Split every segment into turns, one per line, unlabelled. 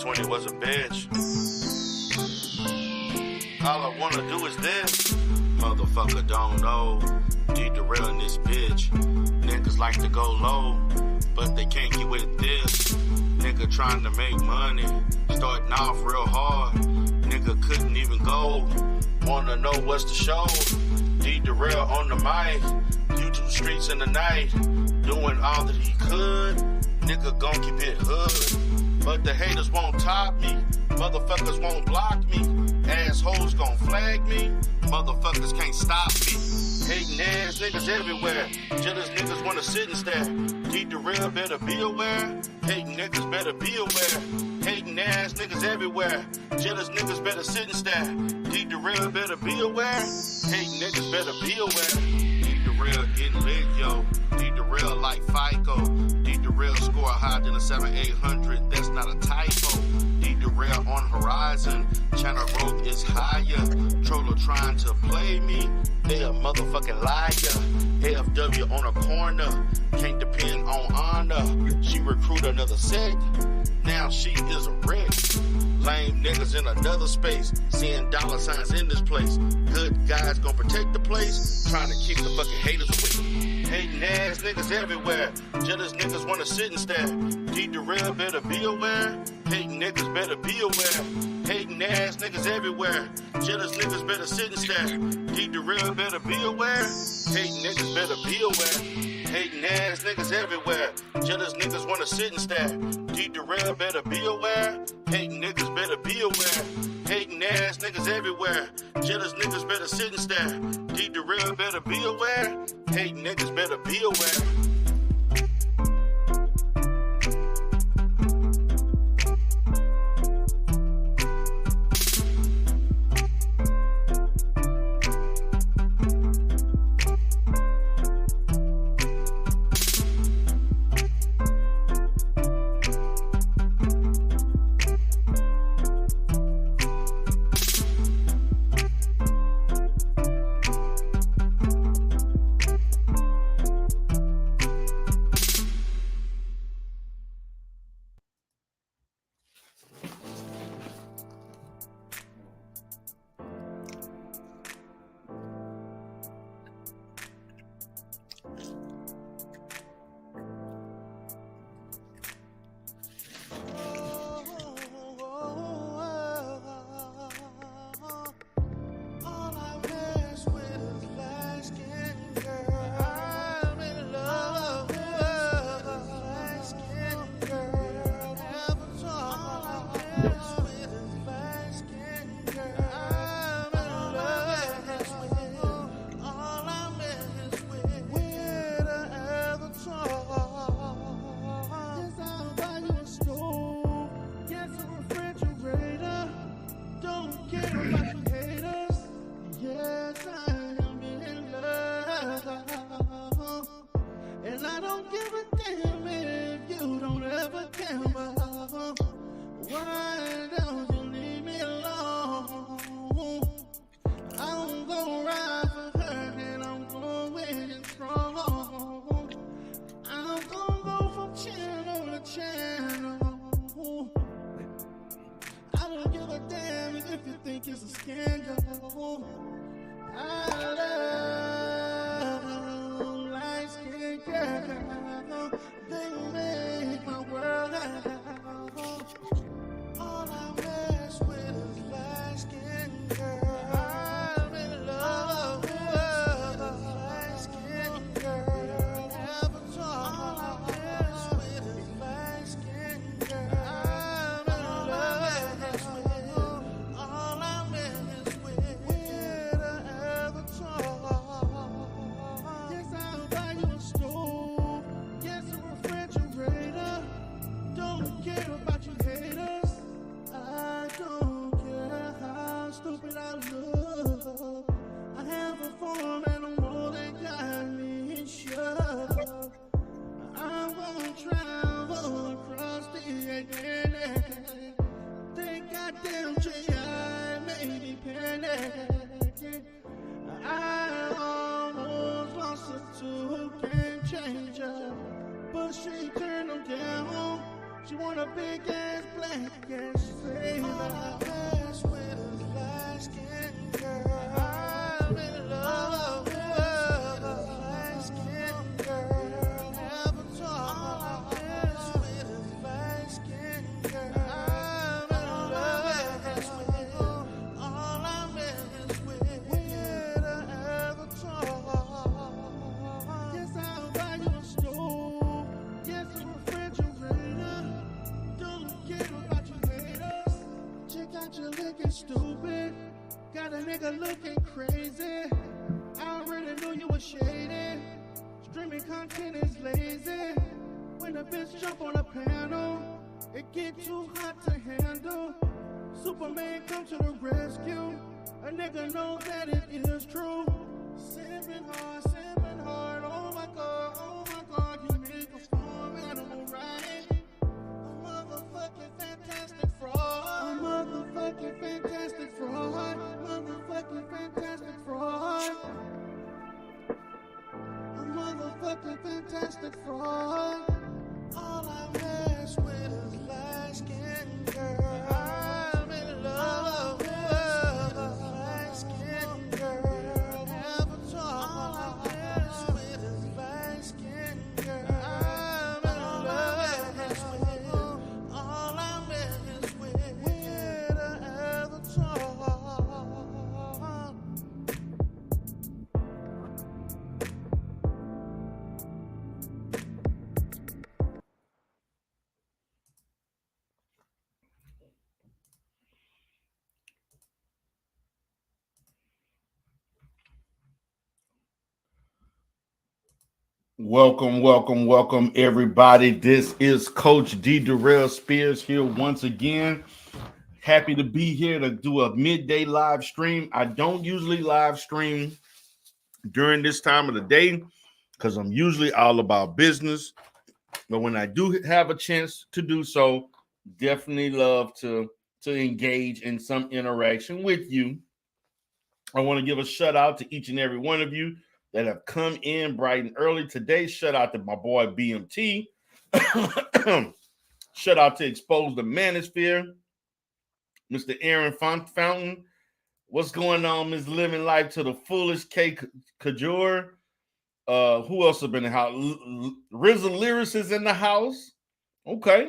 20 was a bitch. All I wanna do is this. Motherfucker don't know. Need to rail in this bitch. Niggas like to go low, but they can't get with this. Nigga trying to make money, starting off real hard. Nigga couldn't even go. Wanna know what's the show? Need to rail on the mic. YouTube streets in the night, doing all that he could. Nigga gon' keep it hood, but the haters won't top me. Motherfuckers won't block me. Assholes gon' flag me. Motherfuckers can't stop me. Hating ass niggas everywhere. Jealous niggas wanna sit and stare. Need the real, better be aware. Hating niggas better be aware. Hating ass niggas everywhere. Jealous niggas better sit and stare. Need the real, better be aware. Hating niggas better be aware. Need the real, getting lit, yo. Need the real like FICO. Need the real, score higher than a 7-800. That's not a typo. Need the real on horizon. Channel growth is higher. Troller trying to play me. They a motherfucking liar. AFW on a corner. Can't depend on honor. She recruit another sect. Now she is a wreck. Lame niggas in another space. Seeing dollar signs in this place. Good guys gon' protect the place. Trying to keep the fucking haters away. Hating ass niggas everywhere. Jealous niggas wanna sit and stare. Need the real, better be aware. Hating niggas better be aware. Hating ass niggas everywhere. Jealous niggas better sit and stare. Need the real, better be aware. Hating niggas better be aware. Hating ass niggas everywhere. Jealous niggas wanna sit and stare. Need the real, better be aware. Hating niggas better be aware. Hating ass niggas everywhere. Jealous niggas better sit and stare. Need the real, better be aware. Hating niggas better be aware.
But she turned them down. She want a big ass
black and straight. I mess with a light skinned girl. I'm in love with a light skinned girl. Never talk. I mess with a light skinned girl. I'm in love with all I mess with a avatar. Yes, I'll buy you a stove. Yes, I'm a refrigerator. Don't care about you haters. Check out your looking stupid. Got a nigga looking crazy. I already knew you were shady. Streaming content is lazy. When a bitch jump on a panel, it get too hot to handle. Superman come to the rescue. A nigga knows that it is true. Sipping hard, oh my god, you make a farm animal right. A motherfucking fantastic fraud. A motherfucking fantastic fraud. Motherfucking fantastic fraud. A motherfucking fantastic fraud. All I mess with is light-skinned girl. I'm in love with a light-skinned girl. Avatar. All I mess with is light-skinned girl. I'm in love with all I mess with an avatar. Welcome, everybody. This is Coach D. Darrell Spears here once again. Happy to be here to do a midday live stream. I don't usually live stream during this time of the day because I'm usually all about business. But when I do have a chance to do so, definitely love to engage in some interaction with you. I want to give a shout out to each and every one of you that have come in bright and early today. Shout out to my boy BMT. Shout out to Expose the Manosphere. Mr. Aaron Fountain. What's going on, Miss Living Life to the Fullest K Kajor. Who else have been in the house? RZA Lyrics is in the house. Okay.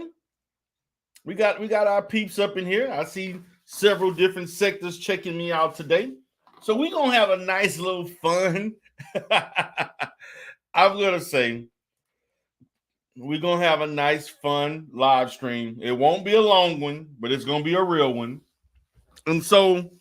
We got our peeps up in here. I see several different sectors checking me out today. So we're going to have a nice little fun. I'm going to say we're going to have a nice, fun live stream. It won't be a long one, but it's going to be a real one. And so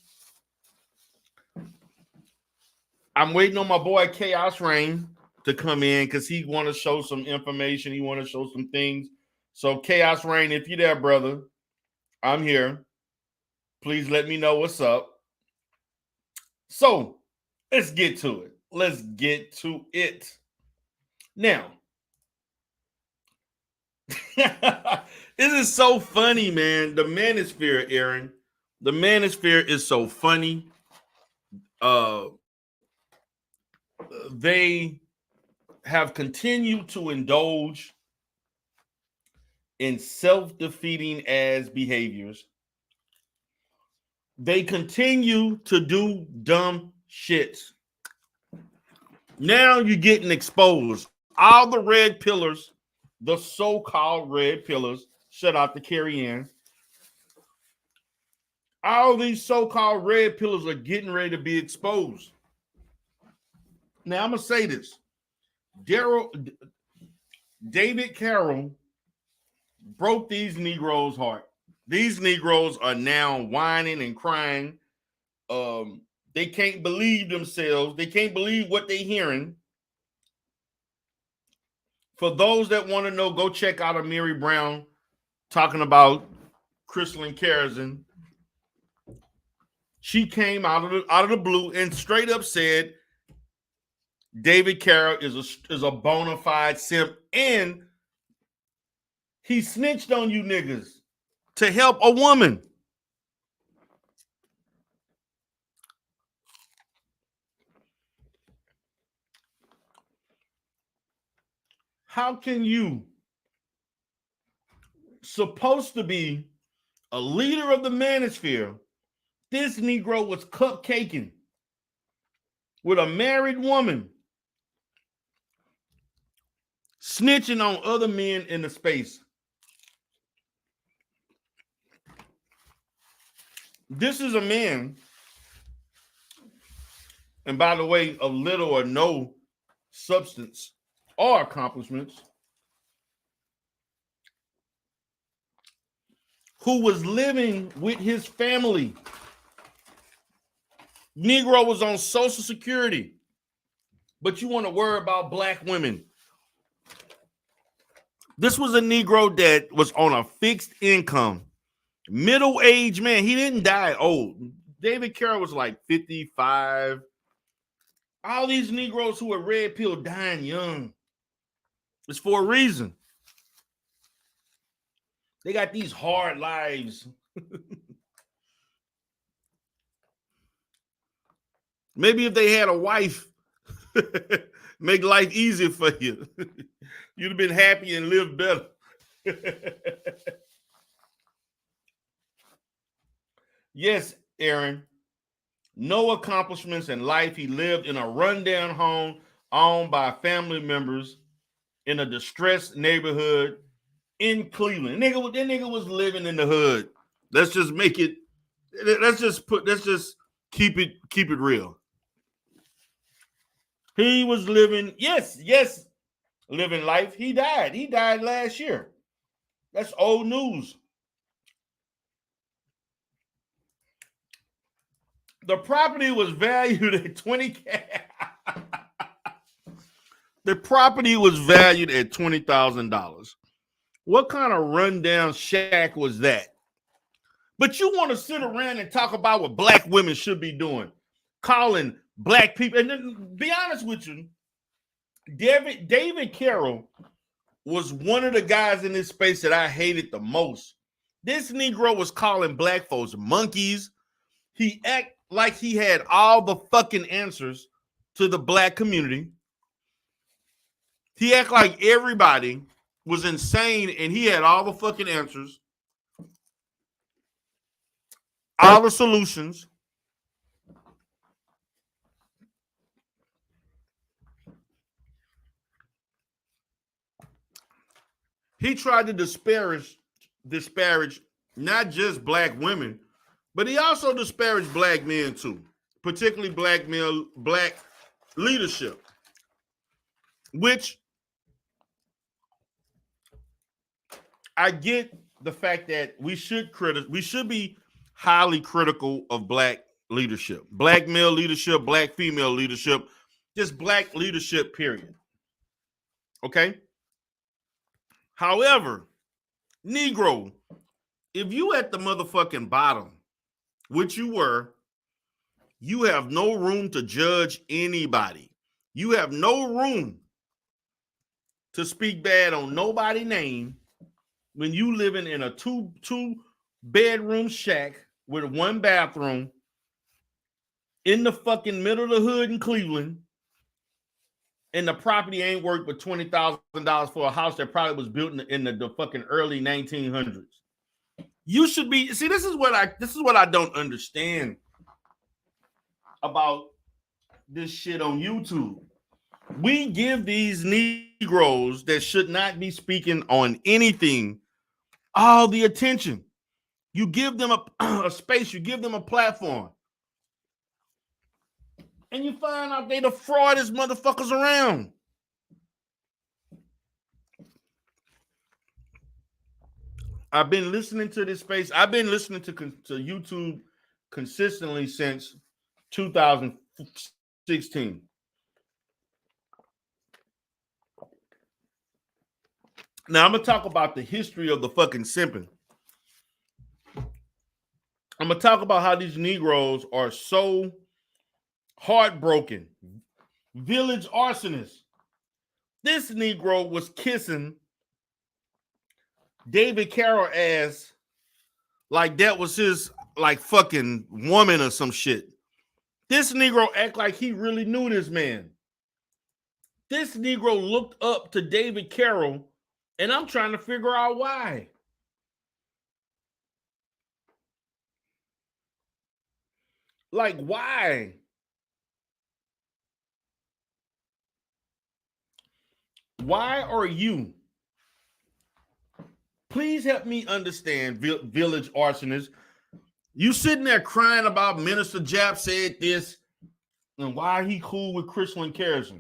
I'm waiting on my boy Chaos Rain to come in because he want to show some information. He want to show some things. So Chaos Rain, if you're there, brother, I'm here. Please let me know what's up. So let's get to it. Let's get to it. Now, this is so funny, man. The Manosphere, Aaron. The Manosphere is so funny. They have continued to indulge in self-defeating as behaviors. They continue to do dumb shit. Now you're getting exposed. All the red pillars, the so-called red pillars, shout out to Carrie Ann. All these so-called red pillars are getting ready to be exposed. Now I'm gonna say this. David Carroll broke these Negroes' heart. These Negroes are now whining and crying. They can't believe themselves. They can't believe what they're hearing. For those that want to know, go check out Amiri Brown talking about Crystalline Carrison. She came out of the blue and straight up said David Carroll is a bona fide simp, and he snitched on you niggas to help a woman. How can you supposed to be a leader of the Manosphere, this Negro was cupcaking with a married woman, snitching on other men in the space. This is a man, and by the way, of little or no substance or accomplishments, who was living with his family. Negro was on Social Security, but you want to worry about black women. This was a Negro that was on a fixed income, middle-aged man. He didn't die old. David Carroll was like 55. All these Negroes who are red pill dying young. It's for a reason. They got these hard lives. Maybe if they had a wife, make life easier for you. You'd have been happy and lived better. Yes, Aaron. No accomplishments in life. He lived in a rundown home owned by family members in a distressed neighborhood in Cleveland. That nigga was living in the hood. Let's just make it. Let's just keep it real. He was living, yes, living life. He died. He died last year. That's old news. The property was valued at $20,000. The property was valued at $20,000. What kind of rundown shack was that? But you want to sit around and talk about what black women should be doing, calling black people. And then, be honest with you, David Carroll was one of the guys in this space that I hated the most. This Negro was calling black folks monkeys. He act like he had all the fucking answers to the black community. He act like everybody was insane and he had all the fucking answers, all the solutions. He tried to disparage not just black women, but he also disparaged black men too, particularly black leadership, which I get the fact that we should be highly critical of black leadership, black male leadership, black female leadership, just black leadership, period. Okay? However, Negro, if you at the motherfucking bottom, which you were, you have no room to judge anybody. You have no room to speak bad on nobody's name when you living in a two bedroom shack with one bathroom in the fucking middle of the hood in Cleveland, and the property ain't worth but $20,000 for a house that probably was built in the fucking early 1900s. You should be, see, this is what I don't understand about this shit on YouTube. We give these Negroes that should not be speaking on anything all the attention. You give them a space, you give them a platform. And you find out they the fraudest motherfuckers around. I've been listening to this space. I've been listening to YouTube consistently since 2016. Now, I'm going to talk about the history of the fucking simping. I'm going to talk about how these Negroes are so heartbroken. Village arsonists. This Negro was kissing David Carroll ass like that was his like fucking woman or some shit. This Negro act like he really knew this man. This Negro looked up to David Carroll, and I'm trying to figure out why. Like, why? Why are you? Please help me understand, village arsonist. You sitting there crying about Minister Jap said this and why he cool with Christopher Carroll.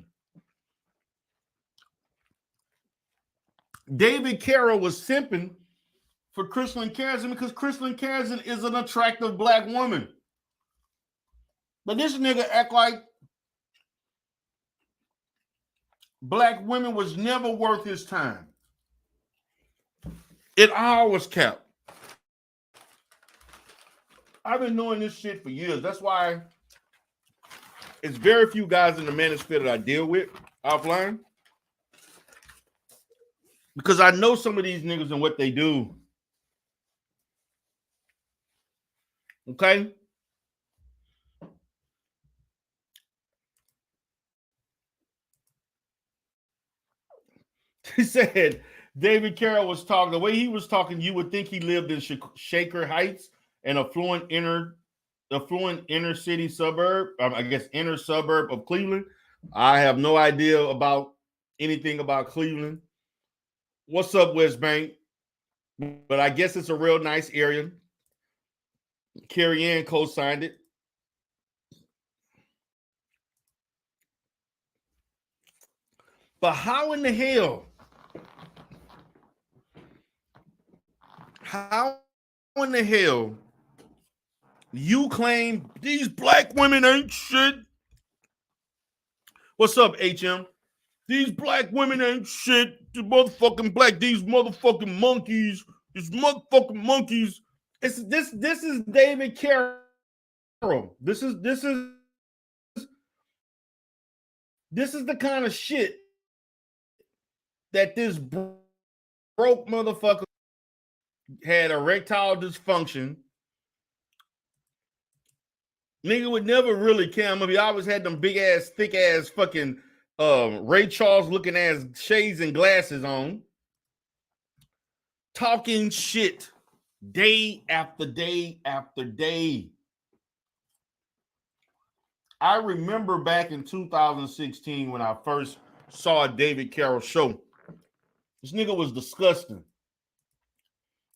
David Carroll was simping for Christopher Carroll because Christopher Carroll is an attractive black woman. But this nigga act like black women was never worth his time. It all was kept. I've been knowing this shit for years. That's why it's very few guys in the Manosphere that I deal with offline. Because I know some of these niggas and what they do. Okay? He said David Carroll was talking, the way he was talking, you would think he lived in Shaker Heights, an affluent inner city suburb, I guess inner suburb of Cleveland. I have no idea about anything about Cleveland. What's up, West Bank? But I guess it's a real nice area. Carrie Ann co-signed it. But how in the hell? How in the hell you claim these black women ain't shit? What's up, HM? These black women ain't shit. The motherfucking black, these motherfucking monkeys. These motherfucking monkeys. This is David Carroll. This is the kind of shit that this broke motherfucker had erectile dysfunction. Nigga would never really care. He always had them big ass, thick ass fucking Ray Charles looking ass shades and glasses on. Talking shit day after day after day. I remember back in 2016 when I first saw a David Carroll show. This nigga was disgusting.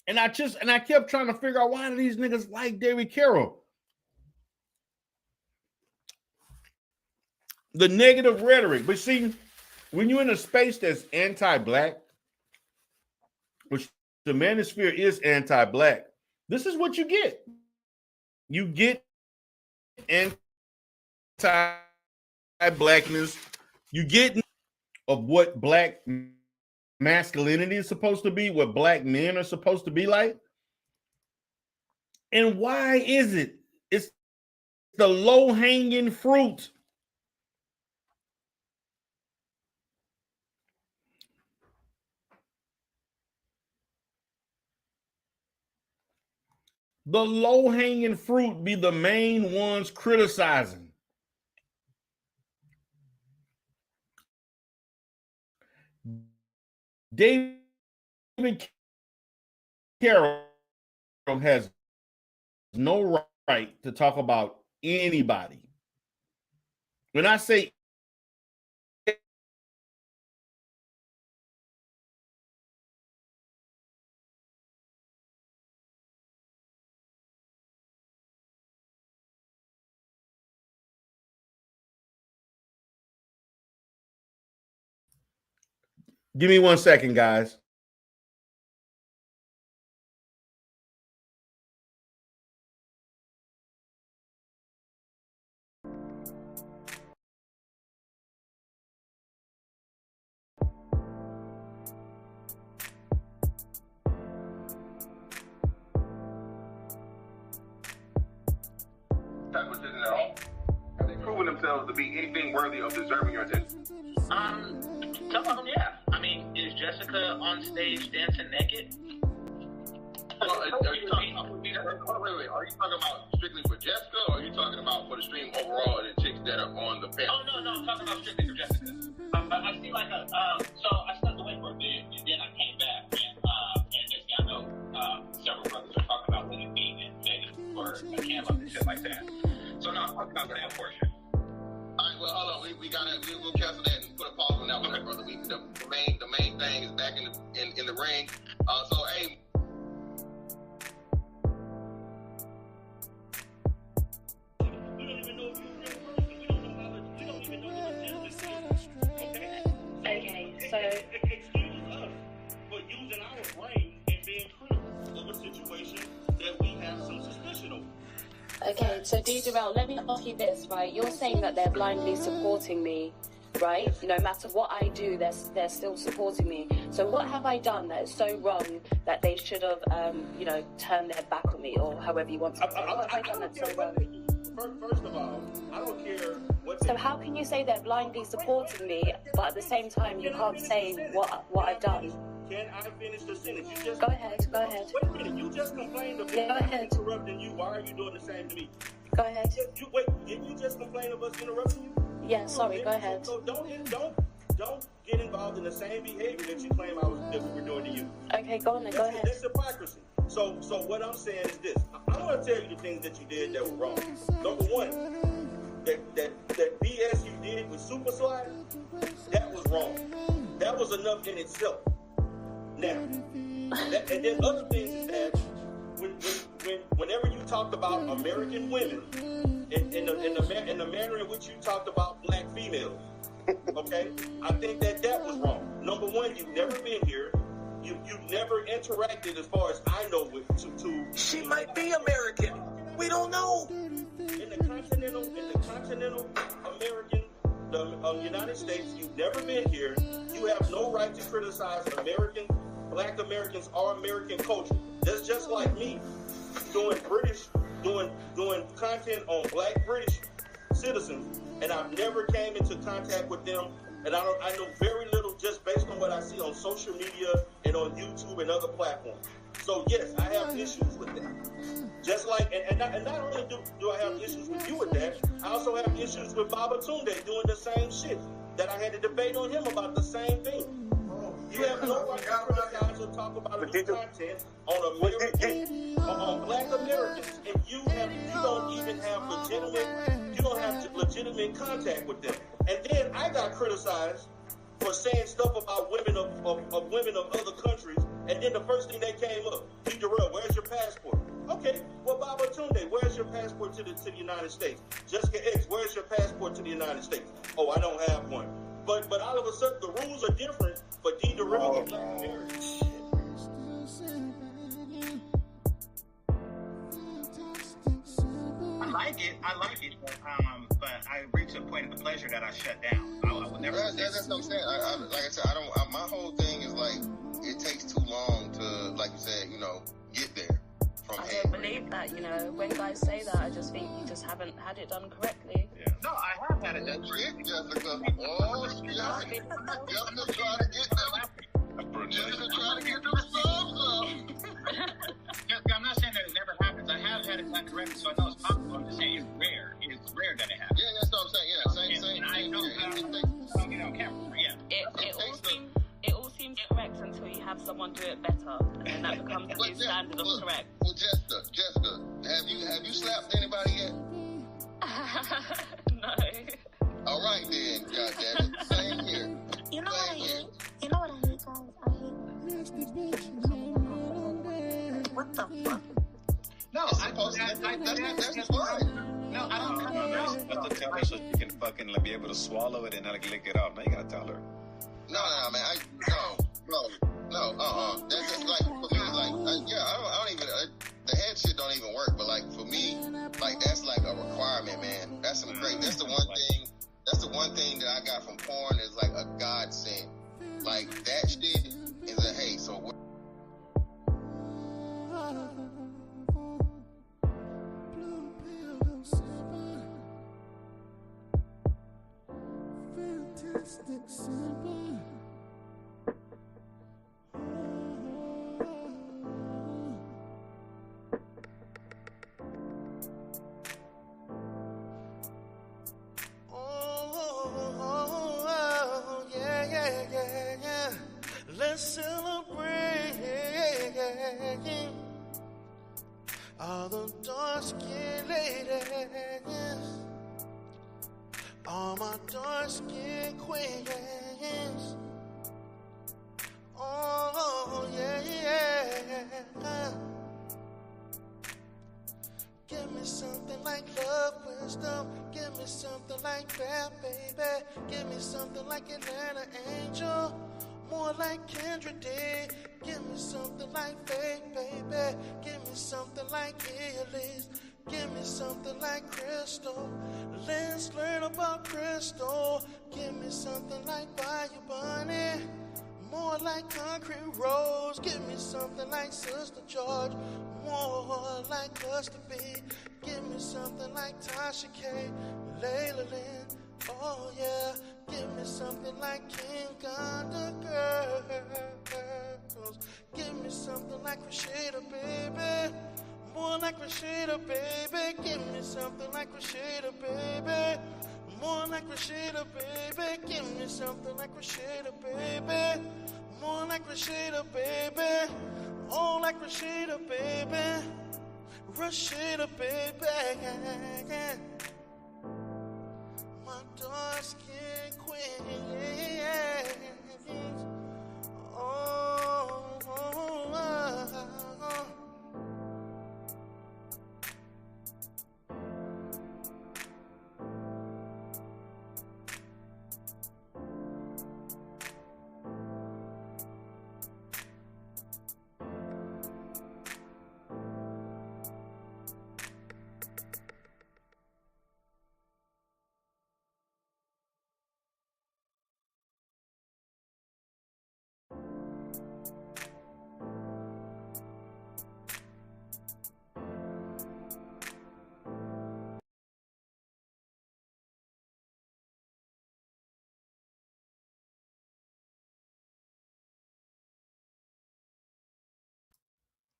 And I kept trying to figure out why do these niggas like David Carroll? The negative rhetoric. But see, when you're in a space that's anti-black, which the Manosphere is anti-black, this is what you get. You get anti-blackness. You get of what black masculinity is supposed to be, what black men are supposed to be like. And why is it? It's the low-hanging fruit. The low-hanging fruit be the main ones criticizing. David Carroll has no right to talk about anybody. When I say give me 1 second, guys.
Type of sitting at home. Have they proven themselves to be anything worthy of deserving your attention?
Some of them, yeah. I mean, is Jessica on stage dancing naked?
Well, are you talking about? Wait. Are you talking about strictly for Jessica, or are you talking about for the stream overall and the chicks that are on the panel?
Oh no, I'm talking about strictly for Jessica. I see like so I stepped away for a bit, and then I came back, and this guy, I know several brothers are talking about Lily being in Vegas for a camp up and shit like that. So now talk about that portion.
All right, well, hold on. We'll cancel that and put a pause on that one, brother. The main thing is back in the ring. So, hey.
Okay, so
excuse us for using our brain and being critical of a situation that we have some suspicion over.
okay, so Darrell, let me ask you this, right? You're saying that they're blindly supporting me, right? No matter what I do, they're still supporting me. So what have I done that is so wrong that they should have, turned their back on me, or however you want to say it? What have I done that's so wrong?
First of all, I don't care what.
So how can you say they're blindly supporting me, but at the same time you can't say what I've done?
Can I finish the sentence? You just
Go ahead.
Wait a minute. You just complained of
Yeah, go ahead.
interrupting you. Why are you doing the same to me?
Go ahead.
Didn't you just complain of us interrupting you?
Yeah, sorry, go ahead.
So don't get involved in the same behavior that you claim that we were doing to you.
Okay, go on then, go ahead.
That's hypocrisy. So what I'm saying is this. I'm going to tell you the things that you did that were wrong. Number one, that BS you did with Super Slide, that was wrong. That was enough in itself. Now, and then other things is that whenever you talked about American women in the manner in which you talked about black females, okay, I think that was wrong. Number one, you've never been here. You've never interacted, as far as I know, with to.
She might be American. We don't know.
In the continental American, the United States, you've never been here. You have no right to criticize Black Americans or American culture. That's just like me doing content on Black British citizens, and I've never came into contact with them. And I know very little just based on what I see on social media and on YouTube and other platforms. So yes, I have issues with that. Just like, and not only do I have issues with you with that, I also have issues with Babatunde doing the same shit that I had to debate on him about the same thing. You have no right to criticize or talk about new content on Black Americans, and you don't even have legitimate contact with them. And then I got criticized for saying stuff about women of other countries, and then the first thing that came up, Darrell, where's your passport? Okay, well, Babatunde, where's your passport to the United States? Jessica X, where's your passport to the United States? Oh, I don't have one. But all of a sudden, the rules are different for Darrell and Black Americans.
I like it, but I reached a point of the pleasure that I shut down. I would never.
That's what I'm saying. Like I said, my whole thing is like it takes too long to, like you said, get there.
I don't believe that, when guys say that, I just think you just haven't had it done correctly.
Yeah. No, I have had it done correctly.
Jessica. Oh, Jessica trying to get them. Jessica trying to get those thumbs up.
I'm not saying that it never happens. I have had it done correctly, so I know it's possible. I'm just saying it's rare. It's rare that it happens.
Yeah, that's what I'm saying. Yeah, same.
And I know I don't get on camera. Yeah.
It all seems correct until you have someone do it better, and then that becomes the new standard of correct.
Well, Jessica, have you slapped anybody yet?
No.
All right then, goddammit. Same here.
You know what I hate? You know what I hate, guys? What the fuck?
No, that's fine. No, I don't come on.
You have to tell her so she can fucking be able to swallow it and not lick it off. Now you gotta tell her.
No, man. That's just like, for me, like, I don't even, the head shit don't even work, but like, for me, like, that's like a requirement, man. That's the one thing that I got from porn is like a godsend. Like, that shit is a, hey, so what?
Fantastic simple. Yeah. Let's celebrate all the dark-skinned ladies. All my dark skin queens. Oh, yeah. Give me something like love, wisdom. Give me something like that, baby. Give me something like Atlanta Angel. More like Kendra D. Give me something like Faith, baby. Give me something like Elise. Give me something like Crystal. Let's learn about Crystal. Give me something like Bayou Bunny. More like Concrete Rose. Give me something like Sister George. More like Custody B. Give me something like Tasha K. Layla Lynn. Oh yeah. Give me something like King Gonda Girls. Give me something like Rashida, baby. More like Rashida, baby. Give me something like Rashida, baby. More like Rashida, baby. Give me something like Rashida, baby. More like Rashida, baby. Oh, like Rashida, baby. Rashida, baby. My dark skin queen. Oh.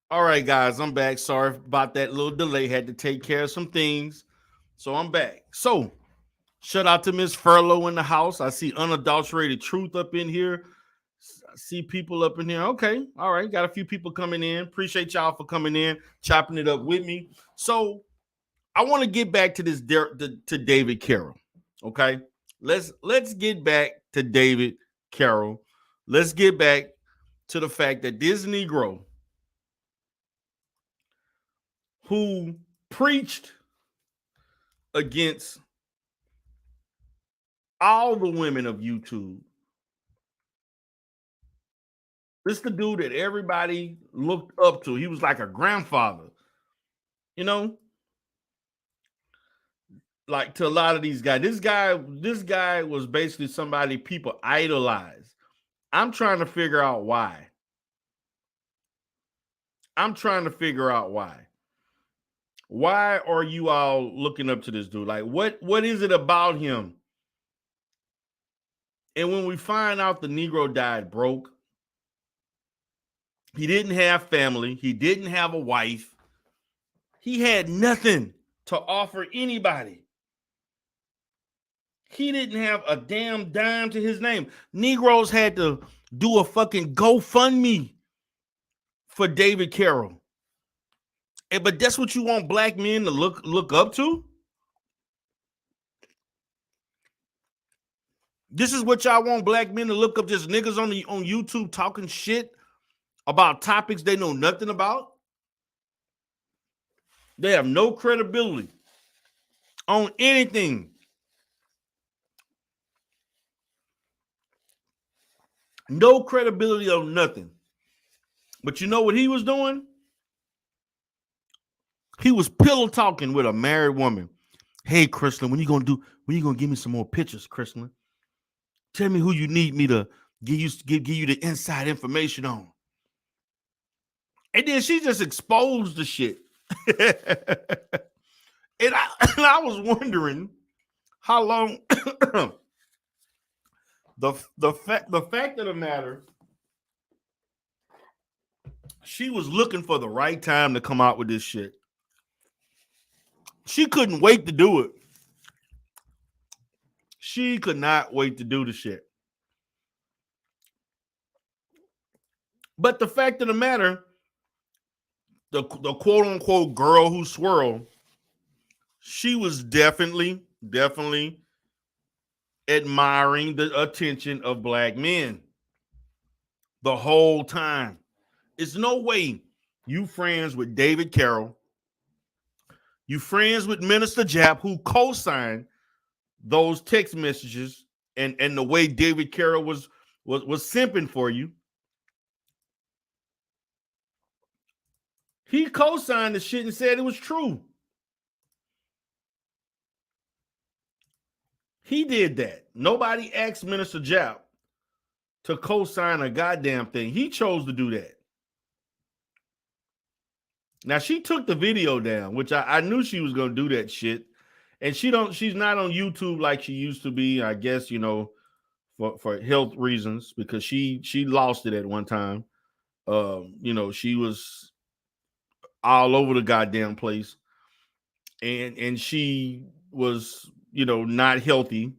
All right, guys, I'm back. Sorry about that little delay. Had to take care of some things. So I'm back. So shout out to Miss Furlow in the house. I see unadulterated truth up in here. I see people up in here. Okay. All right. Got a few people coming in. Appreciate y'all for coming in, chopping it up with me. So I want to get back to this to David Carroll. Okay. Let's get back to David Carroll. Let's get back to the fact that this Negro who preached against all the women of YouTube. This is the dude that everybody looked up to. He was like a grandfather, you know, like to a lot of these guys. This guy was basically somebody people idolize. I'm trying to figure out why. Why are you all looking up to this dude? Like, what is it about him? And when we find out the Negro died broke, he didn't have family, he didn't have a wife, he had nothing to offer anybody. He didn't have a damn dime to his name. Negroes had to do a fucking GoFundMe for David Carroll. But that's what you want black men to look up to? This is what y'all want black men to look up, just niggas on YouTube talking shit about topics they know nothing about? They have no credibility on anything. No credibility on nothing. But you know what he was doing? He was pillow talking with a married woman. Hey, Crystal, when you gonna give me some more pictures, Crystal? Tell me who you need me to give you the inside information on. And then she just exposed the shit. and I was wondering how long the fact of the matter, she was looking for the right time to come out with this shit. She couldn't wait to do it. She could not wait to do the shit. But the fact of the matter, the quote unquote girl who swirled, she was definitely admiring the attention of black men the whole time. It's no way you friends with David Carroll, you friends with Minister Jap, who co-signed those text messages and the way David Carroll was simping for you. He co-signed the shit and said it was true. He did that. Nobody asked Minister Jap to co-sign a goddamn thing. He chose to do that. Now she took the video down, which I knew she was gonna do that shit. And she's not on YouTube like she used to be, I guess, for health reasons, because she lost it at one time. She was all over the goddamn place. And she was, not healthy.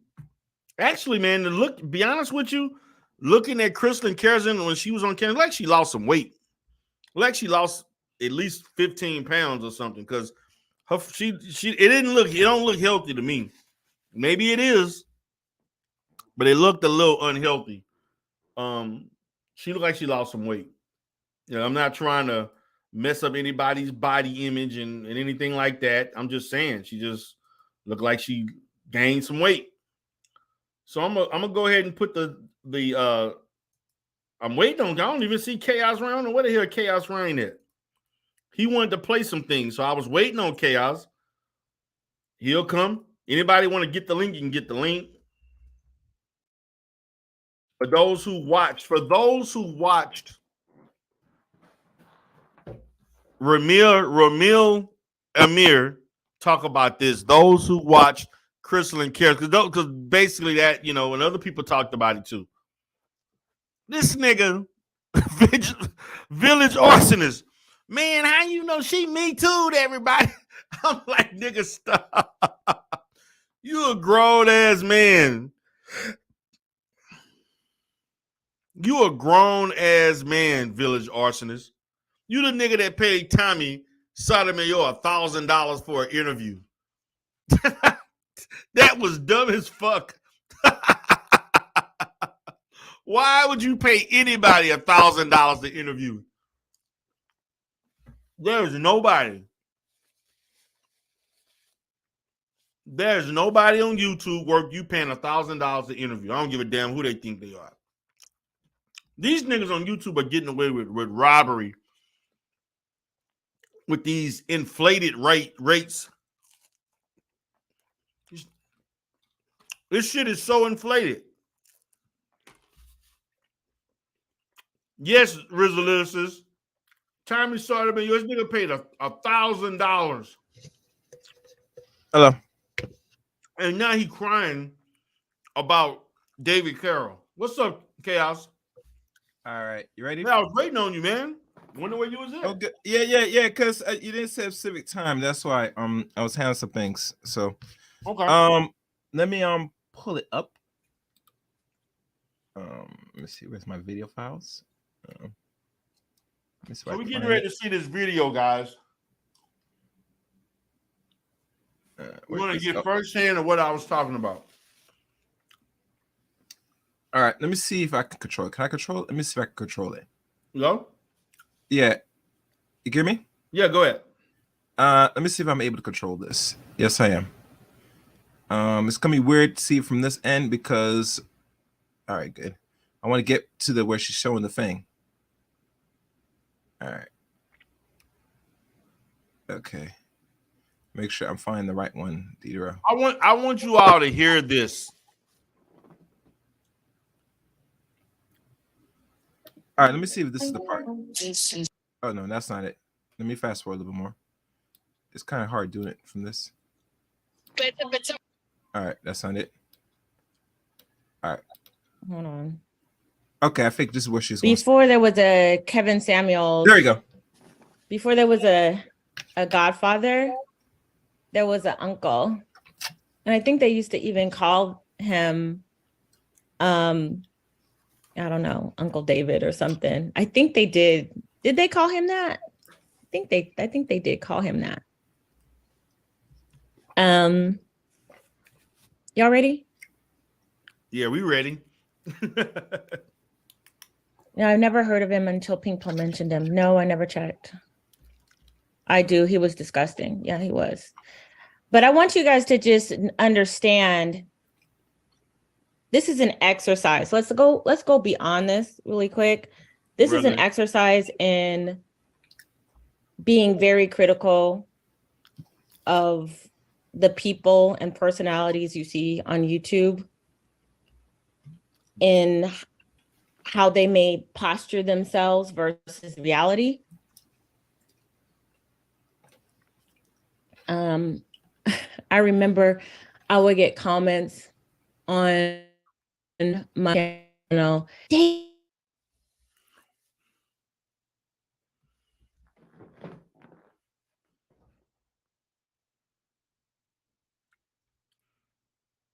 Actually, man, be honest with you, looking at Kristen Kerzen when she was on camera, like she lost some weight. Like she lost at least 15 pounds or something, because it don't look healthy to me. Maybe it is, but it looked a little unhealthy. She looked like she lost some weight. I'm not trying to mess up anybody's body image and anything like that. I'm just saying she just looked like she gained some weight. So I'm gonna go ahead and put the I'm waiting on. I don't even see Chaos Rain. Where the hell Chaos Rain at? He wanted to play some things, so I was waiting on Chaos. He'll come. Anybody want to get the link? You can get the link. For those who watched Ramil Amir talk about this. Those who watched Crystal and Carroll, because basically that, and other people talked about it too. This nigga, Village Arsonist, man, how you know she me too to everybody? I'm like, nigga, stop. You a grown ass man. You a grown ass man, Village Arsonist. You the nigga that paid Tommy Sotomayor $1,000 for an interview. That was dumb as fuck. Why would you pay anybody $1,000 to interview? There's nobody on YouTube worth you paying $1,000 to interview. I don't give a damn who they think they are. These niggas on YouTube are getting away with robbery with these inflated rates. This shit is so inflated. Yes, Rizalicious. Tommy started me. This nigga paid $1,000.
Hello.
And now he crying about David Carroll. What's up, Chaos?
All right, you ready?
Yeah, I was waiting on you, man. Wonder where you was at.
Oh, good. Yeah. Because you didn't say Civic time. That's why I was handling some things. So
okay.
Let me pull it up. Let me see. Where's my video files?
So we're getting ready to see this video, guys. We're going to get first hand of what I was talking about.
All right, let me see if I can control it. Can I control it? Let me see if I can control it.
Hello?
Yeah. You hear me?
Yeah, go ahead.
Let me see if I'm able to control this. Yes, I am. It's going to be weird to see it from this end because... All right, good. I want to get to where she's showing the thing. All right. Okay. Make sure I'm finding the right one, Deidre.
I want you all to hear this.
All right, let me see if this is the part. Oh, no, that's not it. Let me fast forward a little bit more. It's kind of hard doing it from this. All right, that's not it. All right.
Hold on.
Okay, I think this is where she's going.
Before there was a Kevin Samuels.
There you go.
Before there was a Godfather, there was an uncle. And I think they used to even call him I don't know, Uncle David or something. I think they did. Did they call him that? I think they did call him that. Y'all ready?
Yeah, we ready.
Yeah, I've never heard of him until Pink Pill mentioned him. No, I never checked. I do. He was disgusting. Yeah, he was. But I want you guys to just understand this is an exercise. Let's go beyond this really quick. This is an exercise in being very critical of the people and personalities you see on YouTube in how they may posture themselves versus reality. I remember I would get comments on my channel.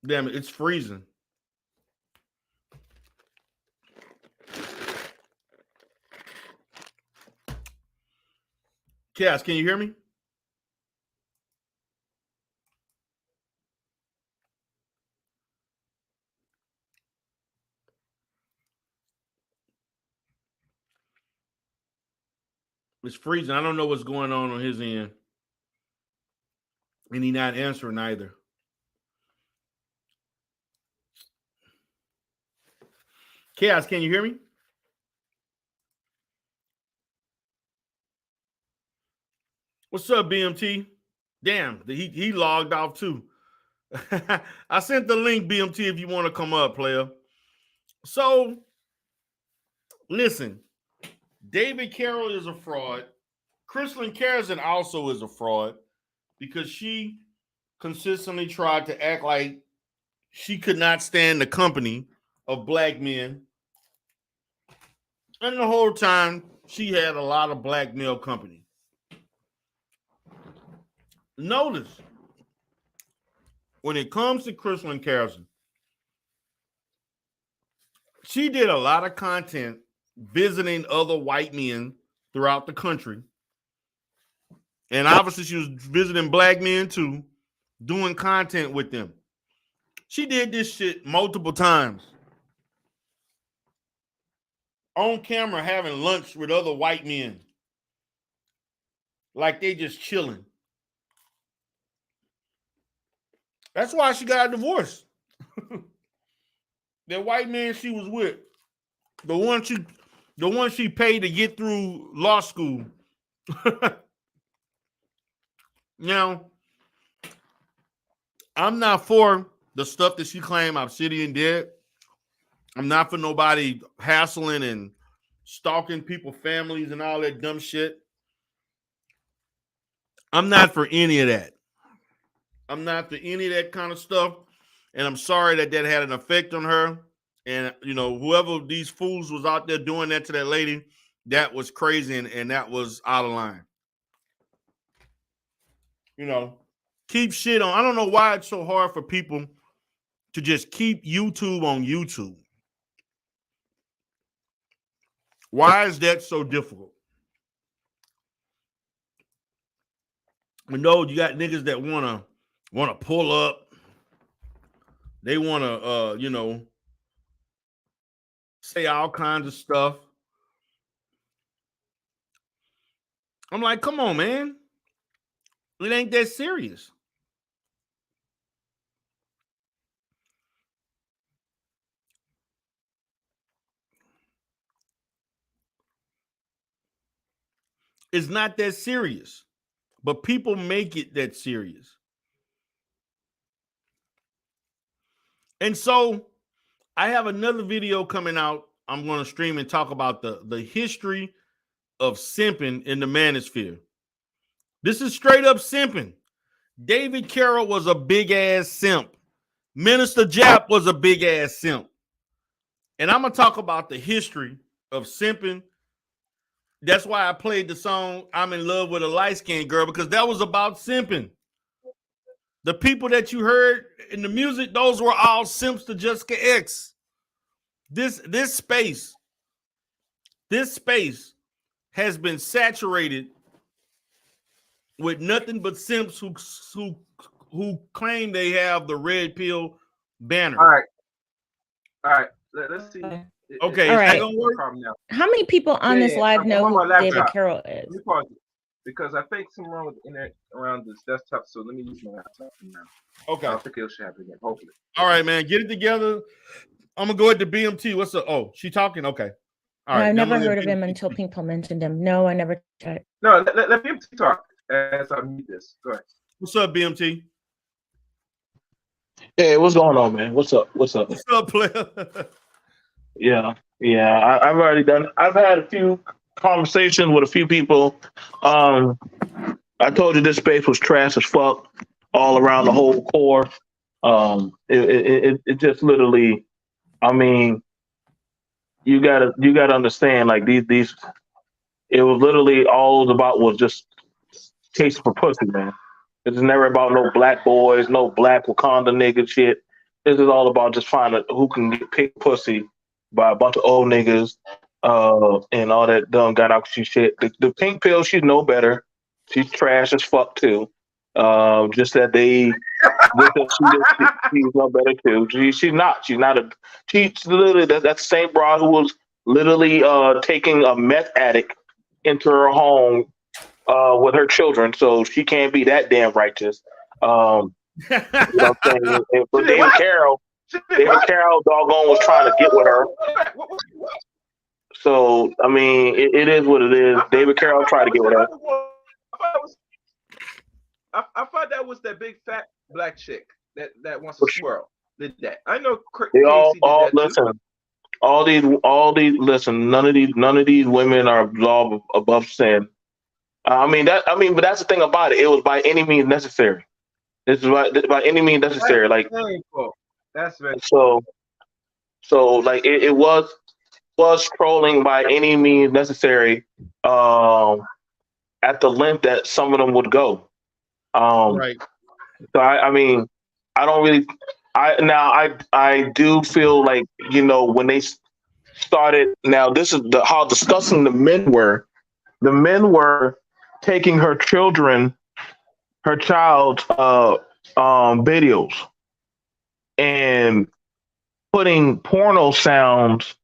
Damn it, it's freezing. Cass, can you hear me? It's freezing. I don't know what's going on his end. And he's not answering either. Chaos, can you hear me? What's up, BMT? Damn, he logged off too. I sent the link, BMT, if you want to come up, player. So, listen, David Carroll is a fraud. Crystalline Carrison also is a fraud because she consistently tried to act like she could not stand the company of black men. And the whole time, she had a lot of black male company. Notice, when it comes to Crystalline Carrison, she did a lot of content visiting other white men throughout the country. And obviously, she was visiting black men too, doing content with them. She did this shit multiple times. On camera, having lunch with other white men. Like they just chilling. That's why she got a divorce. That white man she was with, the one she paid to get through law school. Now, I'm not for the stuff that she claimed Obsidian did. I'm not for nobody hassling and stalking people's families and all that dumb shit. I'm not for any of that. I'm not for any of that kind of stuff. And I'm sorry that had an effect on her. And, you know, whoever these fools was out there doing that to that lady, that was crazy and that was out of line. You know, keep shit on. I don't know why it's so hard for people to just keep YouTube on YouTube. Why is that so difficult? I know you got niggas that wanna pull up. They wanna say all kinds of stuff. I'm like, come on, man. It ain't that serious. It's not that serious, but people make it that serious. And so I have another video coming out. I'm going to stream and talk about the history of simping in the Manosphere. This is straight up simping. David Carroll was a big ass simp. Minister Jap was a big ass simp. And I'm going to talk about the history of simping. That's why I played the song I'm in Love with a Light-Skinned Girl, because that was about simping. The people that you heard in the music, those were all simps to Jessica X. This space has been saturated with nothing but simps who claim they have the red pill banner.
All right. All right, let's see.
Okay.
Okay,
All
is that
right.
gonna work?
How many people on this live
I'm
know
on my
who
laptop.
David Carroll is?
Let me pause it because I think something wrong with the internet around this desktop. So let me use my laptop now.
Okay.
I don't think it should happen again. Hopefully.
All right, man. Get it together. I'm gonna go ahead to BMT. What's up? Oh, she talking? Okay. All
No,
right.
I've
now I'm
never
gonna
heard
let
of him
BMT
until Pinkle mentioned him. No, I never checked.
No, let me talk as I mute this. Go ahead.
What's up, BMT?
Hey, what's going on, man? What's up? What's up?
What's up, player?
Yeah. I've already done. I've had a few conversations with a few people. I told you this space was trash as fuck all around the whole core. It just literally. I mean, you gotta understand, like these. It was literally all it was about was just taste for pussy, man. It's never about no black boys, no black Wakanda nigga shit. This is all about just finding who can get picked pussy by a bunch of old niggas, and all that dumb galaxy shit. The pink pill, she's no better. She's trash as fuck too. Just that she's no better too. She's not. She's not a. She's literally that's the same broad who was literally taking a meth addict into her home with her children, so she can't be that damn righteous. You know what I'm saying? But David Carroll, doggone, was trying to get with her. So I mean, it is what it is. David Carroll tried to get with her.
I thought that was that big fat black chick that wants a swirl. Did that? I know.
They all
Casey did that
listen.
too.
All these. Listen, none of these women are absolved above sin. But that's the thing about it. It was by any means necessary. This is by any means necessary.
That's very cool. That's very
so. Like it was trolling by any means necessary. At the length that some of them would go.
Right.
So I mean, I don't really. I do feel like, when they started. Now this is how disgusting the men were. The men were taking her child's videos and putting porno sounds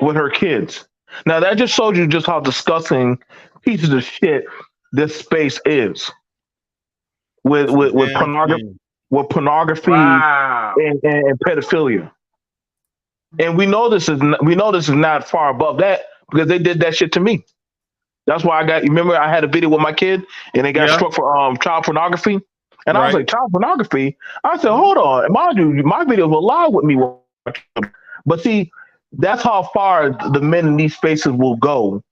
with her kids. Now that just showed you just how disgusting pieces of shit this space is with pornography
wow.
and pedophilia. And we know this is not far above that because they did that shit to me. That's why remember I had a video with my kid and they got struck for child pornography. And I was like, child pornography? I said, hold on. Mind you, my videos will lie with me. But see, that's how far the men in these spaces will go,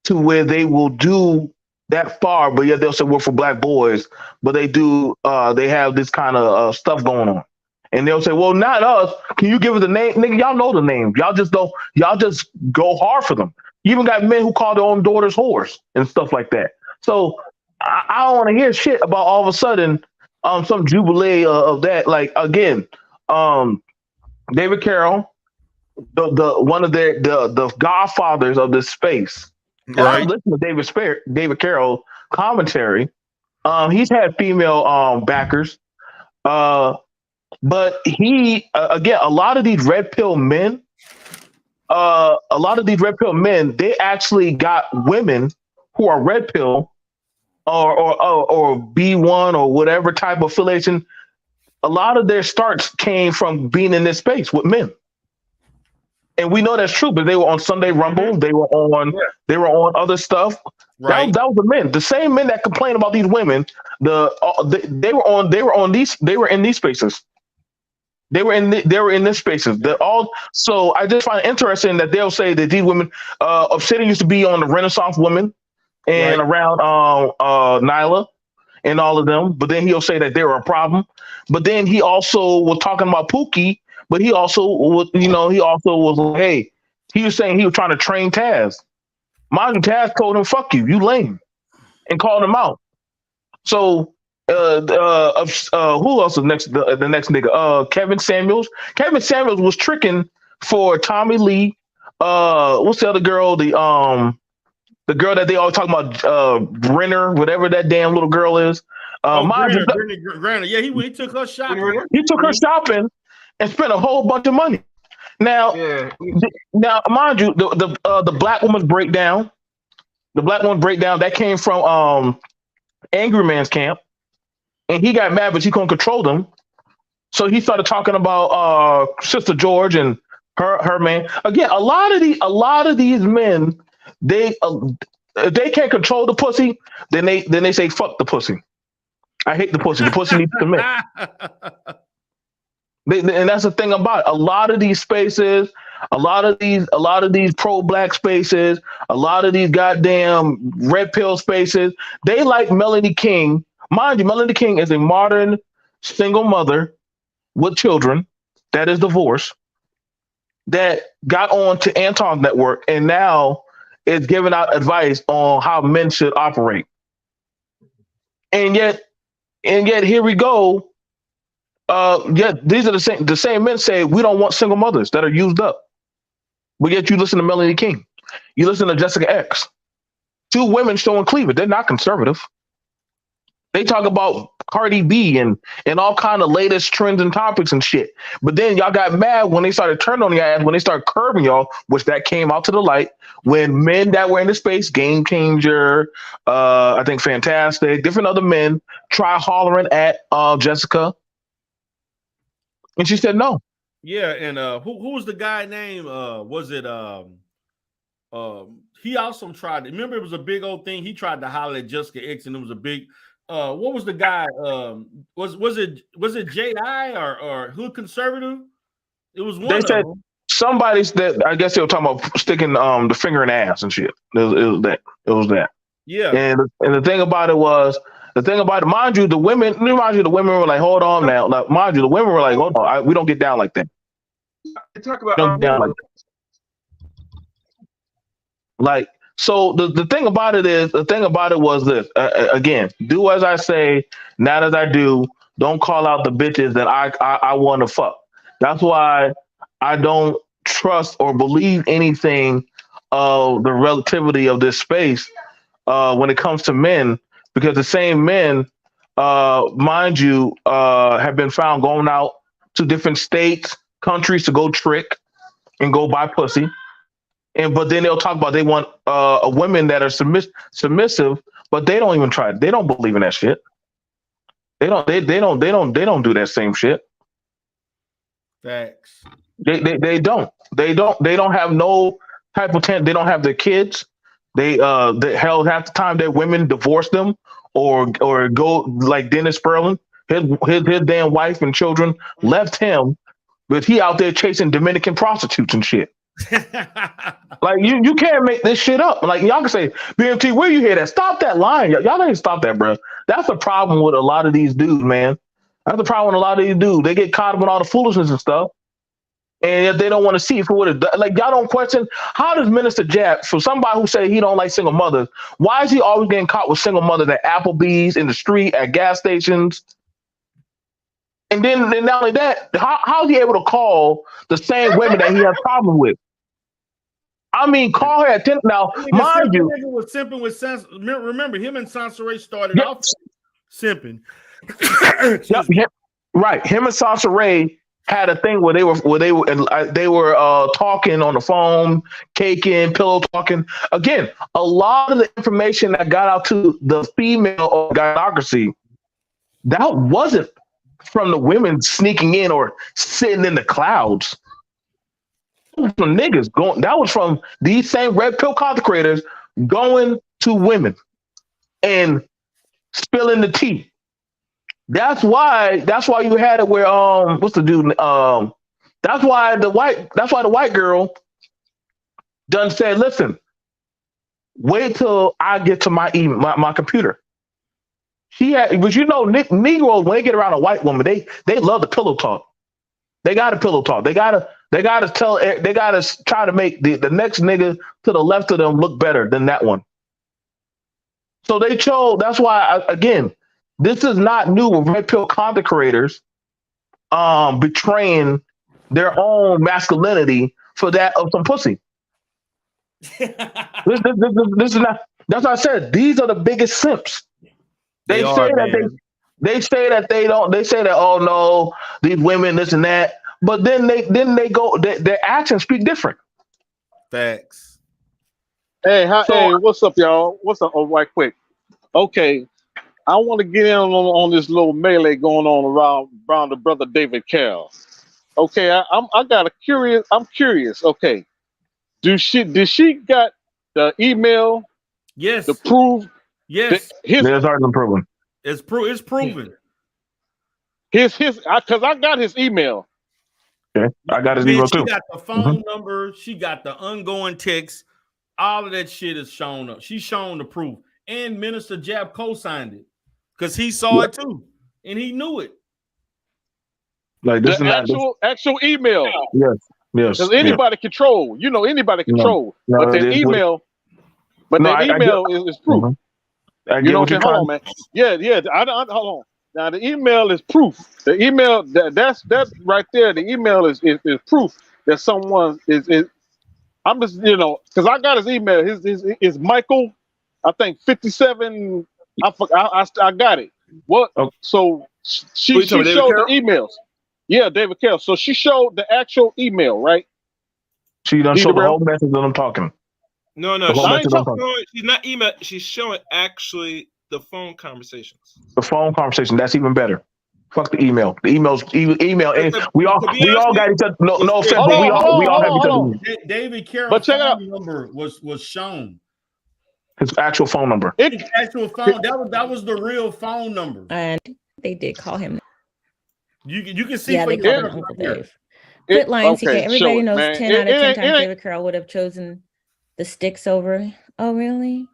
to where they will do that far, but yet they'll say we're for black boys, but they have this kind of stuff going on. And they'll say, well, not us. Can you give us the name? Nigga, y'all know the names. Y'all just go hard for them. You even got men who call their own daughters whores and stuff like that. So I don't want to hear shit about all of a sudden some jubilee of that. Like, again, David Carroll, the one of the godfathers of this space. And I was listening to David Carroll commentary. He's had female backers. But he, again, a lot of these red pill men, they actually got women who are red pill or B1 or whatever type of affiliation. A lot of their starts came from being in this space with men. And we know that's true, but they were on Sunday Rumble. They were on other stuff. Right. That was the men. The same men that complain about these women. They were in these spaces. They were in this spaces. So I just find it interesting that they'll say that these women, Obsidian used to be on the Renaissance women and around Nyla and all of them, but then he'll say that they were a problem. But then he also was talking about Pookie, but he also was like, hey, he was saying he was trying to train Taz. Mind you, Taz told him, fuck you, you lame, and called him out. So who else is next? The next nigga, Kevin Samuels. Kevin Samuels was tricking for Tommy Lee. What's the other girl? The girl that they always talk about, Brenner, whatever that damn little girl is.
Granted, yeah, he took her shopping.
He took her shopping, and spent a whole bunch of money. Now, now, mind you, the black woman's breakdown, that came from Angry Man's camp, and he got mad, but he couldn't control them, so he started talking about Sister George and her man. Again, a lot of these men, they if they can't control the pussy, then they say fuck the pussy. I hate the pussy. The pussy needs to submit. And that's the thing about it. A lot of these spaces, a lot of these pro-black spaces, a lot of these goddamn red pill spaces, they like Melanie King. Mind you, Melanie King is a modern single mother with children that is divorced, that got on to Anton's network and now is giving out advice on how men should operate. And yet here we go. These are the same men say we don't want single mothers that are used up. But yet you listen to Melanie King. You listen to Jessica X. Two women showing cleavage. They're not conservative. They talk about Cardi B and all kind of latest trends and topics and shit. But then y'all got mad when they started turning on your ass, when they started curbing y'all, which that came out to the light, when men that were in the space, Game Changer, I think Fantastic, different other men, try hollering at Jessica. And she said no.
Yeah, and who was the guy name? Was it he also tried to, remember it was a big old thing. He tried to holler at Jessica X, and it was a big what was the guy? Was it J.I. or Hood Conservative? It was one. They said
somebody's that I guess they were talking about sticking the finger in the ass and shit. It was that. Yeah. And the thing about it was, mind you, the women were like, hold on now. Like, mind you, the women were like, hold on, we don't get down like that.
They talk about
like so the thing about it was this, again, do as I say, not as I do. Don't call out the bitches that I want to fuck. That's why I don't trust or believe anything of the relativity of this space when it comes to men, because the same men, mind you, have been found going out to different states, countries to go trick and go buy pussy. But then they'll talk about they want women that are submissive, but they don't even try. They don't believe in that shit. They don't do that same shit.
Facts.
They don't have no type of they don't have their kids. They half the time their women divorce them or go like Dennis Sperling. His damn wife and children left him, but he out there chasing Dominican prostitutes and shit. Like you can't make this shit up. Like y'all can say, BMT, where you hear that? Stop that line. Y'all ain't stop that, bro. That's the problem with a lot of these dudes, man. That's the problem with a lot of these dudes. They get caught up in all the foolishness and stuff. And if they don't want to see it for what it does, like y'all don't question, how does Minister Jap, for somebody who say he don't like single mothers, why is he always getting caught with single mothers at Applebee's, in the street, at gas stations? And then not only that, how is he able to call the same women that he has problem with? I mean, call her at 10. Now, mind you,
was simping with remember him and Sansaray started off simping.
Right, him and Sansaray had a thing where they were talking on the phone, caking, pillow talking. Again, a lot of the information that got out to the female gynocracy, that wasn't from the women sneaking in or sitting in the clouds. From niggas going, that was from these same red pill consecrators going to women and spilling the tea. That's why you had it where what's the dude? That's why the white girl done said, listen, wait till I get to my computer. But you know, Negroes, when they get around a white woman, they love the pillow talk. They got to pillow talk. They gotta try to make the next nigga to the left of them look better than that one. So they chose. That's why, again, this is not new with red pill content creators betraying their own masculinity for that of some pussy. This is not. That's why I said these are the biggest simps. They say that, oh no, these women, this and that. but then they go. Their actions speak different.
Facts.
Hey,
So
hey, what's up, y'all? What's up? Oh, right quick. Okay, I want to get in on this little melee going on around the brother David Carroll. Okay, I'm curious. Okay, did she got the email
Yes.
to prove that
Yes.
There's already been proven.
It's proven.
Because I got his email.
Okay, I got his
Man,
email
she
too.
got the phone number. She got the ongoing text. All of that shit is shown up. She's shown the proof. And Minister Jab co-signed it because he saw it too. And he knew it.
Like this
The
is not this.
actual email.
Yes.
Because anybody control. Anybody control.
No,
but that email, is proof.
I
You
get
know
what
what I'm saying?
you're
Hold on, man. Yeah. Hold on. Now the email is proof. The email that's right there. The email is proof that someone is. I'm just because I got his email. His Michael, I think 57. I got it. What?
Oh.
So she
David
showed the
Carroll?
emails. Yeah, David Carroll. So she showed the actual email, right?
She done showed the
Darrell?
whole message that I'm talking.
No,
The whole message I'm talking.
she's not email. She's showing actually the phone conversations.
The phone conversation. That's even better. Fuck the email. The email. And we all got each other. No offense, but we all have each other.
David Carroll's phone number was shown.
His actual phone number.
His actual phone. That was the real phone number.
And they did call him.
You can see.
Yeah, they called him Uncle Dave. Quit lying, TK. Everybody knows 10 out of 10 times David Carroll would have chosen the sticks over. Oh, really?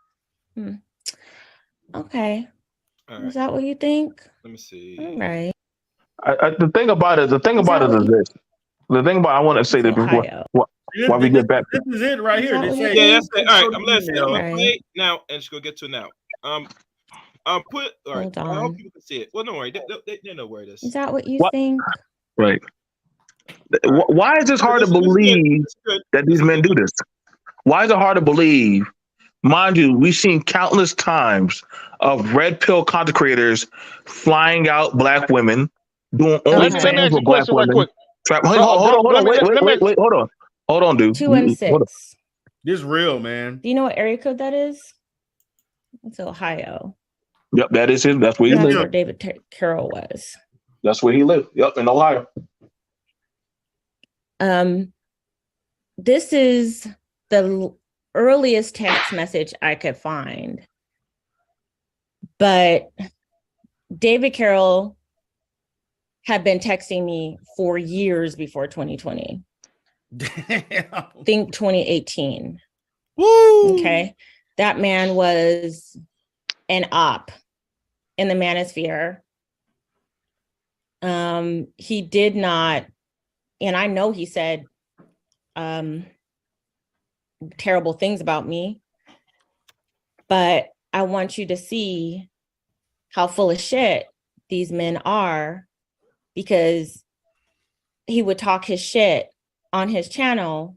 Okay.
Right.
Is that what you think?
Let me see.
All right.
The thing about it is this. The thing about I want to say that before why we get back.
This is it right here.
That's it. All right, I'm gonna play now, and she's gonna get to it now. Put. All right. I hope people can see it. Well, don't worry. They know where it is.
Is that what you think?
Right. Why is this hard to believe that these men do this? Why is it hard to believe? Mind you, we've seen countless times of red pill content creators flying out black women, doing OnlyFans with black women. Hold on, dude.
216.
This real, man.
Do you know what area code that is? It's Ohio.
Yep, that is him. That's where he
That's
lives.
where David Carroll was.
That's where he lived. Yep, in Ohio.
This is the earliest text message I could find. But David Carroll had been texting me for years before 2020.
Damn.
Think 2018.
Woo!
Okay. That man was an op in the Manosphere. He did not, and I know he said terrible things about me, but I want you to see how full of shit these men are, because he would talk his shit on his channel,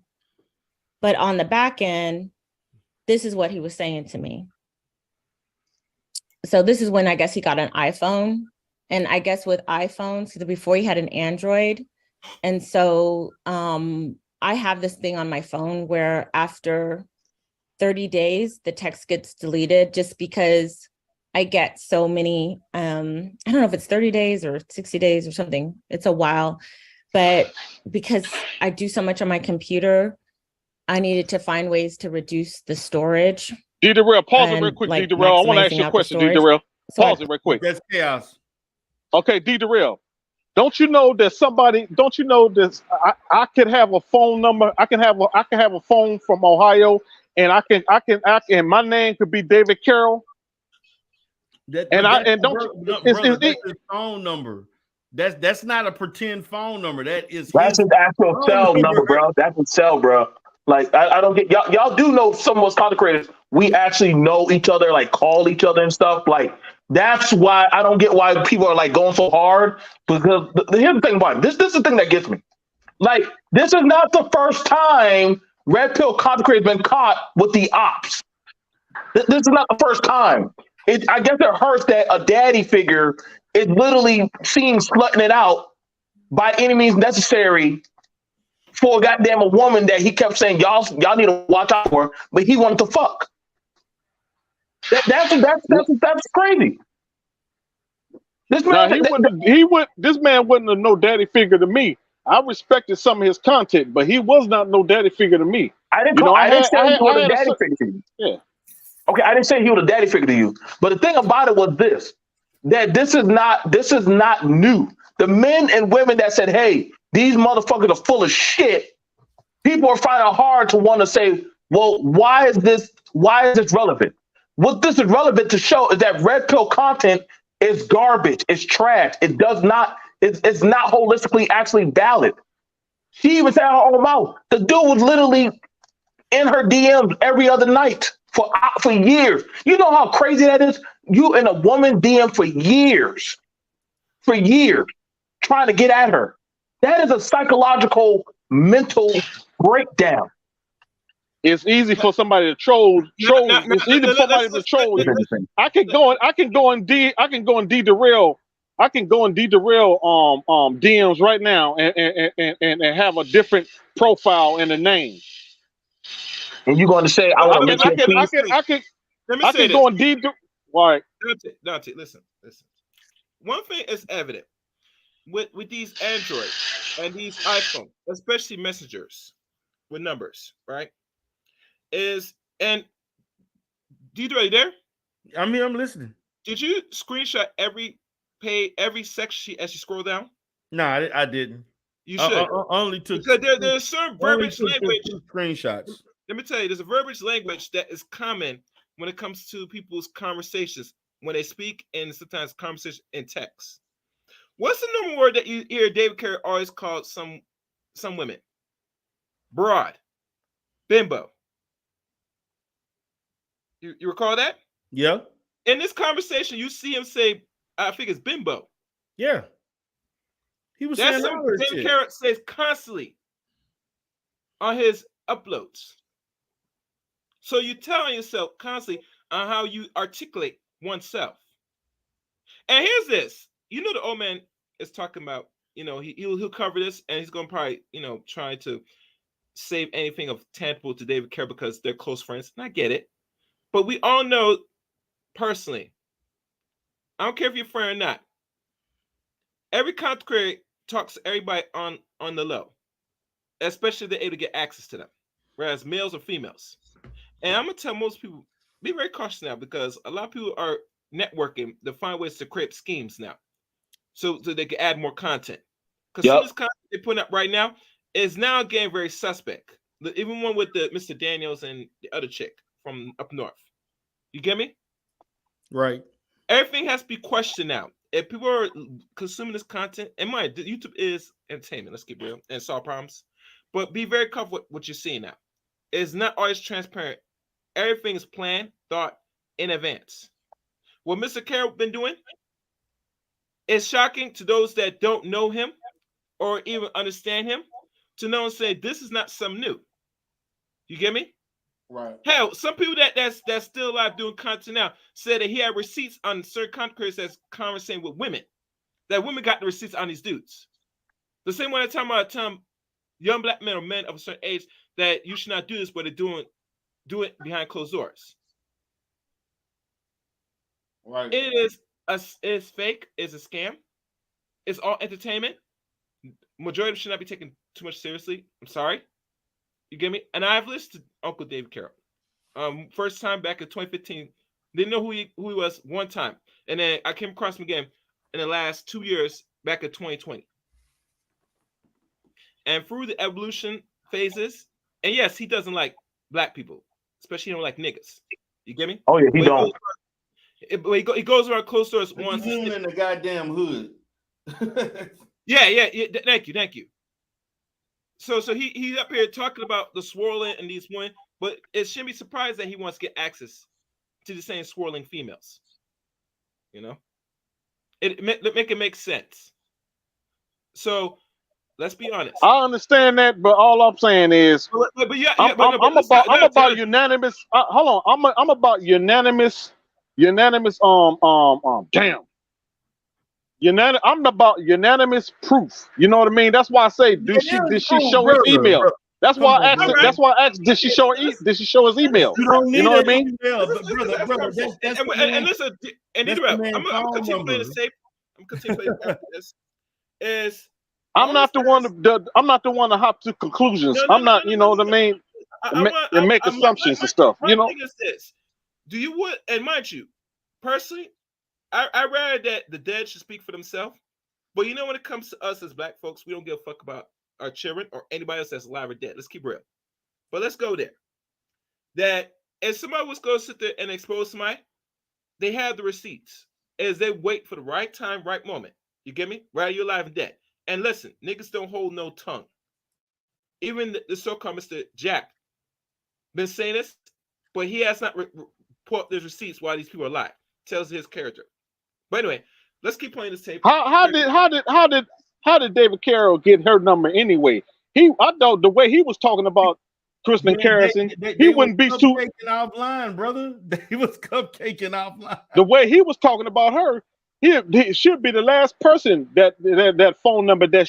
but on the back end, this is what he was saying to me. So this is when I guess he got an iPhone, and I guess with iPhones, before he had an Android. And so I have this thing on my phone where after 30 days, the text gets deleted just because I get so many, I don't know if it's 30 days or 60 days or something. It's a while, but because I do so much on my computer, I needed to find ways to reduce the storage.
D. Darrell, pause it real quick,
like,
D. Darrell. I want to ask you a question, D. Darrell. Pause it real quick.
That's chaos.
Okay, D. Darrell. Don't you know that somebody? Don't you know this? I could have a phone number. I can have a phone from Ohio, and and my name could be David Carroll.
That's his phone number. That's not a pretend phone number. That's his
actual cell number, bro. That's his cell, bro. Like I don't get y'all do know some of us content creators. We actually know each other, like call each other and stuff. Like that's why I don't get why people are like going so hard, because here's the thing about it. This is the thing that gets me. Like this is not the first time red pill content creators been caught with the ops. This is not the first time. I guess it hurts that a daddy figure is literally seen slutting it out by any means necessary for a woman that he kept saying y'all need to watch out for, but he wanted to fuck. That's crazy. This man,
this man wasn't a no daddy figure to me. I respected some of his content, but he was not no daddy figure to me.
I didn't say he was a daddy figure to you.
Yeah.
Okay, I didn't say he was a daddy figure to you. But the thing about it was that this is not new. The men and women that said, hey, these motherfuckers are full of shit, people are finding it hard to want to say, well, why is this relevant? What this is relevant to show is that red pill content is garbage, it's trash, it's not holistically actually valid. She even said her own mouth. The dude was literally in her DMs every other night for years. You know how crazy that is? You in a woman DM for years, trying to get at her. That is a psychological, mental breakdown.
It's easy for somebody to troll. It's easy for somebody to troll. I can go and derail DMs right now and have a different profile and a name.
And you're going to say, I want to make your peace?
I can go and right.
Dante, listen. One thing is evident with these Androids and these iPhones, especially messengers with numbers, right? And Deidre, are you there?
I'm listening.
Did you screenshot every section as you scroll down?
No, I didn't.
You should.
Only took
because there's certain verbiage language
screenshots.
Let me tell you, there's a verbiage language that is common when it comes to people's conversations when they speak, and sometimes conversation in text. What's the number word that you hear David Carroll always called some women? Broad, bimbo. You recall that?
Yeah.
In this conversation, you see him say, I think it's bimbo.
Yeah. He was saying
something David Carroll says constantly on his uploads. So you're telling yourself constantly on how you articulate oneself. And here's this. You know the old man is talking about, he'll cover this, and he's going to probably, try to save anything of tangible to David Carroll because they're close friends. And I get it. But we all know personally, I don't care if you're a friend or not, every content creator talks to everybody on the low, especially if they're able to get access to them, whereas males or females. And I'm going to tell most people, be very cautious now, because a lot of people are networking to find ways to create schemes now so they can add more content. Because some of this content they're putting up right now is now getting very suspect. Even one with the Mr. Daniels and the other chick from up north. You get me?
Right.
Everything has to be questioned now. If people are consuming this content, and mind, YouTube is entertainment, let's get real, and solve problems. But be very careful with what you're seeing now. It's not always transparent. Everything is planned, thought in advance. What Mr. Carroll been doing is shocking to those that don't know him or even understand him, to know and say this is not something new. You get me?
Right.
Hell, some people that's still alive doing content now said that he had receipts on certain content creators that's conversating with women. That women got the receipts on these dudes. The same way I tell young black men or men of a certain age that you should not do this, but they're do it behind closed doors.
Right.
It's fake. It's a scam. It's all entertainment. Majority of them should not be taken too much seriously. I'm sorry. You get me? And I've listened to Uncle David Carroll. First time back in 2015. Didn't know who he was one time. And then I came across him again in the last 2 years back in 2020. And through the evolution phases, and yes, he doesn't like black people, especially he don't like niggas. You get me?
Oh yeah, he don't.
He goes around closed doors once.
He's in the goddamn hood.
Yeah. Thank you. So he's up here talking about the swirling and these women, but it shouldn't be surprised that he wants to get access to the same swirling females. It make sense. So let's be honest.
I understand that, but all I'm saying is, I'm about unanimous. Hold on, I'm about unanimous. Damn. I'm about unanimous proof. You know what I mean? That's why I say, did she show his email? That's why I asked. That's why I asked. Did she show his email?
You don't need
you know what I mean?
email, brother. That's
And listen, and
that's
I'm
the man's
gonna
phone
continue playing
number.
the tape. I'm continue playing after this. Is
I'm not the one to hop to conclusions. I'm not. You know what I mean? And make assumptions and stuff.
My
You know.
thing is this: do you would and mind you, personally, I read that the dead should speak for themselves. But you know, when it comes to us as black folks, we don't give a fuck about our children or anybody else that's alive or dead. Let's keep real. But let's go there. That if somebody was going to sit there and expose somebody, they have the receipts as they wait for the right time, right moment. You get me? Right, you're alive and dead. And listen, niggas don't hold no tongue. Even the so-called Mr. Jack been saying this, but he has not put up his receipts while these people are alive. Tells his character. But anyway, let's keep playing this tape.
How did David Carroll get her number anyway? I thought the way he was talking about Kristen Carrison, he wouldn't be too
cupcaking offline, brother. He was cupcaking offline.
The way he was talking about her, he should be the last person that phone number that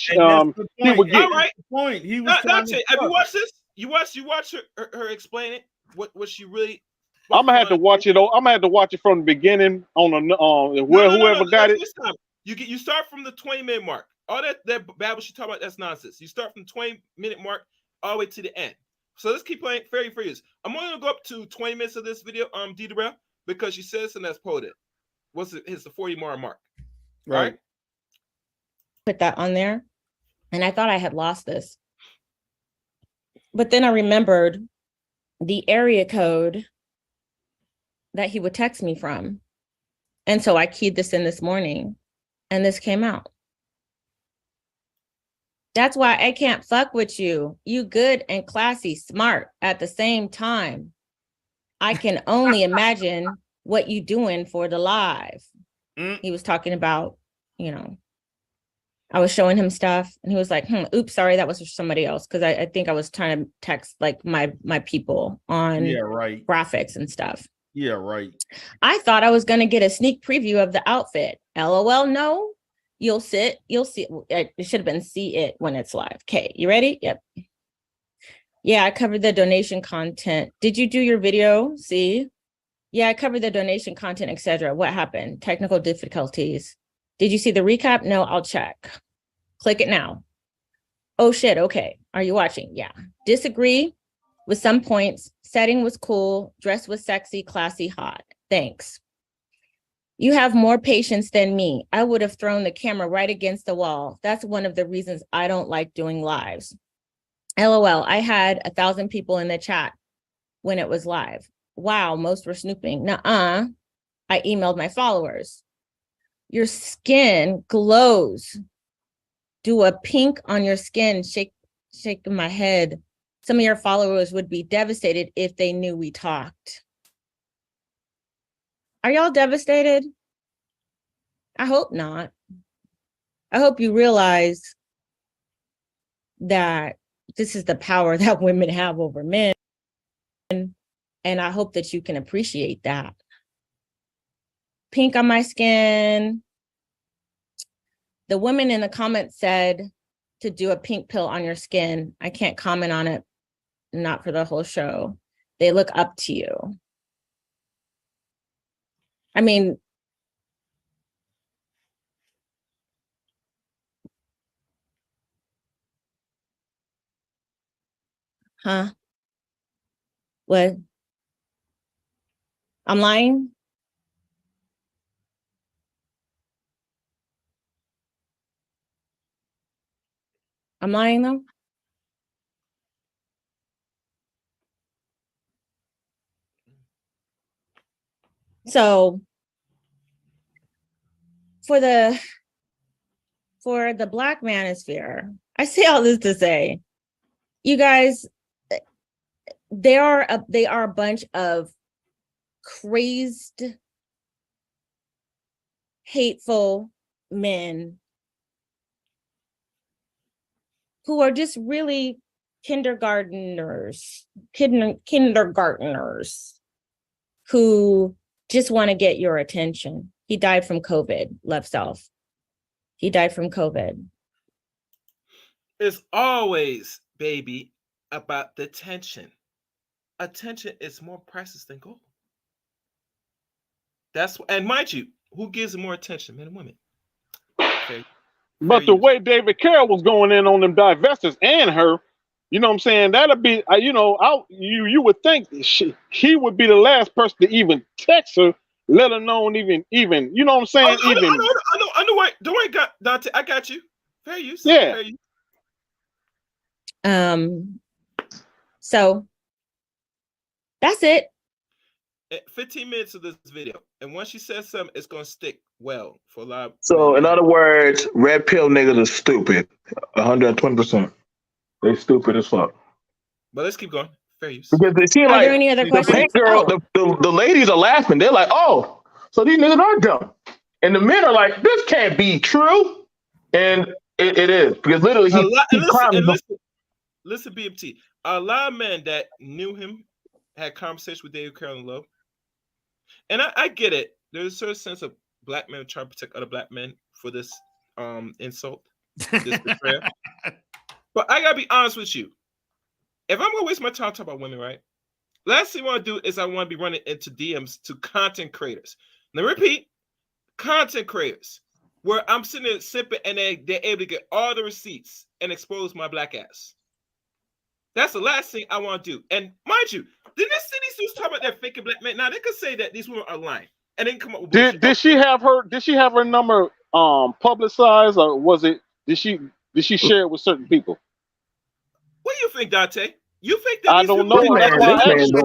he would get.
All right.
Point. He was.
Have you watched this? You watch her explain it. What she really.
I'm gonna have to watch it. I'm gonna have to watch it from the beginning whoever got it.
This time you start from the 20-minute mark. All that babble she talking about, that's nonsense. You start from the 20-minute mark all the way to the end. So let's keep playing very furious. I'm only gonna go up to 20 minutes of this video, D-Darrell, because she says something that's quoted. What's it? It's the 40-minute mark. Right.
Put that on there, and I thought I had lost this, but then I remembered the area code that he would text me from. And so I keyed this in this morning and this came out. That's why I can't fuck with you. You good and classy, smart at the same time. I can only imagine what you doing for the live. He was talking about, I was showing him stuff and he was like, oops, sorry, that was for somebody else. Cause I think I was trying to text like my people on graphics and stuff.
Yeah, right.
I thought I was going to get a sneak preview of the outfit. LOL, no. You'll see. It should have been see it when it's live. Okay, you ready? Yep. Yeah, I covered the donation content. Did you do your video? See? Yeah, I covered the donation content, etc. What happened? Technical difficulties. Did you see the recap? No, I'll check. Click it now. Oh shit, okay. Are you watching? Yeah. Disagree with some points. Setting was cool. Dress was sexy, classy, hot. Thanks. You have more patience than me. I would have thrown the camera right against the wall. That's one of the reasons I don't like doing lives. LOL, I had 1,000 people in the chat when it was live. Wow, most were snooping. Nuh-uh. I emailed my followers. Your skin glows. Do a pink on your skin. Shaking my head. Some of your followers would be devastated if they knew we talked. Are y'all devastated? I hope not. I hope you realize that this is the power that women have over men. And I hope that you can appreciate that. Pink on my skin. The woman in the comments said to do a pink pill on your skin. I can't comment on it. Not for the whole show. They look up to you. I mean, huh? What? I'm lying? I'm lying though? So for the Black Manosphere, I say all this to say, you guys, they are a bunch of crazed, hateful men who are just really kindergartners who just want to get your attention. He died from COVID, left self. He died from COVID.
It's always, baby, about the attention. Attention is more precious than gold. And mind you, who gives more attention, men and women?
But the way David Carroll was going in on them divestors and her, you know what I'm saying? That'll be, you would think he would be the last person to even text her, let alone even, you know what I'm saying?
I know. Don't worry, Dante. I got you. Fair use.
Yeah.
Fair use.
So that's it.
15 minutes of this video, and once she says something, it's gonna stick well for a lot.
So, in other words, red pill niggas are stupid. 120%. They stupid as fuck.
But let's keep going. Fair use.
Because they seem
Are
like
there any other questions?
Pink girl, the ladies are laughing. They're like, "Oh, so these niggas are dumb," and the men are like, "This can't be true," and it is because literally
listen, BMT. A lot of men that knew him had conversation with David Carroll in love. And I get it. There's a certain sense of black men trying to protect other black men for this insult, this betrayal. But I gotta be honest with you. If I'm gonna waste my time talking about women, right? Last thing I want to do is I want to be running into DMs to content creators. Now repeat, content creators, where I'm sitting there sipping and they're able to get all the receipts and expose my black ass. That's the last thing I want to do. And mind you, didn't they see these dudes talk about their faking black men? Now they could say that these women are lying and then come up with bullshit.
Did she have her number publicized, or was it did she share it with certain people?
What do you think, Dante? You think that
I don't know. That's why I asked you.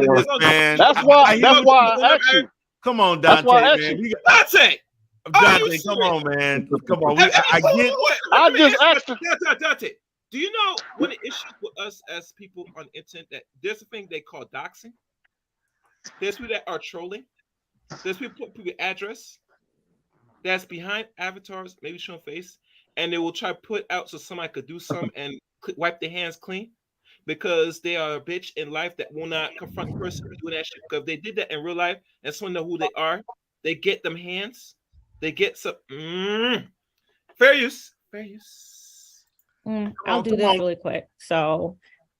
That's why I asked you.
Come on, Dante.
That's why I asked you.
Dante,
come on, man. Come on.
I just asked you.
Dante, do you know one of the issues with us as people on the internet that there's a thing they call doxing? There's people that are trolling. There's people put people's address that's behind avatars, maybe showing face, and they will try to put out so somebody could do something and wipe their hands clean because they are a bitch in life that will not confront the person doing that shit. Because if they did that in real life and someone know who they are, they get them hands. They get some fair use. Fair use.
I'll do this really quick. So,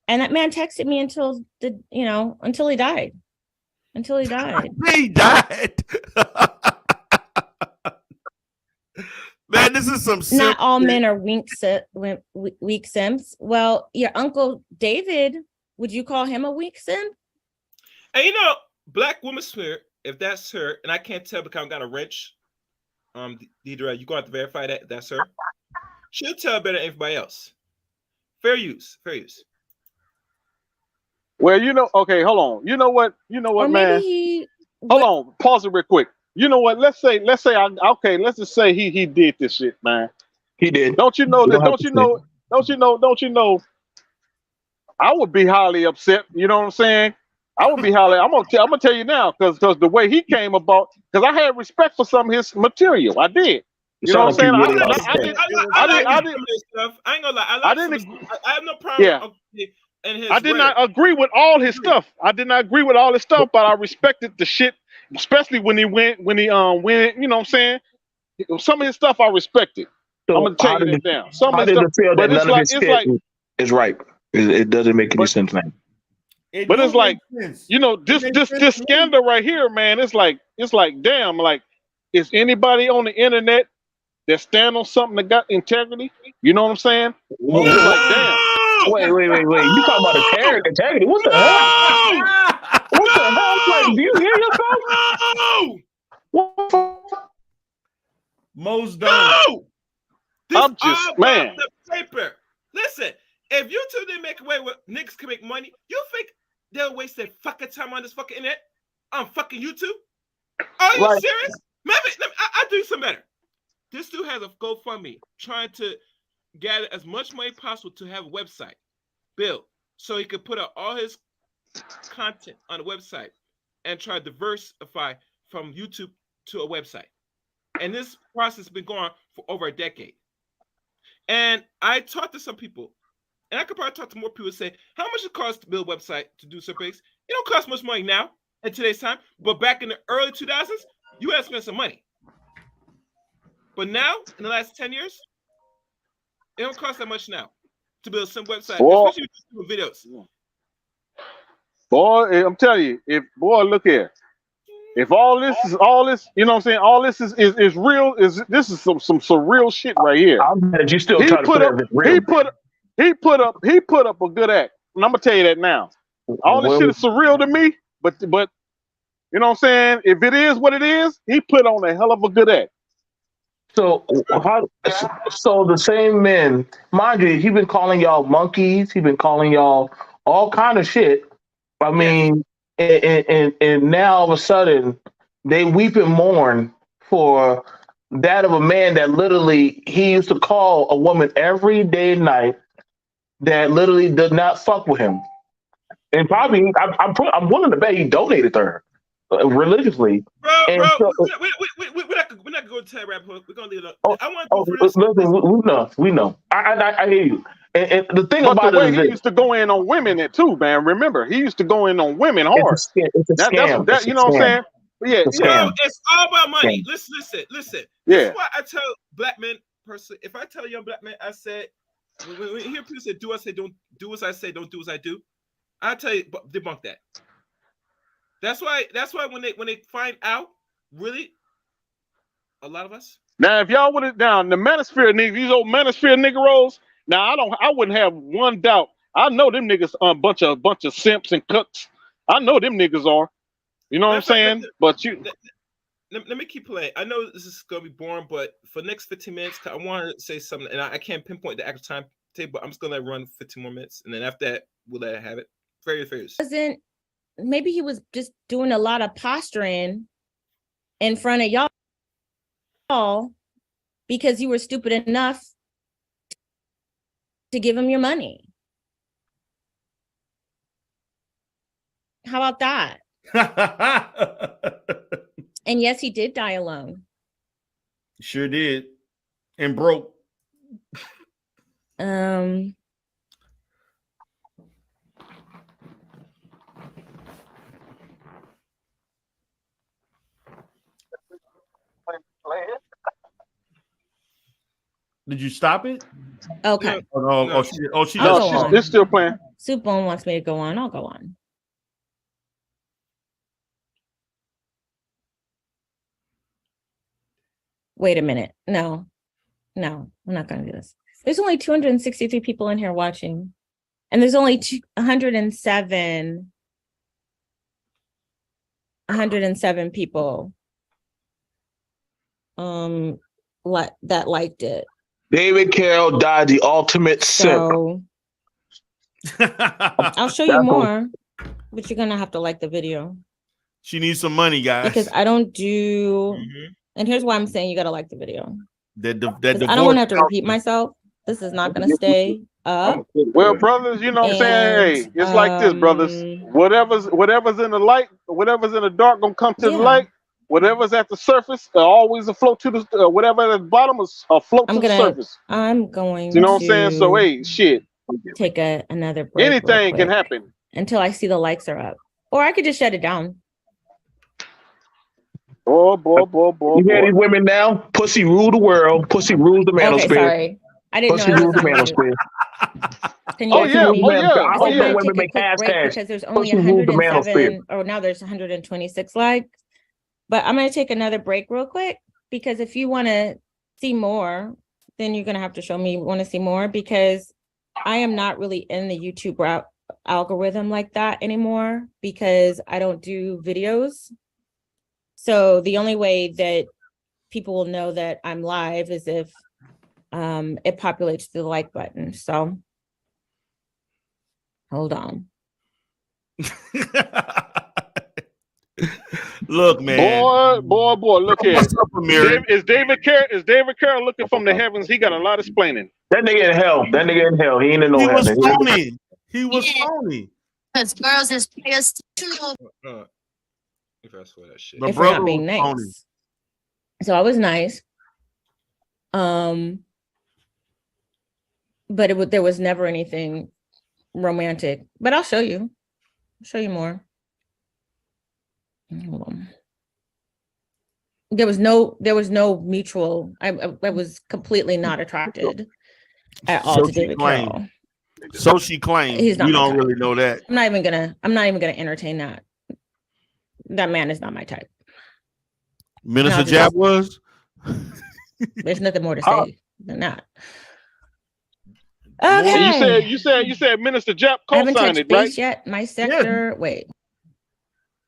and that man texted me until he died. Until he died.
He died. Man, this is some
not all men are weak simps. Well, your uncle David, would you call him a weak simp?
And Black Woman Sphere, if that's her, and I can't tell because I got a wrench. Deidre, you gonna have to verify that that's her. She'll tell better than everybody else. Fair use. Fair use.
Well, okay, hold on. You know what, man? Hold on, pause it real quick. You know what? Let's just say he did this shit, man.
He did.
Don't you know? I would be highly upset. You know what I'm saying? I would be highly. I'm gonna tell you now, because the way he came about, because I had respect for some of his material. I did. You know what I'm saying? I
ain't gonna lie. I have no problem.
Yeah. I did not agree with all his stuff. But I respected the shit, especially when he went. You know what I'm saying? Some of his stuff I respected.
So
I'm gonna tell you that down. Some of
his
his stuff, but
none of his shit is right. It doesn't make any sense, man.
But it's like, this scandal right here, man. It's like, damn. Like, is anybody on the internet that stand on something that got integrity? You know what I'm saying?
No.
It's like, damn.
Wait. You talking about integrity? What the hell? What the hell? Like, do you hear yourself? What?
Most
don't.
I'm just, man.
The paper. Listen, if YouTube didn't make away with niggas can make money, you think they'll waste their fucking time on this fucking internet? On fucking YouTube? Are you serious? Maybe I'll do some better. This dude has a GoFundMe trying to gather as much money possible to have a website built so he could put out all his content on the website and try to diversify from YouTube to a website. And this process has been going on for over a decade. And I talked to some people, and I could probably talk to more people and say, how much it costs to build a website to do some things? It don't cost much money now in today's time, but back in the early 2000s, you had to spend some money. But now, in the last 10 years, it don't cost that much now to build some website,
Boy.
especially with videos.
Boy, I'm telling you, look here. If all this, you know what I'm saying? All this is real. This is some surreal shit right here.
I'm mad that you still try to put it real.
He put up a good act. And I'm gonna tell you that now. All this shit is surreal to me, but you know what I'm saying? If it is what it is, he put on a hell of a good act.
So the same men, mind you, he been calling y'all monkeys. He been calling y'all all kind of shit. I mean, and now all of a sudden they weep and mourn for that of a man that literally he used to call a woman every day and night that literally did not fuck with him, and probably I'm willing to bet he donated to her religiously.
Bro, we're not gonna go to that rap hook. We're gonna leave it up. I want to go
listen, we know. I hear you. And the thing
but
about
the way
it is
he used to go in on women too, man. Remember, he used to go in on women hard.
It's a scam.
That's you know what I'm saying? Yeah,
bro, it's all about money. Listen. This
Yeah.
is why I tell black men personally. If I tell a young black man, I said, when you hear people say, "Do I say don't do as I say, don't do as I do," I tell you, debunk that. That's why when they find out, really, a lot of us.
Now, if y'all would have down the Manosphere niggas, these old Manosphere niggeros. Now, I wouldn't have one doubt. I know them niggas a bunch of simps and cooks. I know them niggas are. You know what I'm saying? But
let me keep playing. I know this is gonna be boring, but for the next 15 minutes, I want to say something, and I can't pinpoint the actual time table, but I'm just gonna run 15 more minutes, and then after that, we'll let it have it. Very fast.
Maybe he was just doing a lot of posturing in front of y'all because you were stupid enough to give him your money. How about that? And yes, he did die alone.
Sure did. And broke. Did you stop it?
Okay.
She's still playing.
Supone wants me to go on. I'll go on. Wait a minute. No, I'm not going to do this. There's only 263 people in here watching, and there's only 107 people that liked it.
David Carroll died the ultimate simp.
I'll show you more, but you're gonna have to like the video.
She needs some money, guys.
Because I don't do, and here's why I'm saying you gotta like the video.
I
don't want to have to repeat myself. This is not gonna stay up.
Well, brothers, you know what I'm saying? Hey, it's like this, brothers. Whatever's in the light, whatever's in the dark gonna come to the light. Whatever's at the surface, always afloat to the whatever at the bottom is afloat to the surface.
I'm going.
You know what I'm saying? So hey, shit.
Take another break.
Anything can happen
until I see the likes are up, or I could just shut it down.
Boy.
You hear these women now? Pussy rule the world. Pussy rules the manosphere.
Okay, sorry. I didn't
Pussy
know.
Rules the manosphere.
Can you
I hope that women make hashtags.
Because there's only 107, or now there's 126 likes. But I'm going to take another break real quick, because if you want to see more, then you're going to have to show me you want to see more, because I am not really in the YouTube algorithm like that anymore, because I don't do videos. So the only way that people will know that I'm live is if it populates the like button. So hold on.
Look, man.
Boy, look here. Is David Carroll looking from the heavens? He got a lot of explaining.
That nigga in hell. He ain't in no heaven.
He was phony.
Because girls is pissed too.
If I swear that shit.
If we're not being nice. So I was nice. But there was never anything romantic. But I'll show you. I'll show you more. Hold on. There was no mutual. I was completely not attracted at all to David Carroll.
So she claimed.
He's not
You
my
don't
type.
really know that.
I'm not even gonna entertain that. That man is not my type.
Minister Jab was.
There's nothing more to say than that.
Okay.
Okay.
You said Minister Jap
I haven't
co-signed
touched
it, right?
base yet. My sector. Wait.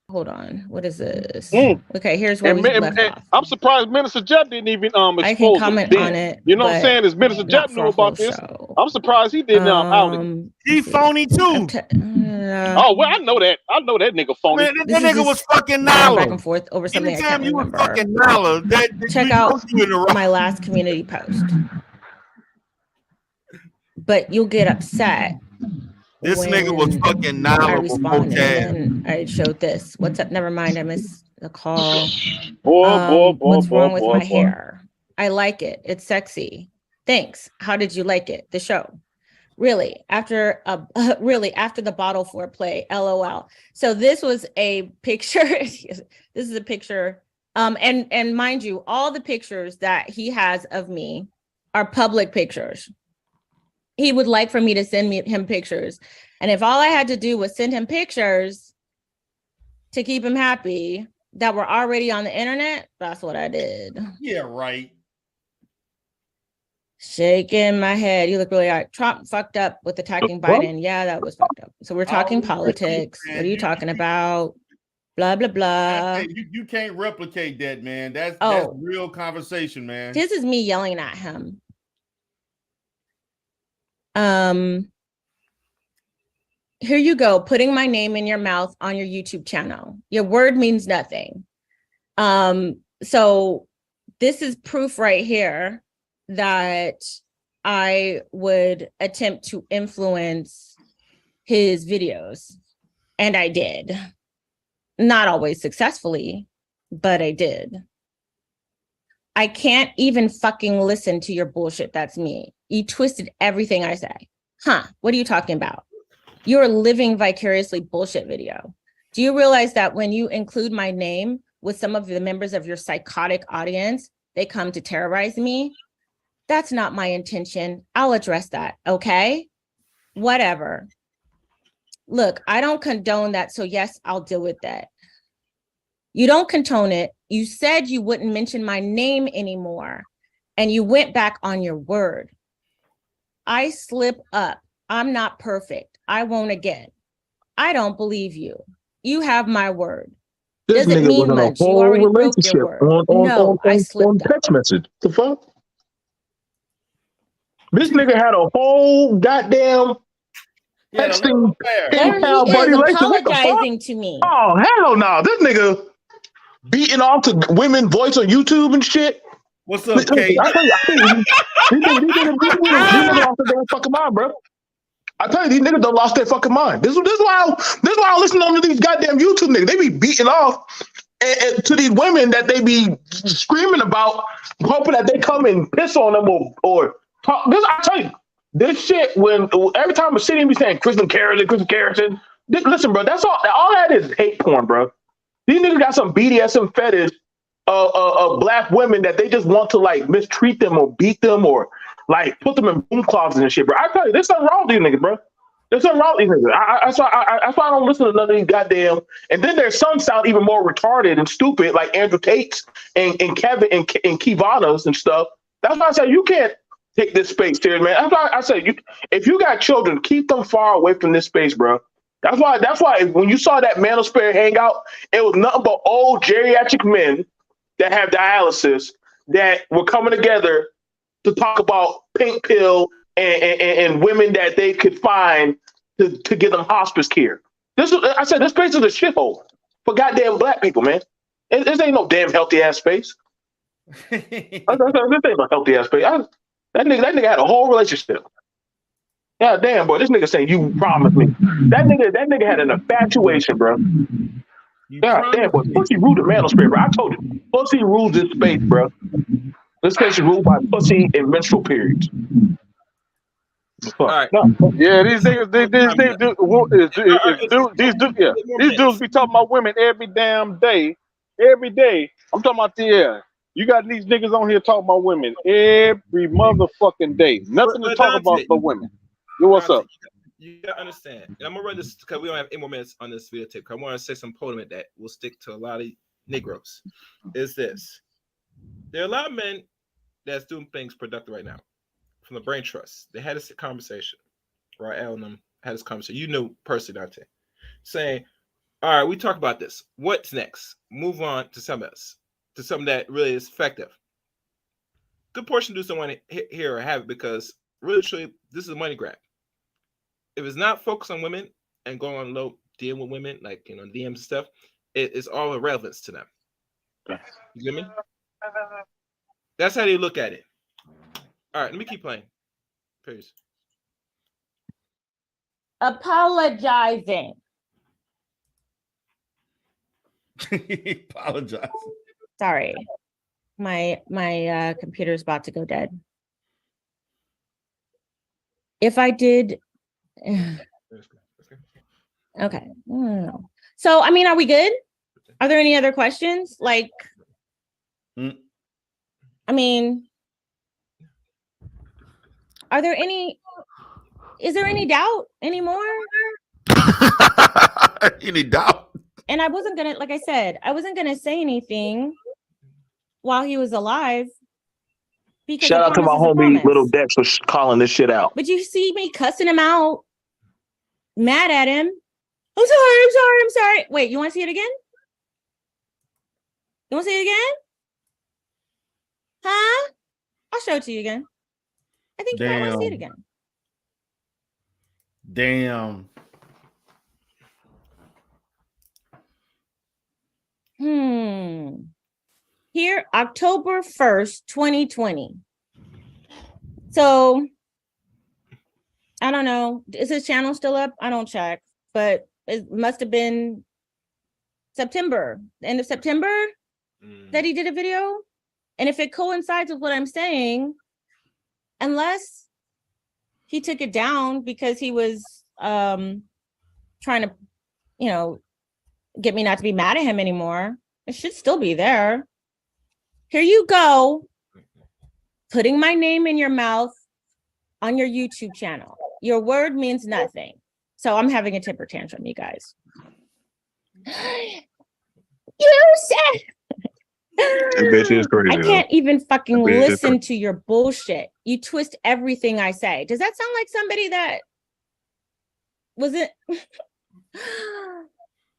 Hold on. What is this?
Mm.
Okay, here's where we left off.
I'm surprised Minister Jap didn't even expose
I can comment on it.
You know what I'm saying? Is Minister Jap knew about this? Show. I'm surprised he didn't out it.
He phony too.
Oh well, I know that. I know that nigga phony.
Man, that nigga was fucking Nala.
Back and forth over something I can't remember.
Fucking Nala.
Check out my last community post. But you'll get upset.
This nigga was fucking Nala.
I responded and I showed this. What's up? Never mind. I missed the call. What's wrong with my hair? I like it. It's sexy. Thanks. How did you like it? The show. Really? After the bottle foreplay. LOL. So this was a picture. This is a picture. And mind you, all the pictures that he has of me are public pictures. He would like for me to send him pictures. And if all I had to do was send him pictures to keep him happy that were already on the internet, that's what I did.
Yeah, right.
Shaking my head. You look really hard. Trump fucked up with attacking Biden. Yeah, that was fucked up. So we're talking politics. What are you talking about? Blah, blah, blah.
Hey, you can't replicate that, man. That's real conversation, man.
This is me yelling at him. Here you go, putting my name in your mouth on your YouTube channel. Your word means nothing. So this is proof right here that I would attempt to influence his videos. And I did. Not always successfully, but I did. I can't even fucking listen to your bullshit. That's me. You twisted everything I say. Huh? What are you talking about? You're living vicariously bullshit video. Do you realize that when you include my name with some of the members of your psychotic audience, they come to terrorize me? That's not my intention. I'll address that. Okay? Whatever. Look, I don't condone that. So yes, I'll deal with that. You don't condone it. You said you wouldn't mention my name anymore, and you went back on your word. I slip up. I'm not perfect. I won't again. I don't believe you. You have my word.
This
Doesn't
nigga
mean
was in a
much. You
whole
already broke
relationship
your word. I slipped
on
up.
text message. The fuck? This nigga had a whole goddamn texting
There he
PayPal
is
buddy relationship. What the fuck?
apologizing to me.
Oh hell no! This nigga beating off to women voice on YouTube and shit.
What's up, Kate?
I tell you, these niggas lost their damn fucking mind, bro. I tell you, these niggas done lost their fucking mind. This is why I listen to these goddamn YouTube niggas. They be beating off and to these women that they be screaming about, hoping that they come and piss on them or talk. This I tell you, this shit when every time a city be saying Kristen Carrington. Listen, bro, that's all that is hate porn, bro. These niggas got some BDSM fetish of black women that they just want to like mistreat them or beat them or like put them in room closets and shit, bro. I tell you, there's something wrong with these niggas, bro. There's something wrong with these niggas. That's why I don't listen to none of these goddamn. And then there's some sound even more retarded and stupid, like Andrew Tate's and Kevin and Kivana's and stuff. That's why I say you can't take this space serious, man. That's why I say if you got children, keep them far away from this space, bro. That's why when you saw that Manosphere hangout, it was nothing but old geriatric men that have dialysis that were coming together to talk about pink pill and women that they could find to give them hospice care. This place is a shithole for goddamn black people, man. This ain't no damn healthy ass space. This ain't no healthy ass space. That nigga had a whole relationship. Yeah, damn, boy. This nigga saying you promised me. That nigga had an infatuation, bro. God damn, boy. Pussy ruled the Manosphere, bro. I told you. Pussy rules this space, bro. This space is ruled by pussy and menstrual periods.
All right.
Yeah, these niggas, these dudes be talking about women every damn day. Every day. I'm talking about you got these niggas on here talking about women every motherfucking day. Nothing to
But
talk about
Dante,
but women. Yo, what's
Dante,
up?
you gotta understand. And I'm gonna run this because we don't have 8 more minutes on this videotape. I want to say some polemic that will stick to a lot of Negroes. Is this? There are a lot of men that's doing things productive right now from the Brain Trust. They had this conversation. Right, Al and them had this conversation. You know personally, Dante, saying, all right, we talked about this. What's next? Move on to something else, to something that really is effective. Good portion do someone here or have it because really, truly, this is a money grab. If it's not focused on women and going on low, dealing with women, like, you know, DMs and stuff, it's all irrelevance to them. You get me? That's how they look at it. All right, let me keep playing. Please.
Apologizing.
Apologize.
Sorry. My computer's about to go dead. If I did okay. So I mean, are we good? Are there any other questions? Like I mean, is there any doubt anymore?
Any doubt?
And I wasn't gonna, like I said, I wasn't gonna say anything while he was alive. Because
shout out to my homie Little Dex for calling this shit out.
But you see me cussing him out, mad at him. I'm sorry. Wait, you want to see it again? You want to see it again? Huh? I'll show it to you again. I think you might want to see it again.
Damn.
Here, October 1st, 2020. So, I don't know. Is his channel still up? I don't check, but it must have been September, the end of September that he did a video. And if it coincides with what I'm saying, unless he took it down because he was trying to, you know, get me not to be mad at him anymore, it should still be there. Here you go, putting my name in your mouth on your YouTube channel. Your word means nothing. So I'm having a temper tantrum, you guys. You said
That bitch is crazy.
I can't even fucking listen to your bullshit. You twist everything I say. Does that sound like somebody that wasn't?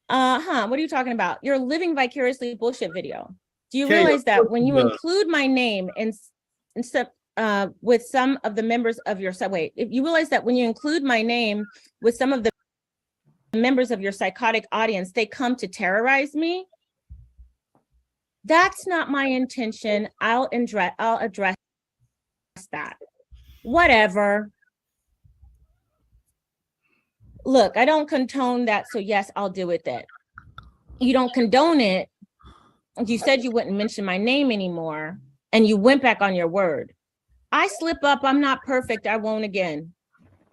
What are you talking about? You're living vicariously bullshit video. Do you realize that when you include my name in with some of the members of your if you realize that when you include my name with some of the members of your psychotic audience, they come to terrorize me? That's not my intention. I'll address that. Whatever. Look, I don't condone that, so yes, I'll deal with it. You don't condone it. You said you wouldn't mention my name anymore, and you went back on your word. I slip up. I'm not perfect. I won't again.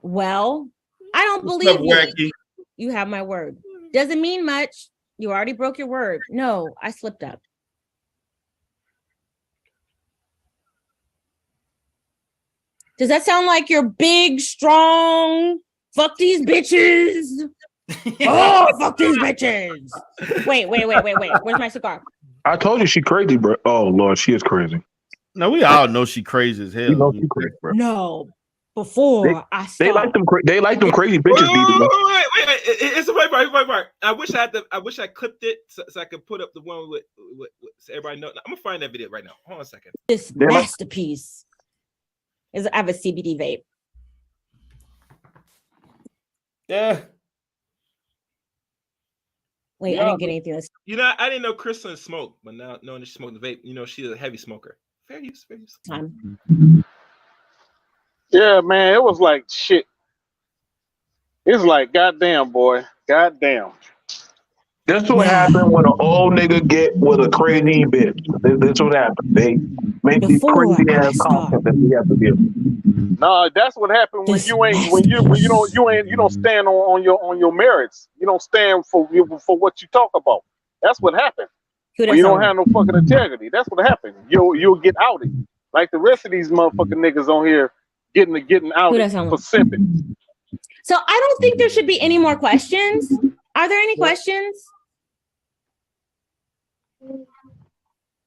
Well, I don't believe you. You have my word. Doesn't mean much. You already broke your word. No, I slipped up. Does that sound like you're big, strong? Fuck these bitches. Oh, fuck these bitches. Wait. Where's my cigar?
I told you she crazy, bro. Oh Lord, she is crazy.
No, we all know she crazy as hell.
You know she crazy, bro.
No, before
they like them crazy bitches.
Wait. It's a right. I wish I clipped it so I could put up the one with so everybody know. I'm gonna find that video right now. Hold on a second.
This masterpiece is I have a CBD vape.
Yeah.
Wait, I didn't get anything.
You know, I didn't know Kristen smoked, but now knowing that she smoked the vape, you know, she's a heavy smoker. Fair use.
Yeah, man, it was like shit. It's like goddamn, boy, goddamn.
That's what happened when an old nigga get with a crazy bitch. That's what happened. They make these crazy ass content that we have to deal with.
No, that's what happened when you don't stand on your merits. You don't stand for what you talk about. That's what happened.
Who
When you don't
doesn't?
have no fucking integrity, that's what happens. You'll get outed. Like the rest of these motherfucking niggas on here getting outed for simping.
So I don't think there should be any more questions. Are there any questions?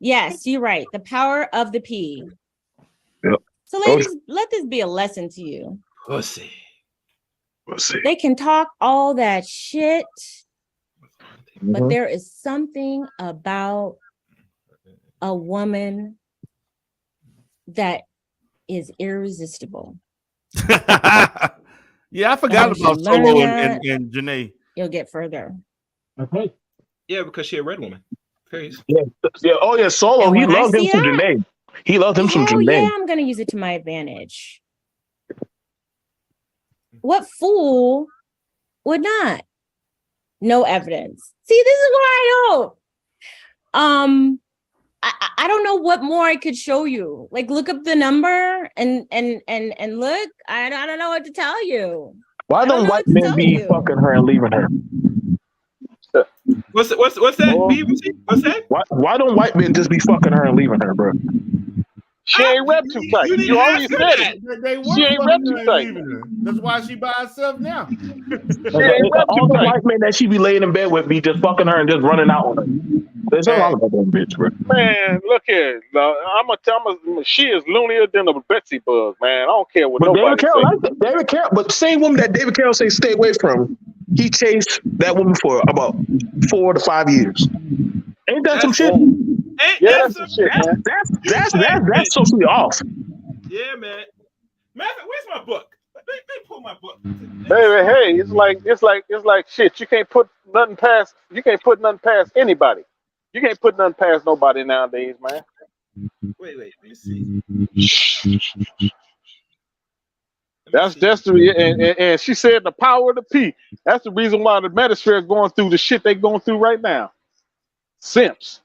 Yes, you're right. The power of the P.
Yep.
So ladies, let this be a lesson to you.
Pussy.
They can talk all that shit, but there is something about a woman that is irresistible.
Yeah, I forgot about Solo and Janae.
You'll get further.
Okay.
Yeah, because she a red woman. Please.
Yeah. Oh yeah, Solo.
And
He
when I
loved him
see
some
that,
Janae. He loved him some
hell
Janae.
yeah, I'm gonna use it to my advantage. What fool would not? No evidence. See, this is why I don't. I don't know what more I could show you. Like, look up the number and look. I don't know what to tell you.
Why don't white men be fucking her and leaving her?
What's that? What's that?
Why don't white men just be fucking her and leaving her, bro?
She ain't rep too tight. You already said it.
They
She ain't rep too tight.
That's why she by herself now.
All the white men that she be laying in bed with be just fucking her and just running out on her. There's no wrong about that bitch, bro.
Man, look here. I'm gonna tell her she is loonier than a Betsy bug, man. I don't care what
But
nobody
David Carroll,
says.
like David Carroll, but the same woman that David Carroll say stay away from, he chased that woman for about 4 to 5 years. Ain't that some shit?
Yeah, that's some shit, man.
That's socially off.
Yeah, man. Where's my book? Let me pull my book.
Baby, hey, it's like shit. You can't put nothing past anybody. You can't put nothing past nobody nowadays, man.
Wait, let me see.
That's the and she said the power of the P. That's the reason why the Manosphere is going through the shit they going through right now. Simps.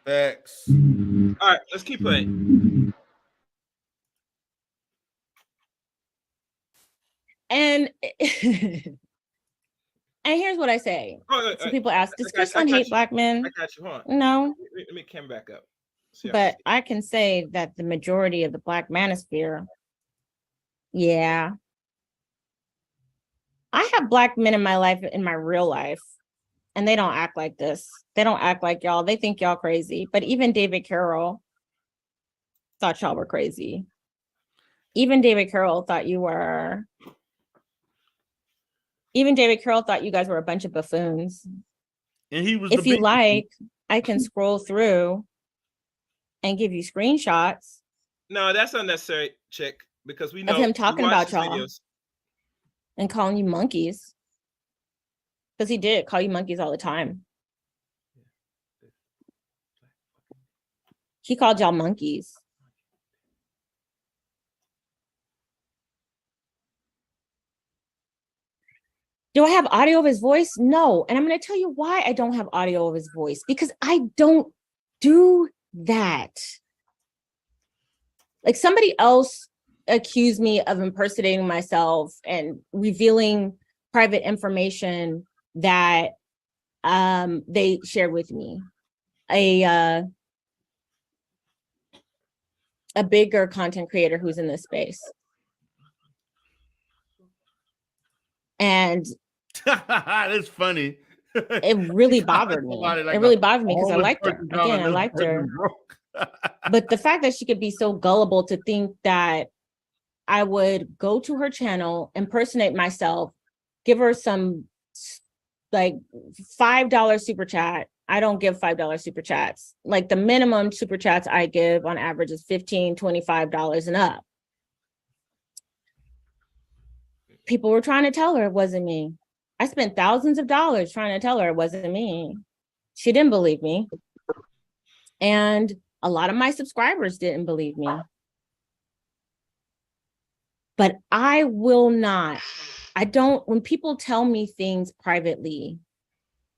Facts.
All right, let's keep playing.
And here's what I say. So people ask, does Kristen hate black men?
I got you. Hold on.
No.
Let me come back up.
But I can say that the majority of the black manosphere, yeah. I have black men in my life, in my real life, and they don't act like this. They don't act like y'all. They think y'all crazy. But even David Carroll thought y'all were crazy. Even David Carroll thought you were. Even David Carroll thought you guys were a bunch of buffoons.
And he was.
If you like, I can scroll through and give you screenshots.
No, that's unnecessary, chick, because we know
of him talking about y'all
videos.
And calling you monkeys. Because he did call you monkeys all the time. He called y'all monkeys. Do I have audio of his voice? No. And I'm going to tell you why I don't have audio of his voice. Because I don't do that. Like somebody else accused me of impersonating myself and revealing private information that they shared with me. A bigger content creator who's in this space. And
that's funny.
It really bothered me. It really bothered me because I liked her. Again, I liked her. But the fact that she could be so gullible to think that I would go to her channel, impersonate myself, give her some like $5 super chat. I don't give $5 super chats. Like the minimum super chats I give on average is $15, $25 and up. People were trying to tell her it wasn't me. I spent thousands of dollars trying to tell her it wasn't me. She didn't believe me. And a lot of my subscribers didn't believe me. But I will not. I don't, when people tell me things privately,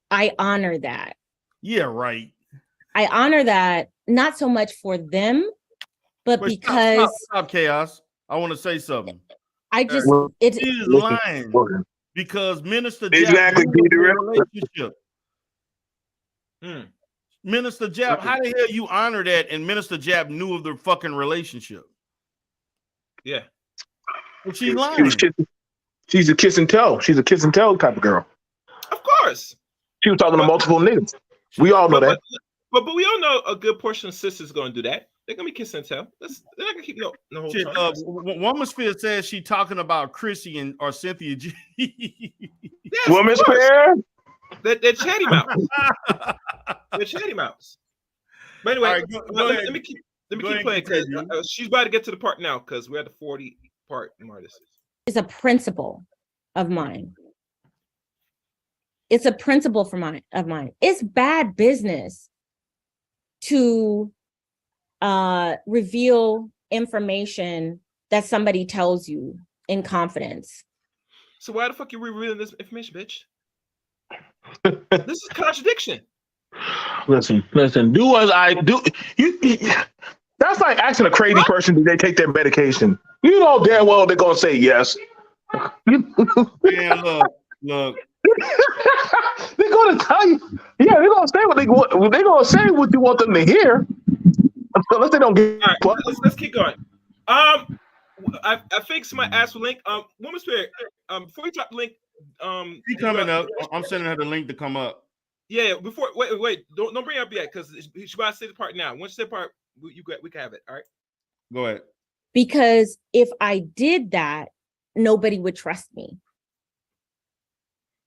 I honor that.
Yeah, right.
I honor that, not so much for them, but because
stop chaos. I want to say something.
I just
She's lying. because Minister
Exactly,
Jap knew of
Peter.
their relationship. Minister Jap, how the hell you honor that? And Minister Jap knew of their fucking relationship.
Yeah.
Well, she's lying.
She's a kiss and tell. She's a kiss and tell type of girl.
Of course.
She was talking to multiple niggas. We all know that.
But we all know a good portion of sisters going to do that. They're going to be kiss and tell. They're not going to keep the whole
Shit,
time.
Womansphere says she talking about Chrissy or Cynthia G.
Yes,
Womansphere?
They're chatty mouths. They're chatty mouths. But anyway,
Right,
let me keep playing. She's about to get to the part now because we're at the 40 part. Martis.
It's a principle of mine. It's a principle of mine. It's bad business to reveal information that somebody tells you in confidence.
So why the fuck you revealing this information, bitch? This is contradiction.
Listen. Do as I do. That's like asking a crazy person, did they take their medication? You know damn well they're gonna say yes.
Man, look.
They're gonna tell you. Yeah, they're gonna say what they want. They're gonna say what you want them to hear. Unless they don't get.
All right, let's keep going. I think somebody asked for link. Womansphere. Before you drop the link,
she coming up. I'm sending her the link to come up.
Yeah. Before wait. Don't bring it up yet because she's about to say the part now. Once you say the part, we can have it. All right.
Go ahead.
Because if I did that, nobody would trust me.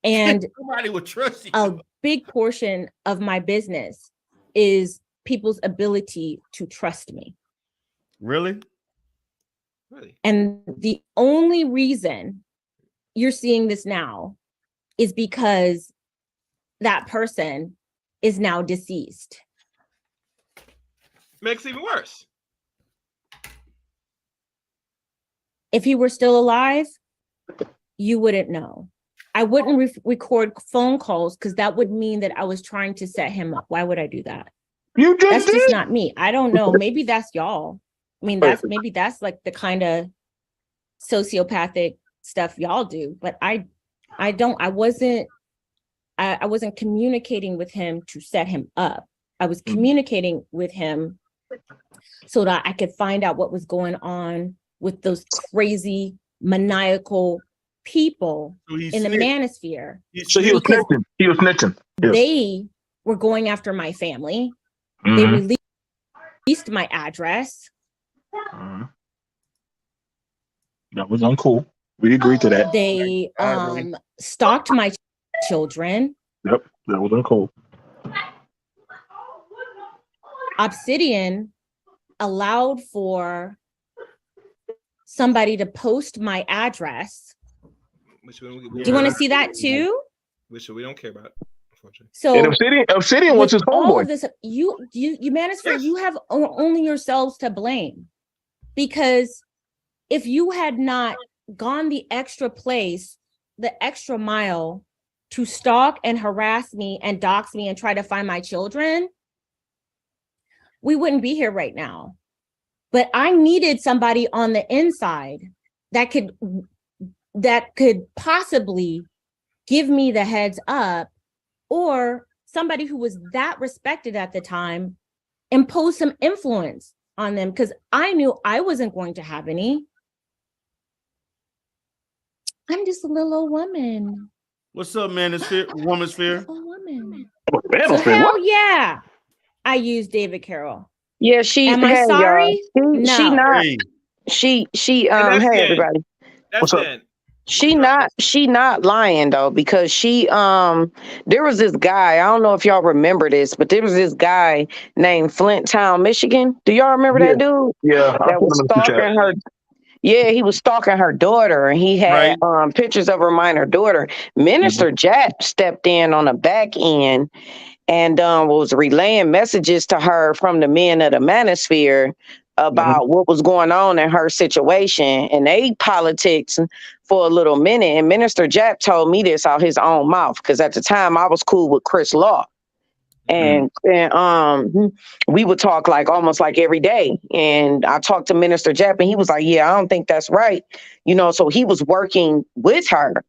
And
nobody would trust you.
A big portion of my business is people's ability to trust me.
Really?
And the only reason you're seeing this now is because that person is now deceased.
Makes it even worse.
If he were still alive, you wouldn't know. I wouldn't record phone calls because that would mean that I was trying to set him up. Why would I do that? That's just not me. I don't know. Maybe that's y'all. I mean, that's like the kind of sociopathic stuff y'all do, but I wasn't communicating with him to set him up. I was communicating with him so that I could find out what was going on with those crazy maniacal people in the Manosphere.
So he was snitching. He was snitching. Yes.
They were going after my family. They released my address.
That was uncool. We agreed to that.
They stalked my children.
Yep, that was uncool.
Obsidian allowed for somebody to post my address. Do you want to see that too?
Which we don't care about.
So
and Obsidian was his
all
homeboy.
of this, you Manosphere, you have only yourselves to blame, because if you had not gone the extra mile to stalk and harass me and dox me and try to find my children, we wouldn't be here right now. But I needed somebody on the inside that could possibly give me the heads up, or somebody who was that respected at the time impose some influence on them, because I knew I wasn't going to have any. I'm just a little old woman.
What's up, Manosphere? Womansphere?
Woman.
So
hell yeah, I use David Carroll.
Yeah, she.
Am I sorry?
No. She not. She. Hey, everybody.
That's it.
She not lying though, because she there was this guy, I don't know if y'all remember this, but there was this guy named Flint Town, Michigan. Do y'all remember that dude?
Yeah.
That was stalking her. Yeah, he was stalking her daughter, and he had pictures of her minor daughter. Minister Jack stepped in on the back end and was relaying messages to her from the men of the Manosphere about what was going on in her situation, and they politics for a little minute. And Minister Jack told me this out his own mouth, because at the time I was cool with Chris Law, and we would talk like almost like every day. And I talked to Minister Jack, and he was like, "Yeah, I don't think that's right," so he was working with her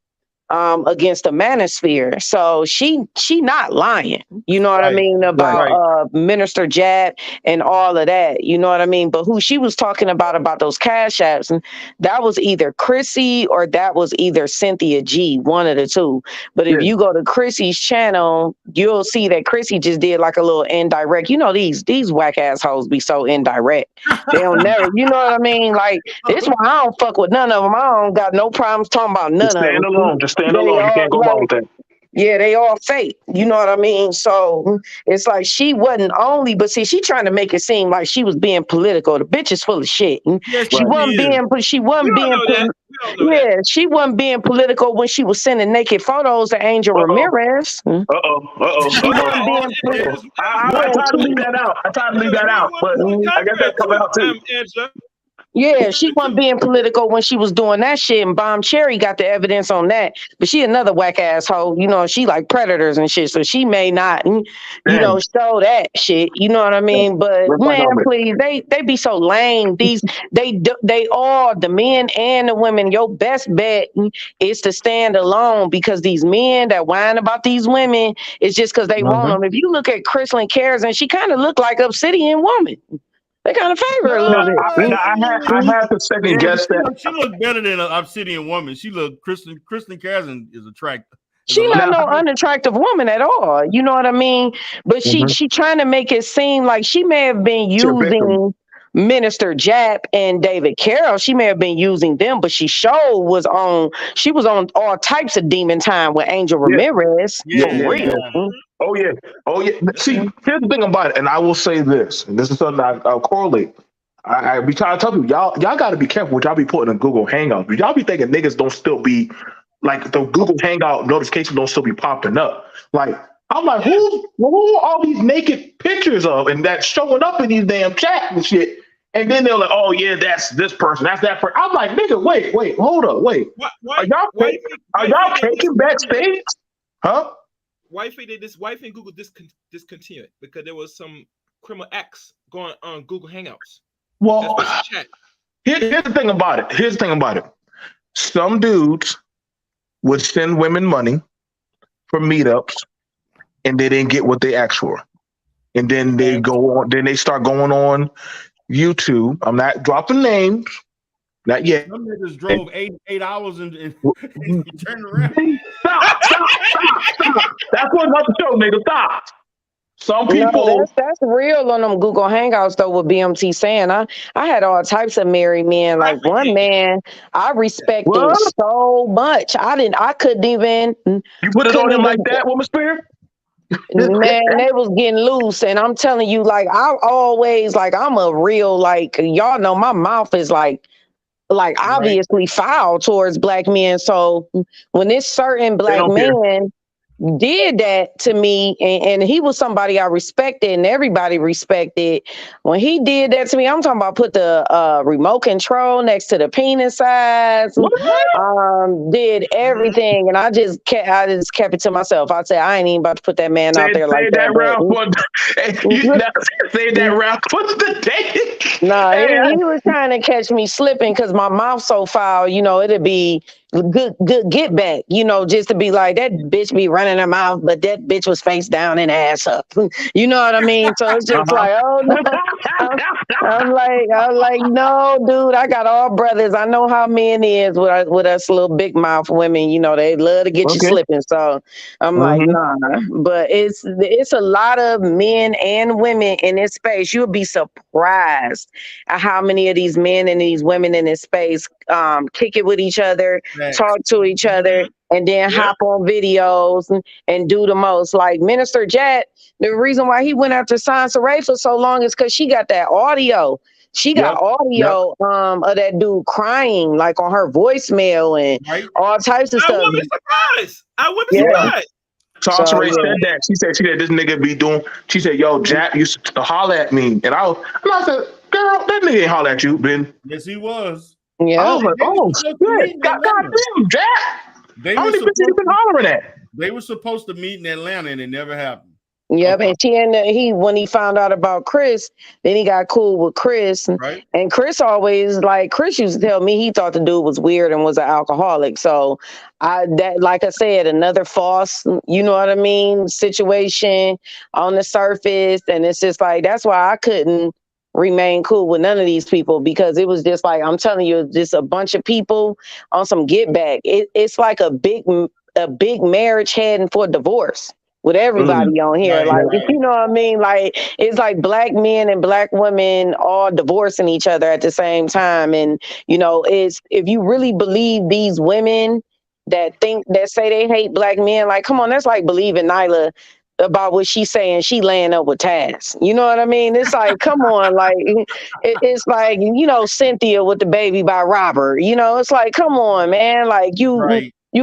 against the Manosphere. So she not lying. You know what I mean about Minister Jab and all of that. You know what I mean? But who she was talking about those cash apps, and that was either Chrissy or that was either Cynthia G, one of the two. But if you go to Chrissy's channel, you'll see that Chrissy just did like a little indirect. You know, these whack assholes be so indirect. They don't never, you know what I mean? Like, this why I don't fuck with none of them. I don't got no problems talking about none of them.
Stand alone. Just stand alone. You can't go wrong with that.
Yeah, they all fake. You know what I mean? So it's like she wasn't only, but see, she trying to make it seem like she was being political. The bitch is full of shit. She wasn't being, but she wasn't being. She wasn't being political when she was sending naked photos to Angel Ramirez.
She wasn't being political. I tried to leave that out. But I guess that's coming out too.
Yeah, she wasn't being political when she was doing that shit, and Bomb Cherry got the evidence on that. But she another whack asshole, you know, she like predators and shit, so she may not, you know, show that shit. You know what I mean? But man, please, they be so lame. They all, the men and the women, your best bet is to stand alone, because these men that whine about these women, it's just because they want them. If you look at Chrislyn Cares, and she kind of looked like Obsidian Woman. They kind of favor her a little bit.
I had to second guess that.
She looked better than an Obsidian Woman. She looked Kristen Kazan is attractive.
She not no unattractive woman at all. You know what I mean? But she trying to make it seem like she may have been using Minister Jap and David Carroll. She may have been using them, but she was on all types of demon time with Angel Ramirez. For real.
Oh yeah. See, here's the thing about it, and I will say this, and this is something I'll correlate. I be trying to tell you, y'all got to be careful what y'all be putting in Google Hangouts. Y'all be thinking niggas don't still be like the Google Hangout notifications don't still be popping up. Like I'm like, who are all these naked pictures of, and that's showing up in these damn chats and shit? And then they're like, oh yeah, that's this person, that's that person. I'm like, nigga, wait, hold up, wait. Are y'all taking backstage? Huh?
Wifey did this. Wife and Google discontinued it because there was some criminal acts going on Google Hangouts.
Well, here's the thing about it. Some dudes would send women money for meetups, and they didn't get what they asked for, and then they go on. Then they start going on YouTube. I'm not dropping names. Not yet.
Some niggas drove 8 hours and turned around.
Stop. That's what's up the show, nigga. Stop. Some people.
That's real on them Google Hangouts though. With BMT saying, I had all types of married men. Like one man, I respected so much. I couldn't even.
You put it on him like that, Woman Spear?
Man, they was getting loose, and I'm telling you, like I always I'm a real y'all know my mouth is like obviously foul towards black men. So when this certain black man did that to me, and he was somebody I respected and everybody respected, when he did that to me, I'm talking about put the remote control next to the penis size, did everything, and I just kept it to myself. I said I ain't even about to put that man out there like that.
Say that round for the day.
Nah, he was trying to catch me slipping because my mouth so foul. You know, it'd be good get back. You know, just to be like that bitch be running her mouth, but that bitch was face down and ass up. You know what I mean? So it's just like, oh no. I'm like, no, dude. I got all brothers. I know how men is with us little big mouth women. You know, they love to get you slipping. So I'm like, nah. But it's a lot of men and women in this space. You'll be surprised at how many of these men and these women in this space kick it with each other, talk to each other, and then hop on videos and do the most. Like Minister Jet, the reason why he went after Sansaray for so long is because she got that audio. She got audio of that dude crying like on her voicemail and all types of stuff.
I wouldn't be surprised.
Sansaray said that. She said this nigga be doing. She said, "Yo, Jap used to holler at me," and I said, "Girl, that nigga ain't holler at you, Ben."
Yes, he was.
Yeah.
I was like, "Oh shit, goddamn, Jap." How many bitches you been hollering at?
They were supposed to meet in Atlanta, and it never happened.
Yep, and he when he found out about Chris, then he got cool with Chris,
Right.
and Chris always like Chris used to tell me he thought the dude was weird and was an alcoholic. So like I said, another false, you know what I mean, situation on the surface, and it's just like that's why I couldn't remain cool with none of these people because it was just like I'm telling you, just a bunch of people on some get back. It's like a big marriage heading for divorce with everybody on here. Like, you know what I mean? Like, it's like black men and black women all divorcing each other at the same time. And, you know, it's if you really believe these women that say they hate black men, like, come on, that's like believing Nyla about what she's saying she laying up with Taz. You know what I mean? It's like, come on, like it's like, you know, Cynthia with the baby by Robert. You know, it's like, come on, man. Like you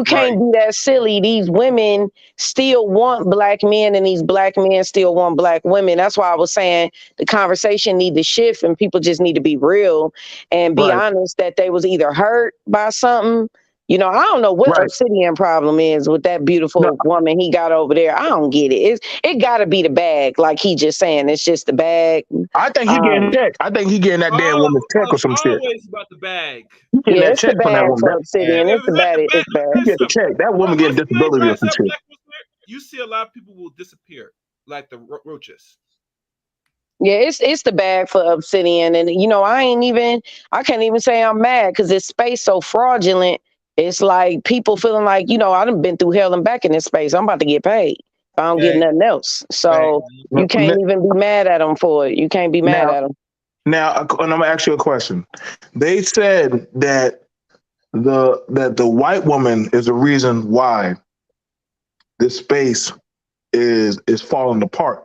can't be that silly. These women still want black men and these black men still want black women. That's why I was saying the conversation need to shift and people just need to be real and be honest that they was either hurt by something. You know, I don't know what Obsidian problem is with that beautiful woman he got over there. I don't get it. It got to be the bag, like he just saying. It's just the bag.
I think he getting check. I think he getting that damn woman's check or some shit.
Always about the bag.
He getting that check from that woman.
For Obsidian. It's the bag. It's bad.
He get the check. That woman getting disability or some shit.
You see a lot of people will disappear, like the roaches.
Yeah, it's the bag for Obsidian. And, you know, I can't even say I'm mad because this space so fraudulent. It's like people feeling like, you know, I done been through hell and back in this space. I'm about to get paid if I don't get nothing else. So you can't even be mad at them for it. You can't be mad at them.
Now, and I'm gonna ask you a question. They said that the white woman is the reason why this space is falling apart.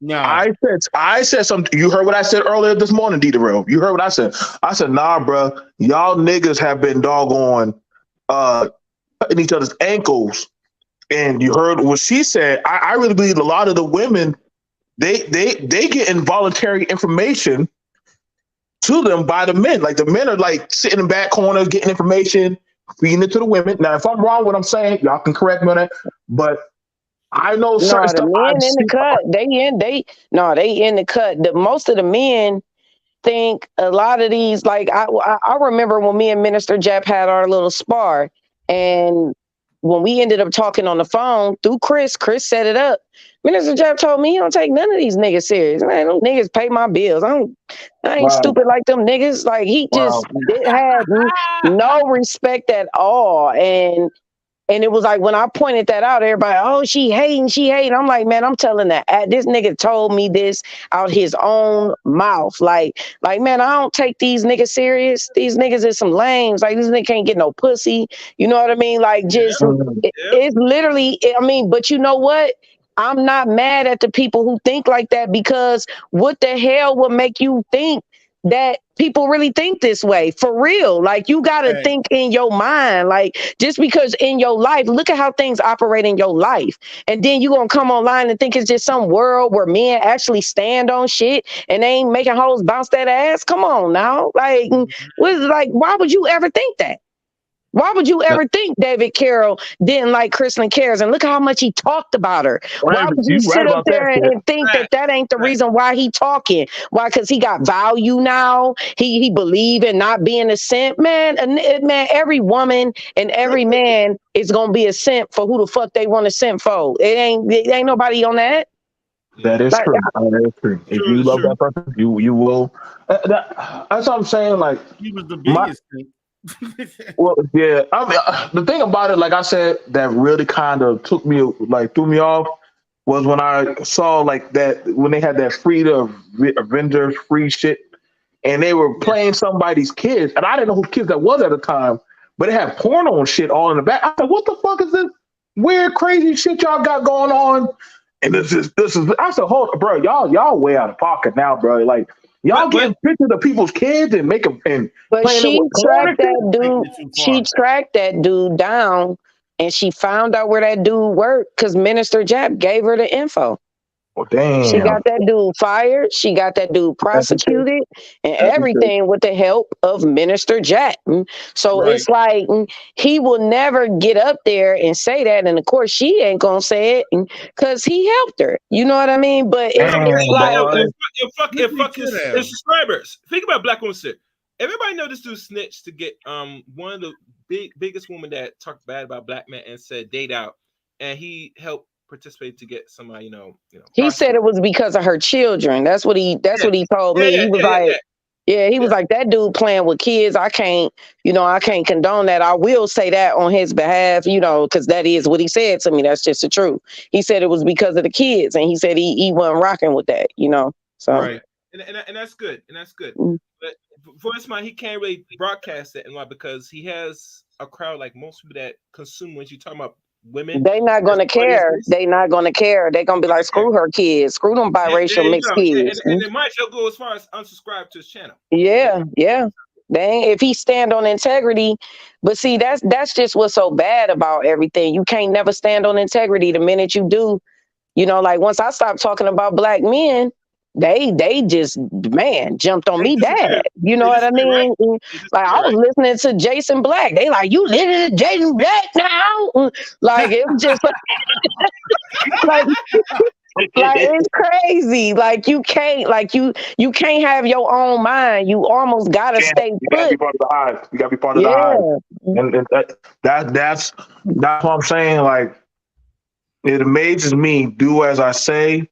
No,
I said something. You heard what I said earlier this morning, D-Darrell. You heard what I said. I said, nah, bro, y'all niggas have been doggone cutting each other's ankles. And you heard what she said. I really believe a lot of the women, they get involuntary information to them by the men. Like the men are like sitting in back corners, getting information, feeding it to the women. Now, if I'm wrong, what I'm saying, y'all can correct me on that. But I know certain stuff.
The men in the cut. They in the cut. Most of the men think a lot of these, like I remember when me and Minister Jap had our little spar, and when we ended up talking on the phone through Chris set it up. Minister Jap told me he don't take none of these niggas serious. Man, them niggas pay my bills. I ain't stupid like them niggas. Like he just had no respect at all. And it was like when I pointed that out, everybody, oh, she hating. I'm like, man, I'm telling that this nigga told me this out his own mouth. Like, man, I don't take these niggas serious. These niggas is some lames. Like, these niggas can't get no pussy. You know what I mean? Like, just it's literally. I mean, but you know what? I'm not mad at the people who think like that because what the hell would make you think that people really think this way for real? Like you got to think in your mind, like just because in your life, look at how things operate in your life. And then you going to come online and think it's just some world where men actually stand on shit and they ain't making hoes bounce that ass. Come on now. Like, why would you ever think that? Why would you ever think David Carroll didn't like Kristen Cares? And look how much he talked about her. Why would you sit up there and think that ain't the reason why he talking? Why? Because he got value now. He believe in not being a simp. Man, every woman and every man is gonna be a simp for who the fuck they want to simp for. It ain't nobody on that.
That is true. That is true. If you love that person, you will. That's what I'm saying. Like
he was the biggest thing.
Well, yeah. I mean, the thing about it, like I said, that really kind of threw me off was when I saw like that when they had that free to Avengers free shit, and they were playing somebody's kids, and I didn't know whose kids that was at the time, but it had porno and shit all in the back. I said, "What the fuck is this weird, crazy shit y'all got going on?" And this is. I said, "Hold, bro, y'all way out of pocket now, bro. Like." Y'all getting pictures of people's kids and make them and
but she tracked that dude. She tracked that dude down, and she found out where that dude worked because Minister Jap gave her the info.
Oh, damn.
She got that dude fired. She got that dude prosecuted and everything with the help of Minister Jack. So it's like he will never get up there and say that. And of course, she ain't going to say it because he helped her. You know what I mean? But it's like...
And fuck his subscribers. Think about Black women shit. Everybody know this dude snitched to get one of the biggest women that talked bad about black men and said date out. And he helped participate to get somebody, you know.
He said it was because of her children. That's what he told me. He was was like, that dude playing with kids. I can't condone that. I will say that on his behalf, because that is what he said to me. That's just the truth. He said it was because of the kids, and he said he wasn't rocking with that, So
right, and that's good, But for Ismail, he can't really broadcast it, and why? Because he has a crowd like most people that consume when you talk about women.
They not gonna care. They not gonna care. They gonna be like, screw her kids, screw them biracial mixed kids.
And they might go as far as unsubscribe to his channel.
Yeah. Dang, if he stand on integrity, but see, that's just what's so bad about everything. You can't never stand on integrity. The minute you do, like once I stopped talking about black men, they just jumped on me bad. You know what I mean? Like I was listening to Jason Black. They like, you listening to Jason Black now? Like it was just like it's crazy. Like you can't have your own mind. You almost gotta stay put.
You gotta be part of the hive. You gotta be part of the hive. And that's what I'm saying. Like it amazes me. Do as I say.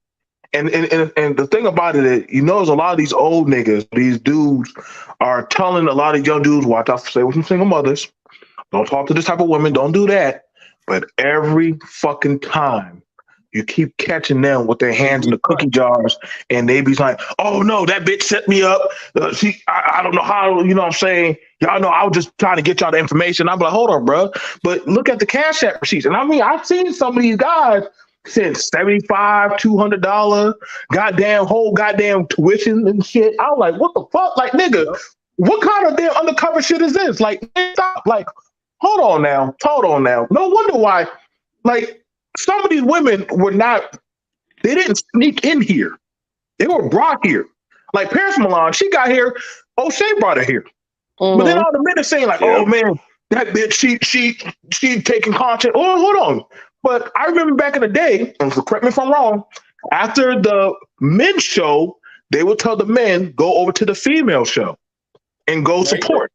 And the thing about it is, there's a lot of these old niggas, these dudes are telling a lot of young dudes, watch out, stay with some single mothers. Don't talk to this type of women. Don't do that. But every fucking time you keep catching them with their hands in the cookie jars and they be like, oh no, that bitch set me up. I don't know how, you know what I'm saying? Y'all know I was just trying to get y'all the information. I'm like, hold on, bro. But look at the Cash App receipts. And I mean, I've seen some of these guys send $75, $200, goddamn tuition and shit. I was like, what the fuck? Like, nigga, what kind of damn undercover shit is this? Like, stop. Like, hold on now. No wonder why, like, some of these women they didn't sneak in here. They were brought here. Like Paris Milan, she got here, O'Shea brought her here. But then all the men are saying like, oh man, that bitch, she taking content. Oh, hold on. But I remember back in the day, and correct me if I'm wrong, after the men's show, they would tell the men, go over to the female show and go support.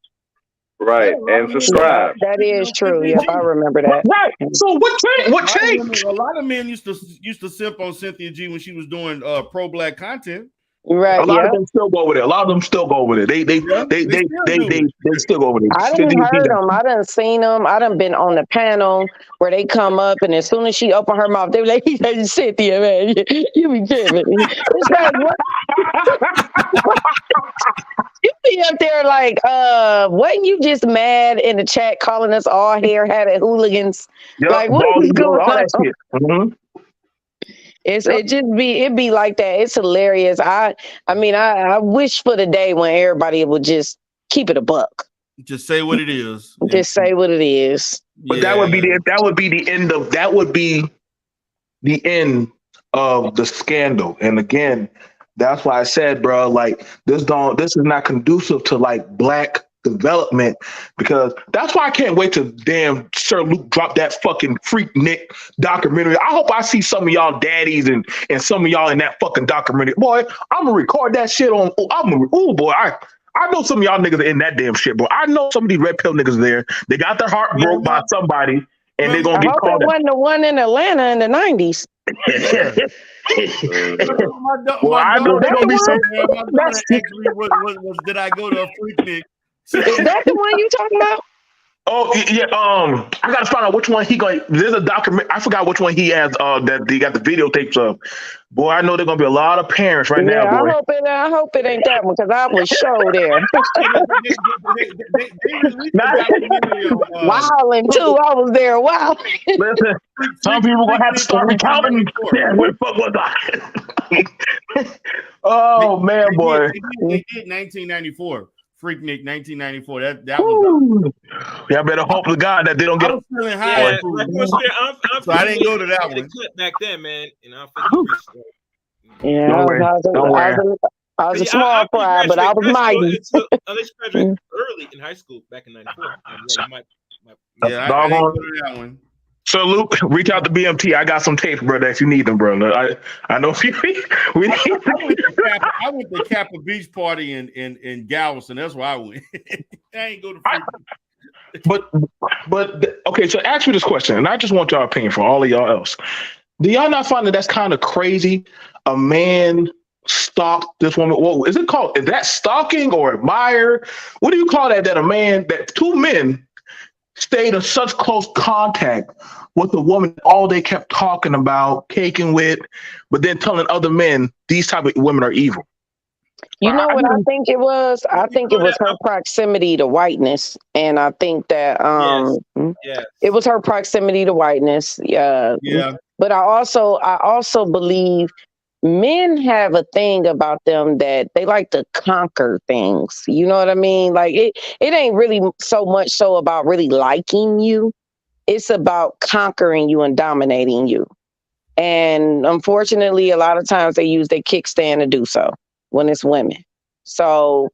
Right, and subscribe.
That is true. Yep, I remember that.
Right. So what changed?
A lot of men used to simp on Cynthia G when she was doing pro-black content.
Right.
A lot of them still go over there. A lot of them still go over there. They still go over there.
I done heard them. I done seen them. I done been on the panel where they come up and as soon as she open her mouth, they be like, Cynthia, man, you be tripping. It's like, what? You be up there like, wasn't you just mad in the chat calling us all hair-hatted hooligans?
Yep,
like, what is going on?
Mm-hmm.
It be like that. It's hilarious. I wish for the day when everybody would just keep it a buck.
Just say what it is.
Just say what it is.
But that would be the end of the scandal. And again, that's why I said, bro, like this is not conducive to like black development, because that's why I can't wait till damn Sir Luke drop that fucking Freak Nick documentary. I hope I see some of y'all daddies and some of y'all in that fucking documentary. Boy, I'm gonna record that shit on. I know some of y'all niggas are in that damn shit, boy. I know some of these red pill niggas there. They got their heart broke by somebody, and they're gonna get called.
It wasn't the one in Atlanta in the 90s.
Well, I know they're gonna be some.
Did I go to a Freak Nick?
Is that the one you talking about?
Oh yeah. I gotta find out which one he going. There's a document. I forgot which one he has. That he got the videotapes of. Boy, I know there's gonna be a lot of parents right now. Boy,
I hope it ain't that one because I was show there. Wilding too. I was there. Wow.
Listen, some people gonna have to start recounting. Yeah, where the fuck was I? Oh man, boy.
They did 1994. Freak Nick 1994. That was.
Y'all better hope to God that they don't get.
I was feeling high. So I didn't go to that one.
Back then, man.
Yeah,
Don't worry. Don't worry.
I was a
Yeah,
small fry, but I was mighty.
Unless you graduate early in high school back in '94, yeah, you might.
Yeah, I ain't go to that one.
So Luke, reach out to BMT. I got some tapes, brother, if you need them, brother. I know we need.
I went to Kappa Beach party in Galveston. That's where I went. I ain't go to.
But okay. So ask me this question, and I just want y'all opinion for all of y'all else. Do y'all not find that that's kind of crazy? A man stalked this woman. What is it called? Is that stalking or admire? What do you call that? That a man, that two men stayed in such close contact with the woman all they kept talking about, caking with, but then telling other men these type of women are evil.
You know what I think it was? I think it was her proximity to whiteness, and I think that it was her proximity to whiteness. Yeah. But I also believe men have a thing about them that they like to conquer things. You know what I mean? Like it ain't really so much so about really liking you. It's about conquering you and dominating you. And unfortunately, a lot of times they use their kickstand to do so when it's women. So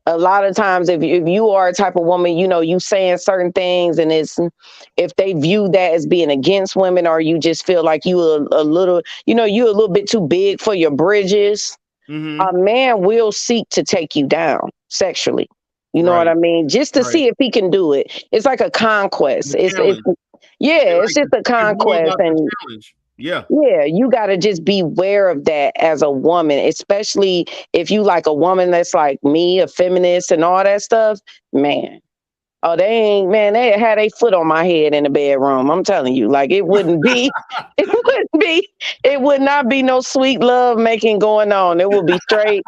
a lot of times if you are a type of woman, you know, you saying certain things and if they view that as being against women, or you just feel like you a little, you know, you're a little bit too big for your bridges, a man will seek to take you down sexually. You know what I mean? Just to see if he can do it. It's like a conquest. It's just a conquest. And
yeah,
you got to just be aware of that as a woman, especially if you like a woman that's like me, a feminist and all that stuff, man. Oh, they had a foot on my head in the bedroom. I'm telling you, like it would not be no sweet love making going on. It would be straight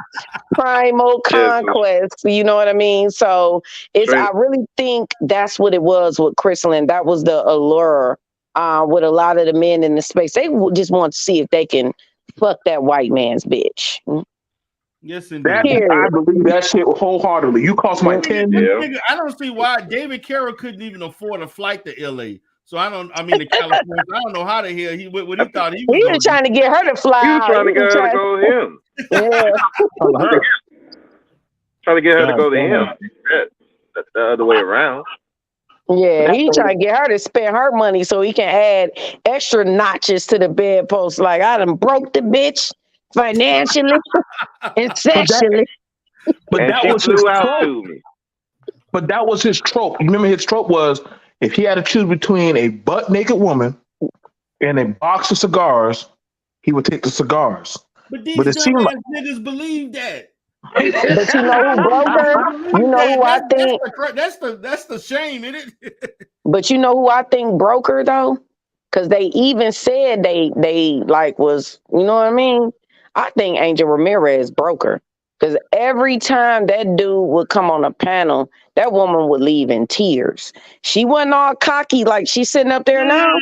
primal conquest. You know what I mean? So I really think that's what it was with Chrysalin. That was the allure with a lot of the men in the space. They just want to see if they can fuck that white man's bitch.
Yes, indeed.
I believe that shit wholeheartedly. You cost my 10.
I don't see why David Carroll couldn't even afford a flight to LA. So to California. I don't know how the hell he thought he was.
He was trying to get her to fly.
He was trying to get her to go to him.
Yeah.
Trying to get her to go to him. That's the other way around.
Yeah, he trying to get her to spend her money so he can add extra notches to the bedpost. Like, I done broke the bitch financially and sexually.
But that was his trope. But that was his trope. Remember, his trope was if he had to choose between a butt naked woman and a box of cigars, he would take the cigars.
But these dumbass niggas believe that.
But you know who broke her? You know who I think?
That's the shame, isn't it?
But you know who I think broke her though? Because they even said they like was, you know what I mean? I think Angel Ramirez broke her. Because every time that dude would come on a panel, that woman would leave in tears. She wasn't all cocky like she's sitting up there now.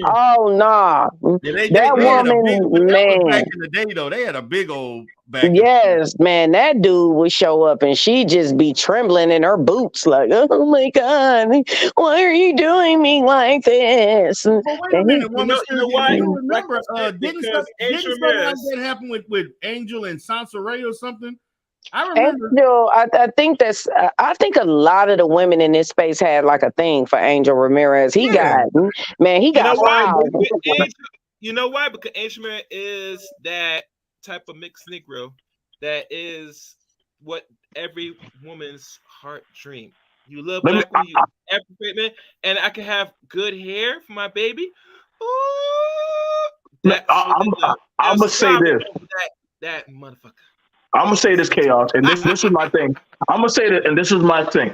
Oh, nah. That woman, man.
Back in the day, though, they had a big old back.
Yes, man. That dude would show up and she'd just be trembling in her boots like, oh, my God, why are you doing me like this?
Well, wait a minute, woman. You know why? You remember, didn't something like that happen with Angel and Sansaray or something? I remember.
Angel, I think I think a lot of the women in this space had like a thing for Angel Ramirez. He got wild.
You know why? Because Angel Ramirez is that type of mixed Negro that is what every woman's heart dream. You love black women, you every man, and I can have good hair for my baby. Ooh,
I'm gonna say this.
That motherfucker.
I'm gonna say this, Chaos, and this is my thing. I'm gonna say that, and this is my thing.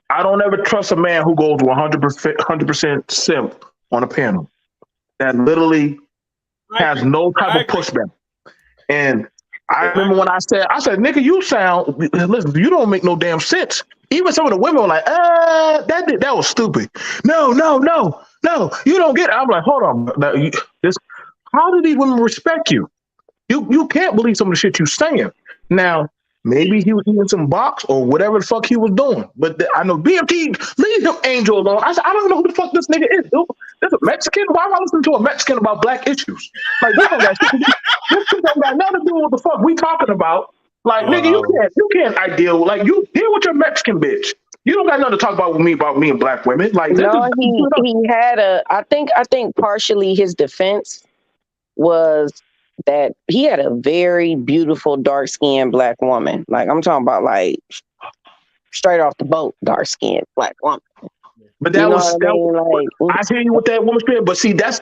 I don't ever trust a man who goes 100% simp on a panel. That literally has no type of pushback. And I remember when I said, nigga, listen, you don't make no damn sense. Even some of the women were like, that was stupid. No, you don't get it. I'm like, hold on. How do these women respect you? You can't believe some of the shit you're saying. Now, Maybe he was eating some box or whatever the fuck he was doing. But I know BMT, leave him Angel alone. I said, I don't know who the fuck this nigga is, dude. This a Mexican? Why am I listening to a Mexican about black issues? Like, this don't got shit to do. This shit don't got nothing to do with what the fuck we talking about. Like, nigga, you can't ideal. Like, you deal with your Mexican bitch. You don't got nothing to talk about me and black women. Like,
No, he had I think partially his defense was that he had a very beautiful dark-skinned black woman. Like, I'm talking about like straight off the boat, dark-skinned black woman.
But that I hear you with that woman spirit. But see, that's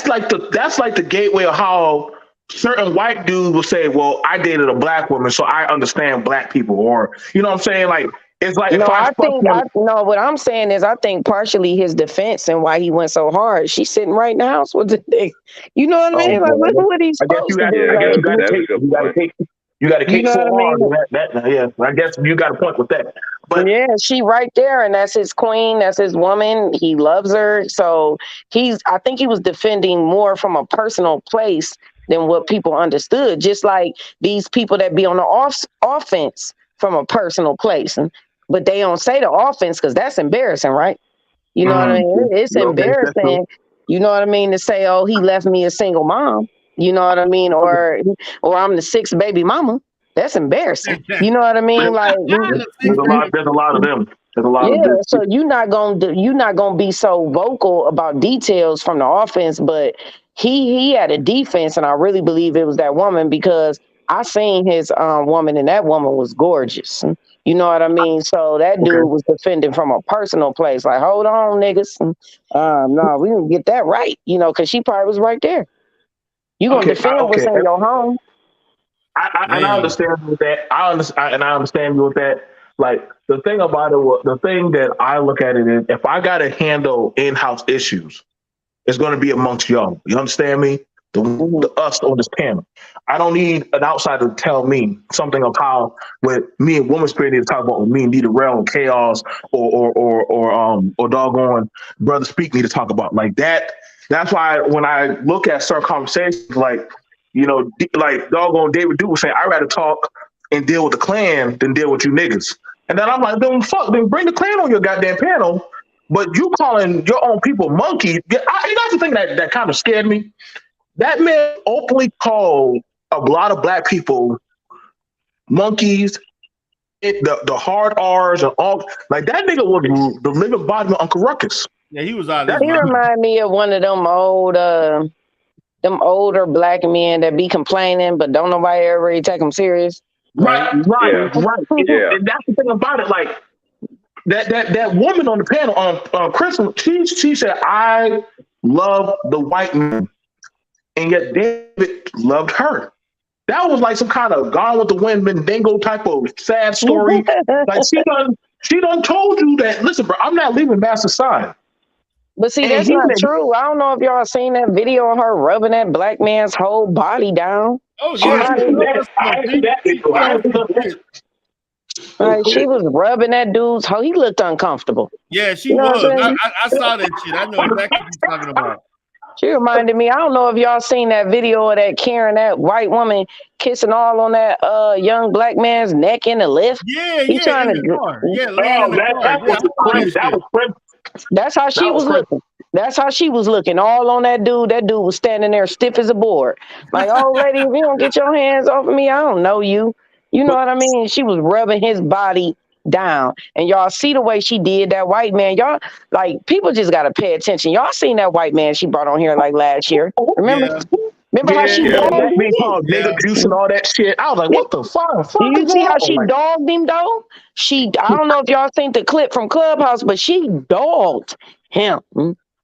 like the gateway of how certain white dudes will say, "Well, I dated a black woman, so I understand black people," or you know what I'm saying? Like, it's like
what I'm saying is I think partially his defense and why he went so hard. She's sitting right in the house with the thing. You know what I mean? Like, look what he's supposed to do.
You got to take so hard. Yeah, I guess you got a point with that. But
yeah, she right there, and that's his queen, that's his woman. He loves her, so I think he was defending more from a personal place than what people understood. Just like these people that be on the offense from a personal place, but they don't say the offense because that's embarrassing, right? You know what I mean? It's embarrassing. You know what I mean, to say, "Oh, he left me a single mom." You know what I mean? Or I'm the sixth baby mama. That's embarrassing. You know what I mean? Like,
there's a lot of them. There's a lot of them.
So you're not gonna be so vocal about details from the offense, but he had a defense, and I really believe it was that woman because I seen his woman, and that woman was gorgeous. You know what I mean? So that dude was defending from a personal place. Like, hold on, niggas. No, we didn't get that right. You know, because she probably was right there. You gonna defend what's in your home?
I understand with that. I understand you with that. Like, the thing about it, the thing that I look at it is, if I got to handle in-house issues, it's going to be amongst y'all. You understand me? The us on this panel. I don't need an outsider to tell me something of how what me and Woman Spirit need to talk about, with me and Dita Rel, Chaos, or doggone Brother Speak need to talk about. Like that. That's why when I look at certain conversations, like, you know, like doggone David Duke was saying, I'd rather talk and deal with the clan than deal with you niggas. And then I'm like, then bring the clan on your goddamn panel. But you calling your own people monkeys. That's the thing that kind of scared me. That man openly called a lot of black people monkeys, the hard R's and all. Like, that nigga was the living body of Uncle Ruckus.
Yeah, he was out.
He remind me of one of them older black men that be complaining, but don't nobody ever really take them serious.
Right. And that's the thing about it. Like, that woman on the panel on Christmas, she said, "I love the white man," and yet David loved her. That was like some kind of Gone with the Wind, Mandingo type of sad story. Like, she done told you that. Listen, bro, I'm not leaving Master's side.
But see, that's not true. I don't know if y'all seen that video of her rubbing that black man's whole body down.
Oh yeah,
like, she was rubbing that dude's whole. He looked uncomfortable.
Yeah, she was. I saw that shit. I know exactly what you're talking about.
She reminded me. I don't know if y'all seen that video of that Karen, that white woman kissing all on that young black man's neck in the lift.
Yeah, he trying to.
That was crazy.
That's how she was looking. That's how she was looking, all on that dude. That dude was standing there stiff as a board. Like, "Oh, lady, if you don't get your hands off of me, I don't know you." You know what I mean? She was rubbing his body down. And y'all see the way she did that white man. Y'all, like, people just got to pay attention. Y'all seen that white man she brought on here like last year. Remember?
Yeah.
Remember how she dogged him?
Being called nigga juice and all that shit. I was like, what the fuck?
Do you see how she dogged him though? I don't know if y'all seen the clip from Clubhouse, but she dogged him.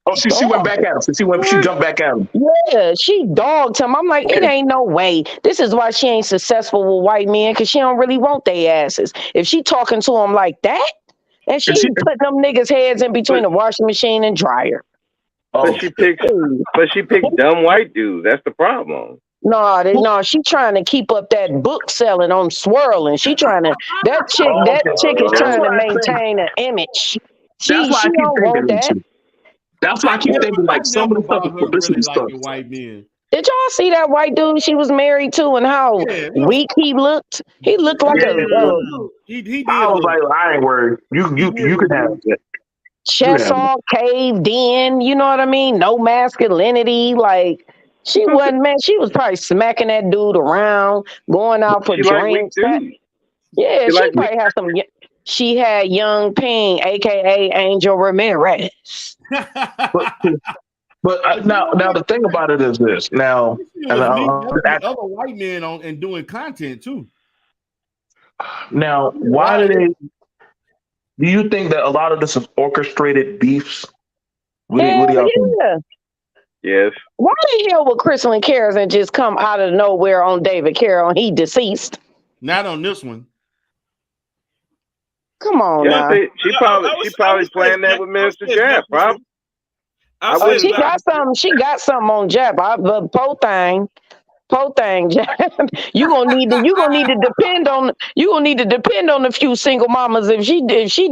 Oh, she went back at him. She jumped back at him.
Yeah, she dogged him. I'm like, it ain't no way. This is why she ain't successful with white men, because she don't really want their asses. If she talking to them like that, and she put them niggas' heads in between the washing machine and dryer.
But she picked dumb white dudes. That's the problem.
No, she trying to keep up that book selling on swirling. She trying to that chick is trying to maintain an image. She don't want that.
That's why I keep thinking, like, some of the stuff is publicity stuff.
White men.
Did y'all see that white dude she was married to and how weak he looked? He looked like
he did.
I was like, I ain't worried. You could have it.
Chest all caved in. You know what I mean? No masculinity. Like she wasn't, man. She was probably smacking that dude around, going out for drinks. Yeah, she probably had some. She had Young Ping, aka Angel Ramirez.
But now the thing about it is this. Now,
other white men on and doing content too.
Now, why do they? Do you think that a lot of this is orchestrated beefs? What do y'all think?
Yes.
Why the hell would Crystal Carroll just come out of nowhere on David Carroll? He deceased.
Not on this one.
Come on now.
She probably planned that with Minister Jab, probably.
She got something on Jab. But po thing, Jab. You gonna need to depend on a few single mamas if she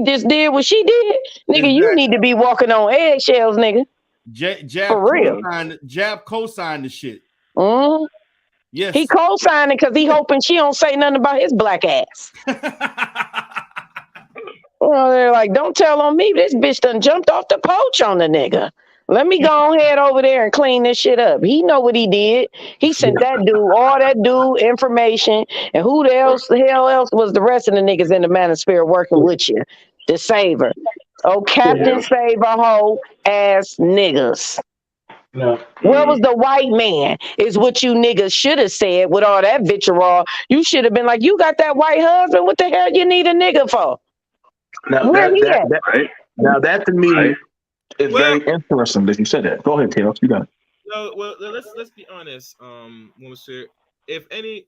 just did what she did, nigga. Exactly. You need to be walking on eggshells, nigga.
Jab
for real.
Jab co-signed the shit.
Mm-hmm.
Yes,
he co-signed it because he hoping she don't say nothing about his black ass. Well, they're like, don't tell on me. This bitch done jumped off the porch on the nigga. Let me go ahead over there and clean this shit up. He know what he did. He sent that dude all that dude information. And who the hell else was the rest of the niggas in the Manosphere working with you to save her? Oh, Captain Save a Hoe ass niggas.
No.
Where was the white man? Is what you niggas should have said with all that vitriol. You should have been like, you got that white husband. What the hell you need a nigga for?
Now that to me is very interesting that you said that. Go ahead, Taylor. You got it.
No, well, let's be honest, Monsieur. If any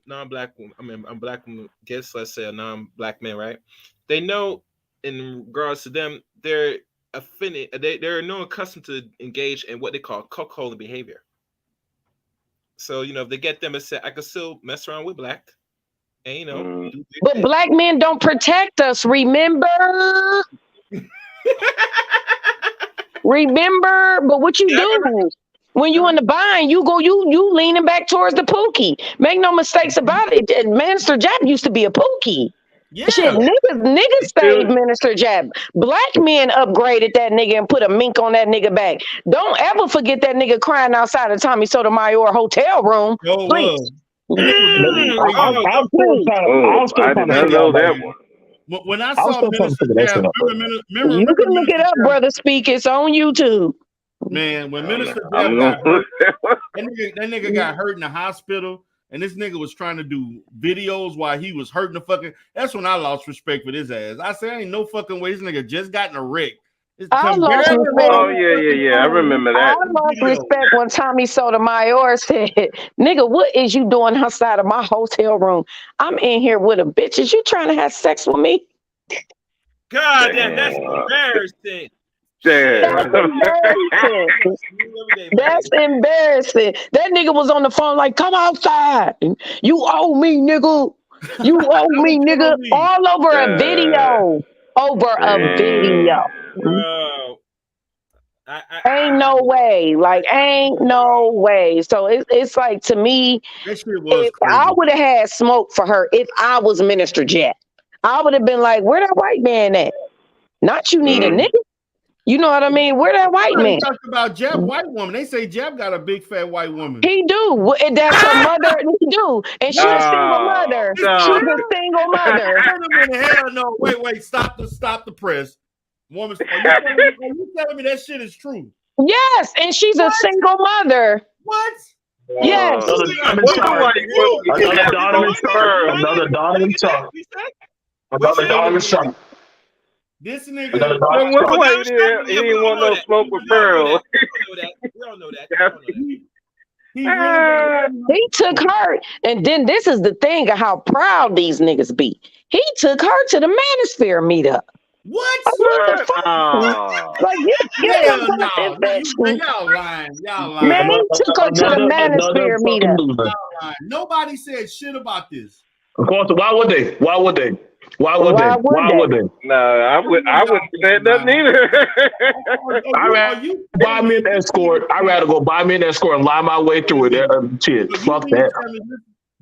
non-black woman, a black woman gets, let's say, a non-black man, right? They know, in regards to them, they're no accustomed to engage in what they call cuckolding behavior. So if they get them, I could still mess around with black. And
but black men don't protect us, remember? Remember, but what you do when you in the bind, you leaning back towards the pookie. Make no mistakes about it. Minister Jab used to be a pookie. Yeah. Shit, niggas saved Minister Jab. Black men upgraded that nigga and put a mink on that nigga back. Don't ever forget that nigga crying outside of Tommy Sotomayor hotel room.
Oh,
please.
I did not know that one.
When I saw Minister Jab, remember,
you can look it up, brother. Speak. It's on YouTube.
Man, when Minister Jab got hurt, that nigga got hurt in the hospital, and this nigga was trying to do videos while he was hurting the fucking. That's when I lost respect for his ass. I said, ain't no fucking way this nigga just got in a wreck.
I lost respect.
Oh yeah. I remember that.
I lost respect when Tommy Sotomayor said, "Nigga, what is you doing outside of my hotel room? I'm in here with a bitch. Is you trying to have sex with me?"
God damn, that's embarrassing.
That's embarrassing. That nigga was on the phone like, "Come outside. You owe me, nigga. You owe me, nigga." All over a video. Over a video.
Bro.
Ain't no way. Like, ain't no way. So it's like, to me, if I would have had smoke for her, if I was Minister Jet, I would have been like, where that white man at? Not you need a nigga. You know what I mean? Where that white man?
Talk about Jab white woman. They say Jab got a big fat white woman.
He do. That's her mother. He do. And she's a single mother. She's a single mother.
Hell no. Wait. Stop the press. Woman, are you telling me that shit is true?
Yes, and she's a single mother.
What?
Yes.
Another Donovan Trump.
This nigga.
He didn't want no smoke with Pearl.
We all know that.
He took her, and then this is the thing of how proud these niggas be. He took her to the Manosphere meetup.
What?
What the fuck? Like,
y'all lying.
Man, he took her to the Manosphere meetup.
Nobody said shit about this.
Of course, why would they? Why would they? Why would they?
Why would
Why
they?
would they?
No, I wouldn't say nothing either.
I rather buy me an escort. I rather go buy me an escort and lie my way through it. Shit, fuck that.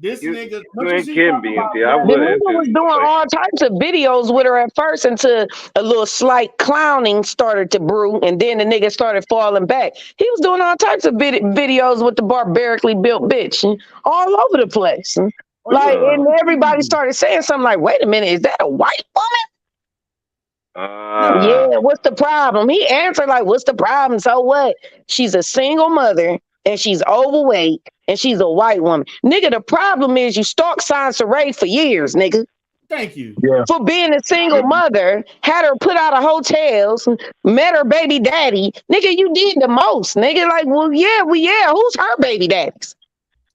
This nigga,
You ain't kidding, BMT. I
The
wouldn't.
nigga was doing all types of videos with her at first until a little slight clowning started to brew, and then the nigga started falling back. He was doing all types of videos with the barbarically built bitch all over the place. Like, and everybody started saying something like, wait a minute, is that a white woman? Yeah, what's the problem? He answered like, what's the problem? So what? She's a single mother and she's overweight and she's a white woman. Nigga, the problem is you stalked Sansaray for years, nigga.
Thank you.
Yeah.
For being a single mother, had her put out of hotels, met her baby daddy. Nigga, you did the most, nigga. Like, well, yeah, who's her baby daddies?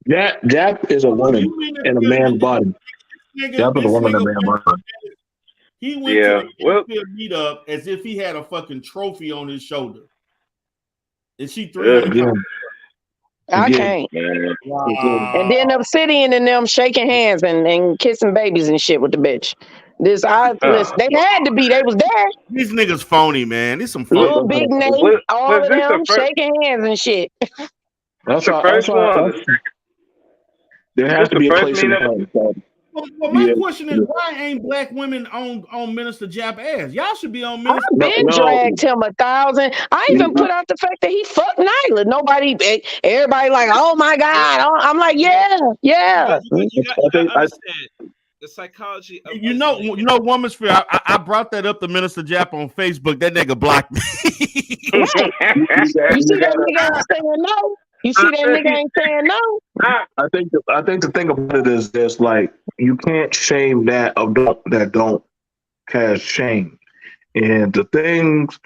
Jack is a woman in a man's body. Jack is a woman in a man's body.
He went to the meetup as if he had a fucking trophy on his shoulder. And she threw him.
I can't.
Wow.
And then Obsidian and them shaking hands and kissing babies and shit with the bitch. Listen, they had to be. They was there.
These niggas phony, man. These some phony.
Little Big Nate, all of them shaking hands and shit.
That's the first one. There has to be a place in the
Well, my question is, why ain't black women on Minister Jap ass? Y'all should be on Minister.
I've been dragged him 1,000. I even put out the fact that he fucked Nyla. Everybody like, oh my God. I'm like, yeah.
You got to understand the psychology of
Womansphere. I brought that up to Minister Jap on Facebook. That nigga blocked me.
You see that nigga ain't saying no? You see that nigga ain't saying no?
I think the thing about it is this: like, you can't shame that don't have shame, and the things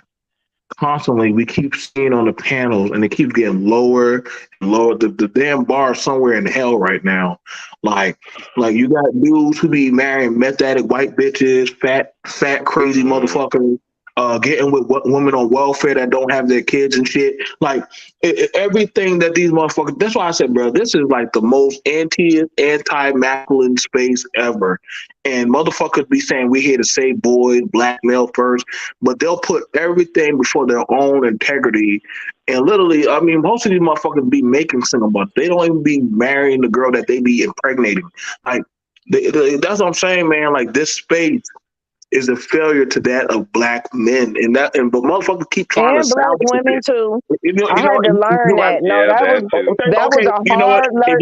constantly we keep seeing on the panels, and it keeps getting lower and lower. The damn bar is somewhere in hell right now. Like you got dudes who be marrying meth addict white bitches, fat crazy motherfuckers. Getting with women on welfare that don't have their kids and shit. Like everything that these motherfuckers. That's why I said, bro, this is like the most anti-masculine space ever. And motherfuckers be saying we here to save boys, black male first, but they'll put everything before their own integrity. And literally, I mean, most of these motherfuckers be making single mothers. They don't even be marrying the girl that they be impregnating. Like that's what I'm saying, man. Like this space is a failure to that of black men, but motherfuckers keep trying
and
to
black women too. I had to learn that. That was a hard lesson,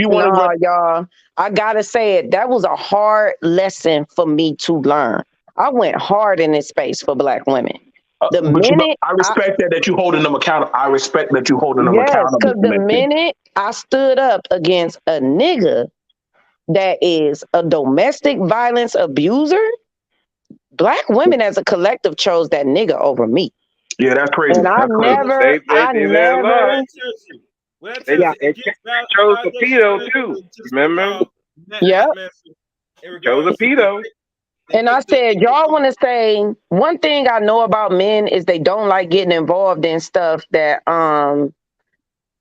y'all. I gotta say it. That was a hard lesson for me to learn. I went hard in this space for black women.
I respect that you holding them accountable. I respect that you holding them accountable.
Because the minute I stood up against a nigga that is a domestic violence abuser, black women as a collective chose that nigga over me.
Yeah, that's crazy.
And I never.
chose a pedo too. Remember?
Yeah.
Chose a pedo.
And I said, y'all want to say one thing I know about men is they don't like getting involved in stuff that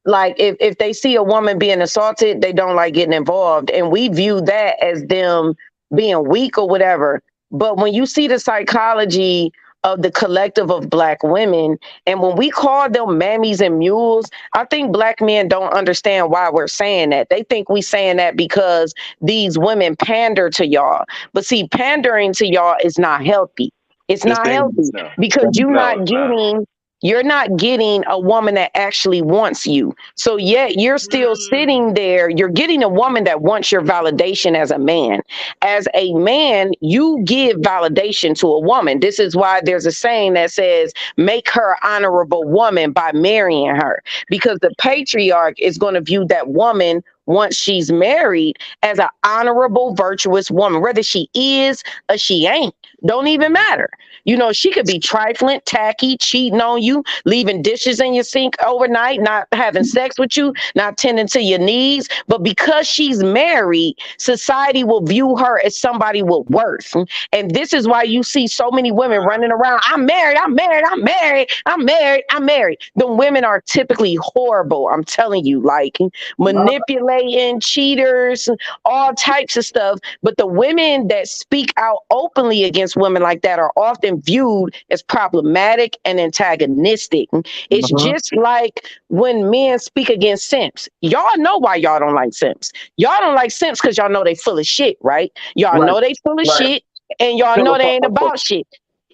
like if they see a woman being assaulted, they don't like getting involved. And we view that as them being weak or whatever. But when you see the psychology of the collective of black women, and when we call them mammies and mules, I think black men don't understand why we're saying that. They think we saying that because these women pander to y'all. But see, pandering to y'all is not healthy. It's not healthy because you're not getting a woman that actually wants you. So yet you're still sitting there. You're getting a woman that wants your validation as a man. As a man, you give validation to a woman. This is why there's a saying that says, make her an honorable woman by marrying her. Because the patriarch is going to view that woman once she's married as an honorable, virtuous woman, whether she is or she ain't. Don't even matter. You know, she could be trifling, tacky, cheating on you, leaving dishes in your sink overnight, not having sex with you, not tending to your needs. But because she's married, society will view her as somebody with worth. And this is why you see so many women running around. I'm married. The women are typically horrible. I'm telling you, like manipulating manipulating, cheaters, all types of stuff. But the women that speak out openly against women like that are often viewed as problematic and antagonistic. It's just like when men speak against simps. Y'all know why y'all don't like simps. Y'all don't like simps because y'all know they full of shit, right? Y'all know they full of shit, and y'all know they ain't about shit.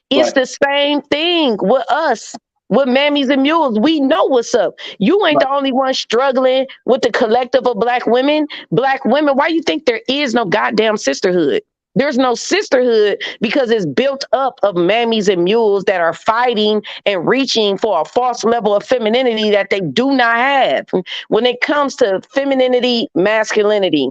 It's the same thing with us, with mammies and mules. We know what's up. You ain't the only one struggling with the collective of black women. Black women, why you think there is no goddamn sisterhood? There's no sisterhood because it's built up of mammies and mules that are fighting and reaching for a false level of femininity that they do not have. When it comes to femininity, masculinity,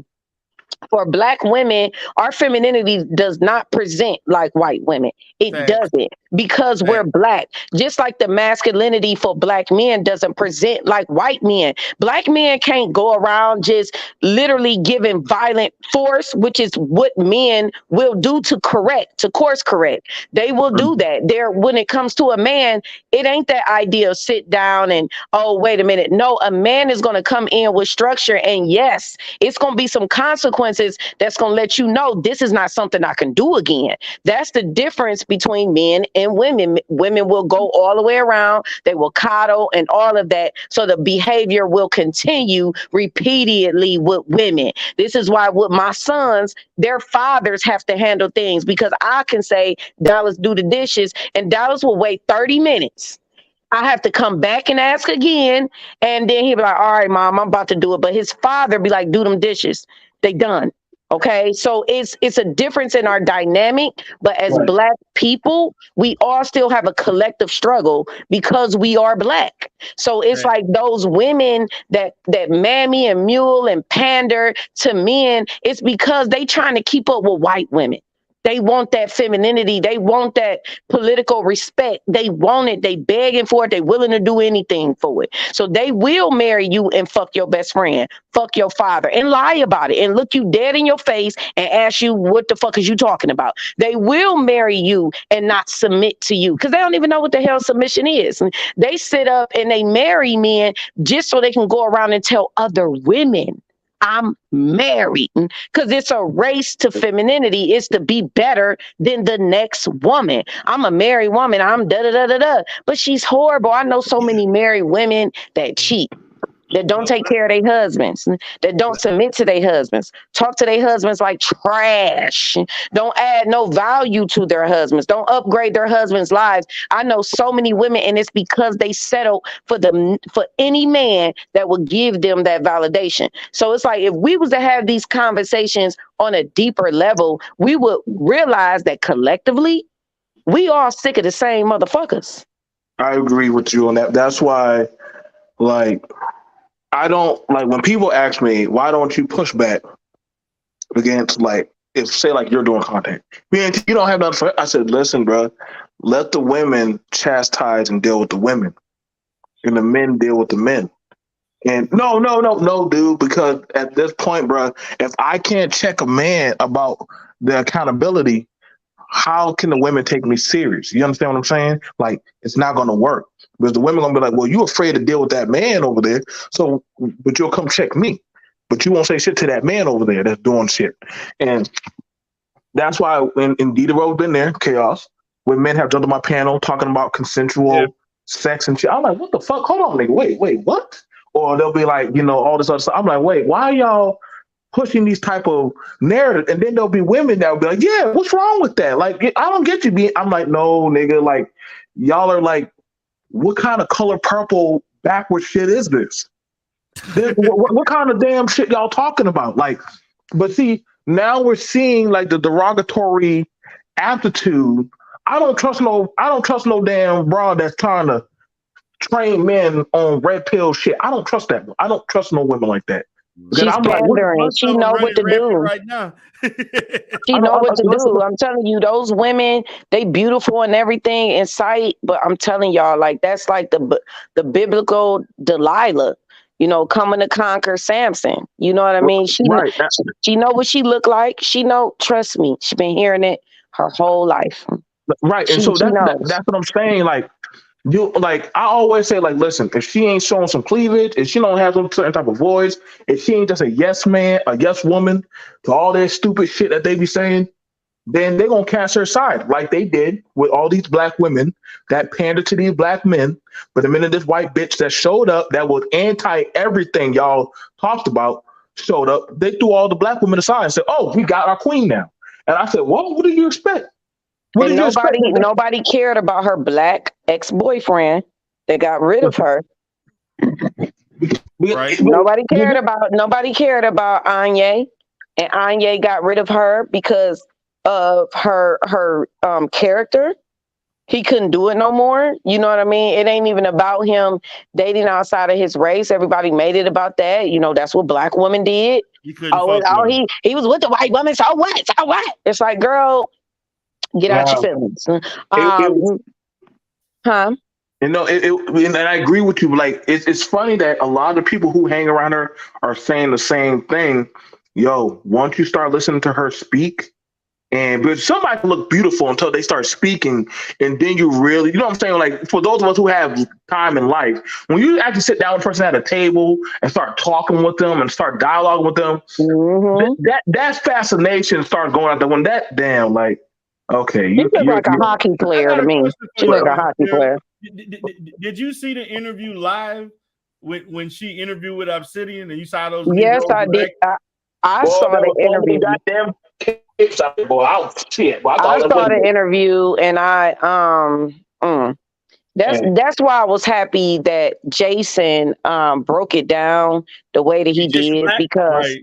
for black women, our femininity does not present like white women. It doesn't, because we're black. Just like the masculinity for black men doesn't present like white men. Black men can't go around just literally giving violent force, which is what men will do to course correct. They will do that. When it comes to a man, it ain't that idea of sit down and, oh, wait a minute. No, a man is going to come in with structure, and yes, it's going to be some consequences that's going to let you know this is not something I can do again. That's the difference between men and women. Women will go all the way around. They will coddle and all of that. So the behavior will continue repeatedly with women. This is why with my sons, their fathers have to handle things, because I can say, Dallas, do the dishes, and Dallas will wait 30 minutes. I have to come back and ask again. And then he'll be like, all right, mom, I'm about to do it. But his father be like, do them dishes. They done. Okay. So it's a difference in our dynamic. But as black people, we all still have a collective struggle because we are black. So it's like those women that mammy and mule and pander to men, it's because they trying to keep up with white women. They want that femininity. They want that political respect. They want it. They begging for it. They willing to do anything for it. So they will marry you and fuck your best friend, fuck your father, and lie about it, and look you dead in your face and ask you, what the fuck is you talking about? They will marry you and not submit to you because they don't even know what the hell submission is. And they sit up and they marry men just so they can go around and tell other women, I'm married, because it's a race to femininity. It's to be better than the next woman. I'm a married woman. I'm da-da-da-da-da. But she's horrible. I know so many married women that cheat, that don't take care of their husbands, that don't submit to their husbands, talk to their husbands like trash, don't add no value to their husbands, don't upgrade their husbands' lives. I know so many women, and it's because they settle for any man that will give them that validation. So it's like, if we was to have these conversations on a deeper level, we would realize that collectively, we all sick of the same motherfuckers.
I agree with you on that. That's why, like, I don't like when people ask me, why don't you push back against, like, if say like you're doing content, you don't have nothing for. I said, listen, bro, let the women chastise and deal with the women, and the men deal with the men. And no, dude, because at this point, bro, if I can't check a man about the accountability, how can the women take me serious? You understand what I'm saying? Like, it's not going to work. Because the women are going to be like, well, you afraid to deal with that man over there, so, but you'll come check me. But you won't say shit to that man over there that's doing shit. And that's why when Diderot's been there, Chaos, when men have jumped on my panel talking about consensual sex and shit, I'm like, what the fuck? Hold on, nigga, wait, what? Or they'll be like, all this other stuff. I'm like, wait, why are y'all pushing these type of narrative? And then there'll be women that will be like, yeah, what's wrong with that? Like, I don't get you being. I'm like, no, nigga, like, y'all are like, what kind of color purple backward shit is this? what kind of damn shit y'all talking about? Like, but see, now we're seeing like the derogatory aptitude. I don't trust no damn broad that's trying to train men on red pill shit. I don't trust that. I don't trust no women like that.
She's pandering. She know what to do
right now.
She know what to do. I'm telling you, those women, they beautiful and everything in sight, but I'm telling y'all, like, that's like the biblical Delilah, coming to conquer Samson. You know what I mean? She know what she look like. She know, trust me, she been hearing it her whole life.
Right. And so that's what I'm saying. Like, You like I always say, like, listen, if she ain't showing some cleavage, if she don't have some certain type of voice, if she ain't just a yes man, a yes woman to all that stupid shit that they be saying, then they're gonna cast her aside, like they did with all these black women that pander to these black men. But the minute this white bitch that showed up that was anti everything y'all talked about showed up, they threw all the black women aside and said, "Oh, we got our queen now." And I said, "Well, what did you expect? What
And
did you expect?"
nobody cared about her black ex-boyfriend that got rid of her.
Right.
Nobody cared about Anye, and Anye got rid of her because of her character. He couldn't do it no more. You know what I mean? It ain't even about him dating outside of his race. Everybody made it about that. You know, that's what black women did.
He couldn't fuck with her.
He was with the white woman. So what? So what? It's like, girl, get out your feelings. Huh?
You know, and I agree with you. But like, it's funny that a lot of people who hang around her are saying the same thing. Yo, once you start listening to her speak, but somebody can look beautiful until they start speaking, and then you really, you know what I'm saying? Like, for those of us who have time in life, when you actually sit down with a person at a table and start talking with them and start dialoguing with them, that fascination starts going out there. When that damn, like, okay,
you look like a hockey player to me. She look like a hockey player.
Did you see the interview live when she interviewed with Obsidian and you saw those?
Yes, I did. I saw the interview.
I saw
the interview, and that's why I was happy that Jason broke it down the way that he did, because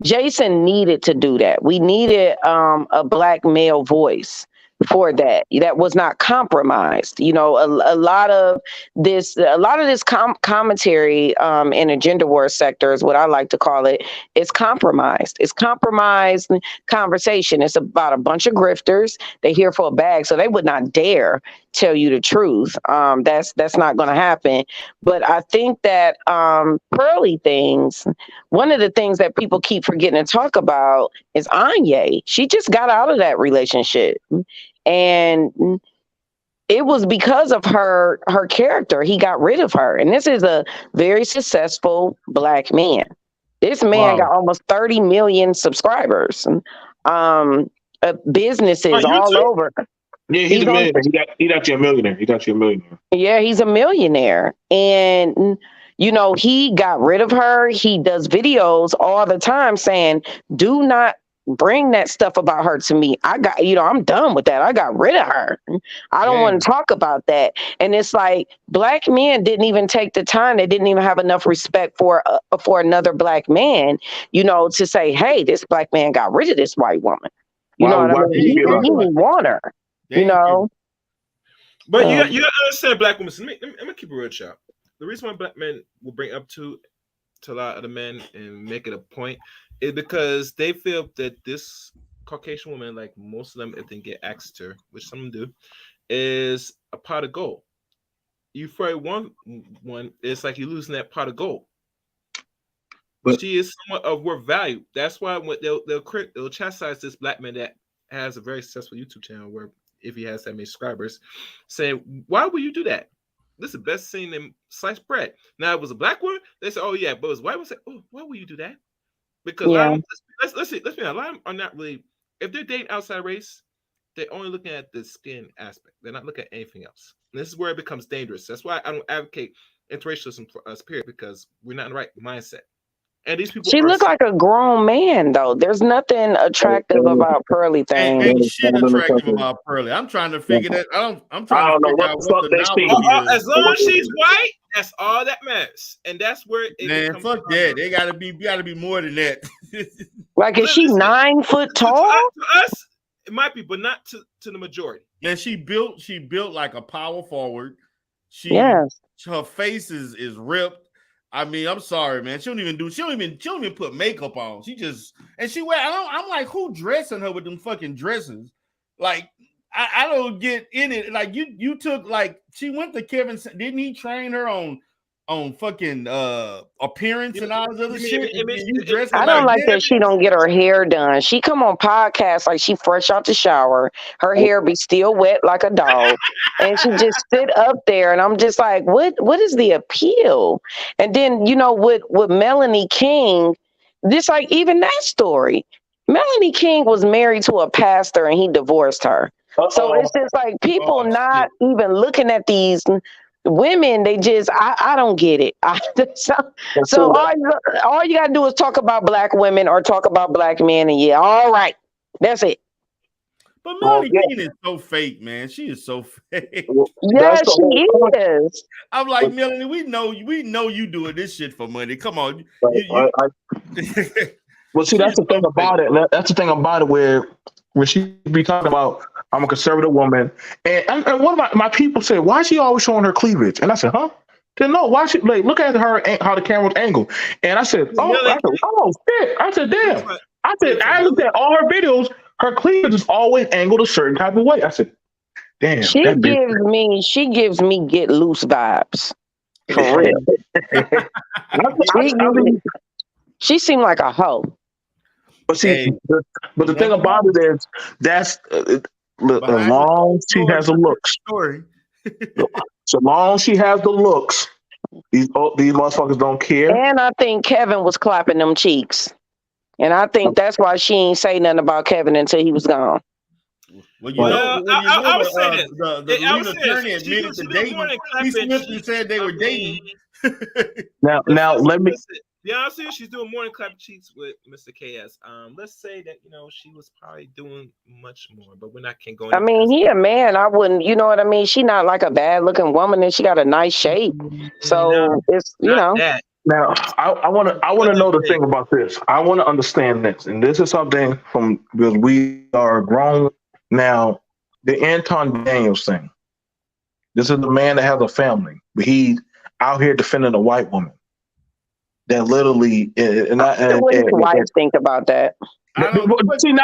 Jason needed to do that. We needed a black male voice for that was not compromised. You know, a lot of this commentary in the gender war sector is what I like to call it. It's compromised. It's compromised conversation. It's about a bunch of grifters. They're here for a bag, so they would not dare tell you the truth. That's not going to happen. But I think that Pearly things, one of the things that people keep forgetting to talk about is Anye. She just got out of that relationship. And it was because of her character. He got rid of her. And this is a very successful black man. This man got almost 30 million subscribers. Businesses all over.
Yeah, he's a millionaire. He's actually a millionaire.
Yeah, he's a millionaire. And, you know, he got rid of her. He does videos all the time saying, do not bring that stuff about her to me. I'm done with that. I got rid of her. I don't want to talk about that. And it's like black men didn't even take the time. They didn't even have enough respect for another black man, you know, to say, hey, this black man got rid of this white woman. You know what I mean? He didn't want her. You know,
but you got to understand black women. So let me keep it real, child. The reason why black men will bring up to a lot of the men and make it a point is because they feel that this Caucasian woman, like most of them, if they get access to her, which some of them do, is a pot of gold. You fry one, it's like you're losing that pot of gold. But she is somewhat of worth value. That's why they'll chastise this black man that has a very successful YouTube channel where, if he has that many subscribers, saying, why would you do that? This is the best scene in sliced bread. Now, it was a black woman, they say, oh yeah, but it was white woman, say, oh, why would you do that? Because let's be honest, a lot of them are not really, if they're dating outside race, they're only looking at the skin aspect. They're not looking at anything else. And this is where it becomes dangerous. That's why I don't advocate interracialism for us, period, because we're not in the right mindset. And these people
look like a grown man, though. There's nothing attractive about Pearly thing.
Ain't shit attractive about Pearly. I'm trying to figure that. I'm trying to figure out what the novel is.
As long as she's white, that's all that matters. And that's where it
man, fuck that. They gotta be more than that.
Like, is she 9 foot tall?
To us, it might be, but not to the majority.
And she built like a power forward. Her face is ripped. I mean, I'm sorry, man. She don't even put makeup on. I'm like, who dressing her with them fucking dresses? Like, I don't get in it. Like, you took, like, she went to Kevin. Didn't he train her on on fucking appearance and all this other shit. And you dress
I
like
don't like
this.
that she don't get her hair done. She come on podcasts like she fresh out the shower. Her hair be still wet like a dog. And she just sit up there and I'm just like, what is the appeal? And then, with Melanie King, just like even that story. Melanie King was married to a pastor and he divorced her. So it's just like people not even looking at these women. They just, I don't get it. So all you gotta do is talk about black women or talk about black men, and all right, that's it.
But Melanie King is so fake, man. She is so fake.
Yeah, she is.
I'm like, Melanie, we know you doing this shit for money. Come on.
Well, see, that's the thing about it. That's the thing about it where she be talking about, I'm a conservative woman. And one of my people said, why is she always showing her cleavage? And I said, huh? Then no, why she look at her, how the camera's angled. And I said, oh shit. I said, damn. I looked at all her videos, her cleavage is always angled a certain type of way. I said, damn.
She gives me Get Loose vibes. For real. She seemed like a hoe.
But see, but the thing about it is, that's as long she has the looks. So long she has the looks, these motherfuckers don't care.
And I think Kevin was clapping them cheeks, and I think that's why she ain't say nothing about Kevin until he was gone.
Well,
I would say this.
The lead attorney admitted to dating. He simply said they were dating.
Now let me.
Yeah, I'm saying she's doing more than clapping cheeks with Mr. KS. Let's say that she was probably doing much more, but can't go.
I mean, he a man. I wouldn't. You know what I mean? She not like a bad looking woman, and she got a nice shape. So it's
that.
Now I want to know the thing about this. I want to understand this, and this is something because we are grown now. The Anton Daniels thing. This is the man that has a family, but he's out here defending a white woman. That literally,
what his wife think about that?
See, and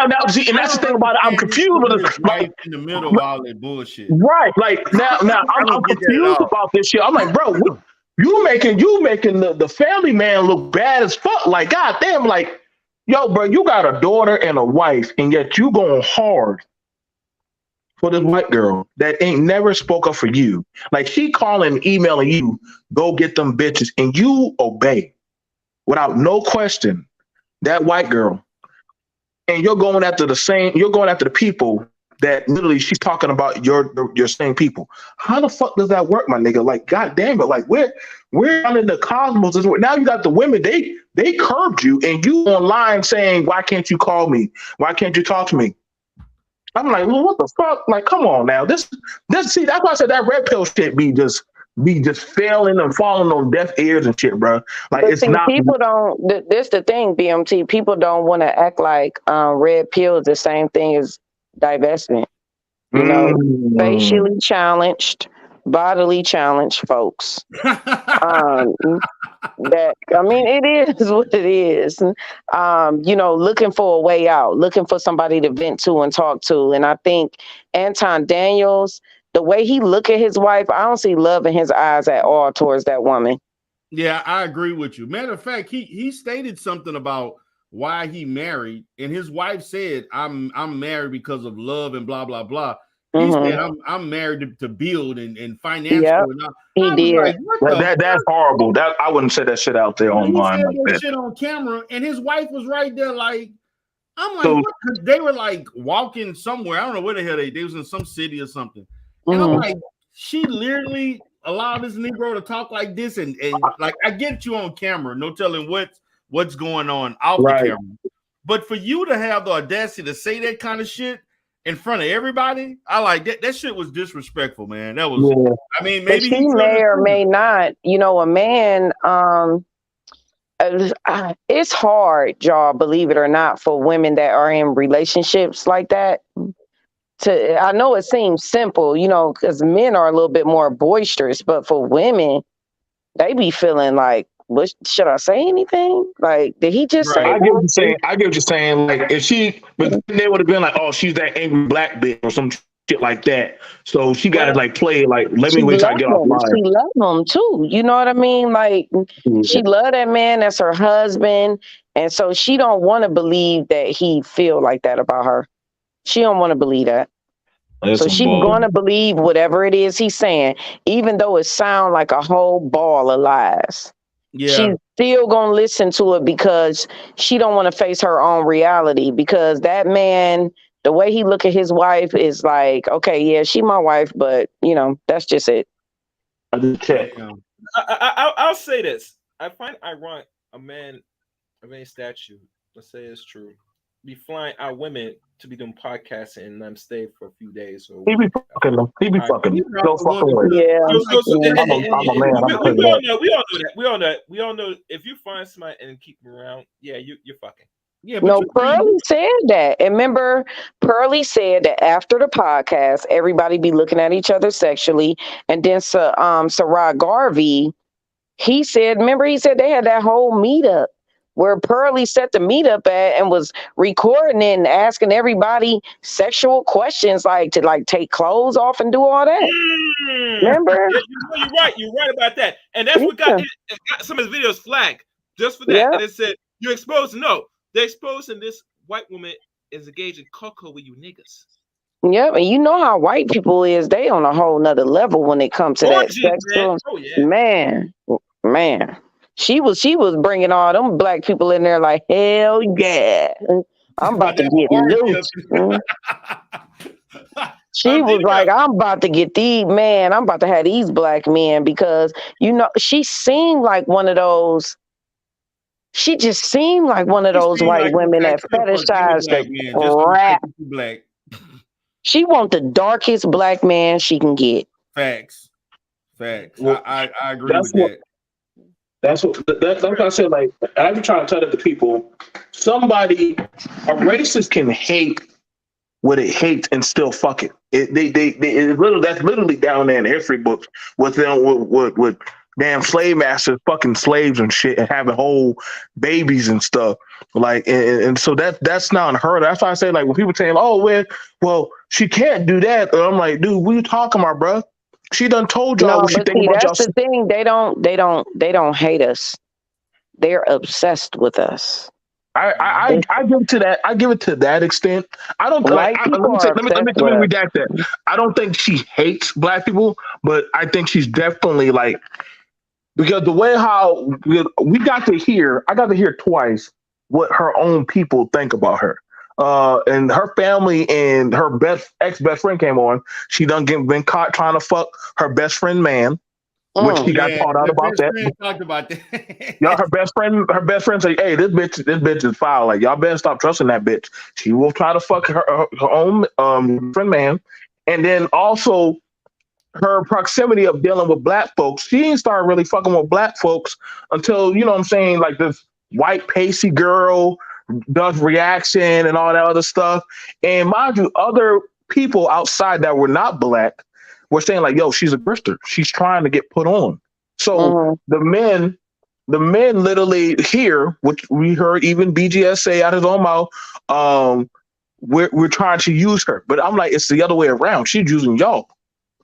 that's the thing about it. I'm confused with it.
Right in the middle of all that bullshit.
Right, like now I'm confused about this shit. I'm like, bro, you making the family man look bad as fuck. Like, goddamn, like, yo, bro, you got a daughter and a wife, and yet you going hard for this white girl that ain't never spoke up for you. Like, she calling, emailing you, go get them bitches, and you obey. Without no question, that white girl, and you're going after the people that literally she's talking about your same people. How the fuck does that work, my nigga? Like, god damn it, like we're out in the cosmos. Now you got the women, they curbed you, and you online saying, why can't you call me? Why can't you talk to me? I'm like, well, what the fuck? Like, come on now. This see, that's why I said that red pill shit be just failing and falling on deaf ears and shit, bro. Like,
but
it's
see,
not.
People don't. This the thing, BMT. People don't want to act like red pill is the same thing as divestment. Facially challenged, bodily challenged folks. It is what it is. Looking for a way out, looking for somebody to vent to and talk to. And I think Anton Daniels, the way he look at his wife, I don't see love in his eyes at all towards that woman.
Yeah, I agree with you. Matter of fact, he stated something about why he married, and his wife said, "I'm married because of love and blah blah blah." He said, "I'm married to build and financial."
Yep, he did.
Like, that's horrible. That I wouldn't say that shit out there online.
He said
like
that
that
shit on camera, and his wife was right there. Like, I'm like, what? 'Cause they were like walking somewhere. I don't know where the hell they was in some city or something. And I'm like, she literally allowed this Negro to talk like this, and like, I get you on camera, no telling what's going on off the camera. But for you to have the audacity to say that kind of shit in front of everybody, I like that. That shit was disrespectful, man. That was. Yeah. I mean, maybe
he may or may not. A man. It's hard, y'all. Believe it or not, for women that are in relationships like that. I know it seems simple, because men are a little bit more boisterous, but for women, they be feeling like, what, should I say anything? Like, did he just say?
I get what you're saying. Like, if she, but they would have been like, oh, she's that angry black bitch or some shit like that. So she got to like play like, let me
She
wait till I
loved
get
him.
offline.
She loved him too. You know what I mean? Like she loved that man as her husband, and so she don't want to believe that he feel like that about her. She don't want to believe that.
That's
So
some
she's
bull.
going to believe whatever it is he's saying, even though it sounds like a whole ball of lies.
Yeah.
She's still going to listen to it because she don't want to face her own reality, because that man, the way he look at his wife is like, okay, yeah, she my wife, but you know, that's just it.
I just check.
I'll say this. I find ironic a man of any statue, let's say it's true, be flying out women to be doing podcasting and I'm staying for a few days. Or
He be fucking them. He be fucking them. No fucking way.
Yeah.
I'm a man. I'm
we all know. We all know that. We all know that. We all know if you find somebody and keep them around, yeah, you're fucking.
Yeah,
no, Pearlie said that. And remember, Pearlie said that after the podcast, everybody be looking at each other sexually. And then Sarah Garvey, he said, remember, he said they had that whole meetup where Pearlie set the meetup at and was recording it and asking everybody sexual questions, like to like take clothes off and do all that. Remember?
You're right. You're right about that. And that's what got some of his videos flagged just for that.
Yeah.
And it said, you exposed. No, they're exposing this white woman is engaged in cocoa with you niggas.
Yeah, and you know how white people is, they on a whole nother level when it comes to that sexual. Man. She was bringing all them black people in there like, hell yeah, I'm about to get loose. She was like, I'm about to get I'm about to have these black men, because, you know, she seemed like one of those. She just seemed like one of those white women that fetishize the rap.
Black.
She want the darkest black man she can get.
Facts.
Well,
I agree with that.
That's what I said. Like, I'm trying to tell it to people. A racist can hate what it hates and still fuck it. That's literally down there in the history books with them with damn slave masters fucking slaves and shit and having whole babies and stuff. Like, and so that's not unheard of. That's why I say, like, when people saying, "Oh, well, she can't do that," I'm like, dude, what are you talking about, bro? She done told y'all what she think about y'all.
That's the thing. They don't hate us. They're obsessed with us.
I give it to that. I give it to that extent. I don't like. Let me redact that. I don't think she hates black people, but I think she's definitely like, because the way how I got to hear twice what her own people think about her. And her family and her ex-best friend came on. She done been caught trying to fuck her best friend man, which she got caught out about that.
Talked about that.
Y'all, her best friend say, "Hey, this bitch is foul. Like, y'all better stop trusting that bitch. She will try to fuck her own friend man." And then also her proximity of dealing with black folks. She didn't start really fucking with black folks until, you know what I'm saying, like this white pasty girl does reaction and all that other stuff. And mind you, other people outside that were not black were saying like, "Yo, she's a grifter. She's trying to get put on." So the men literally here, which we heard even BGS say out his own mouth, we're trying to use her. But I'm like, it's the other way around. She's using y'all.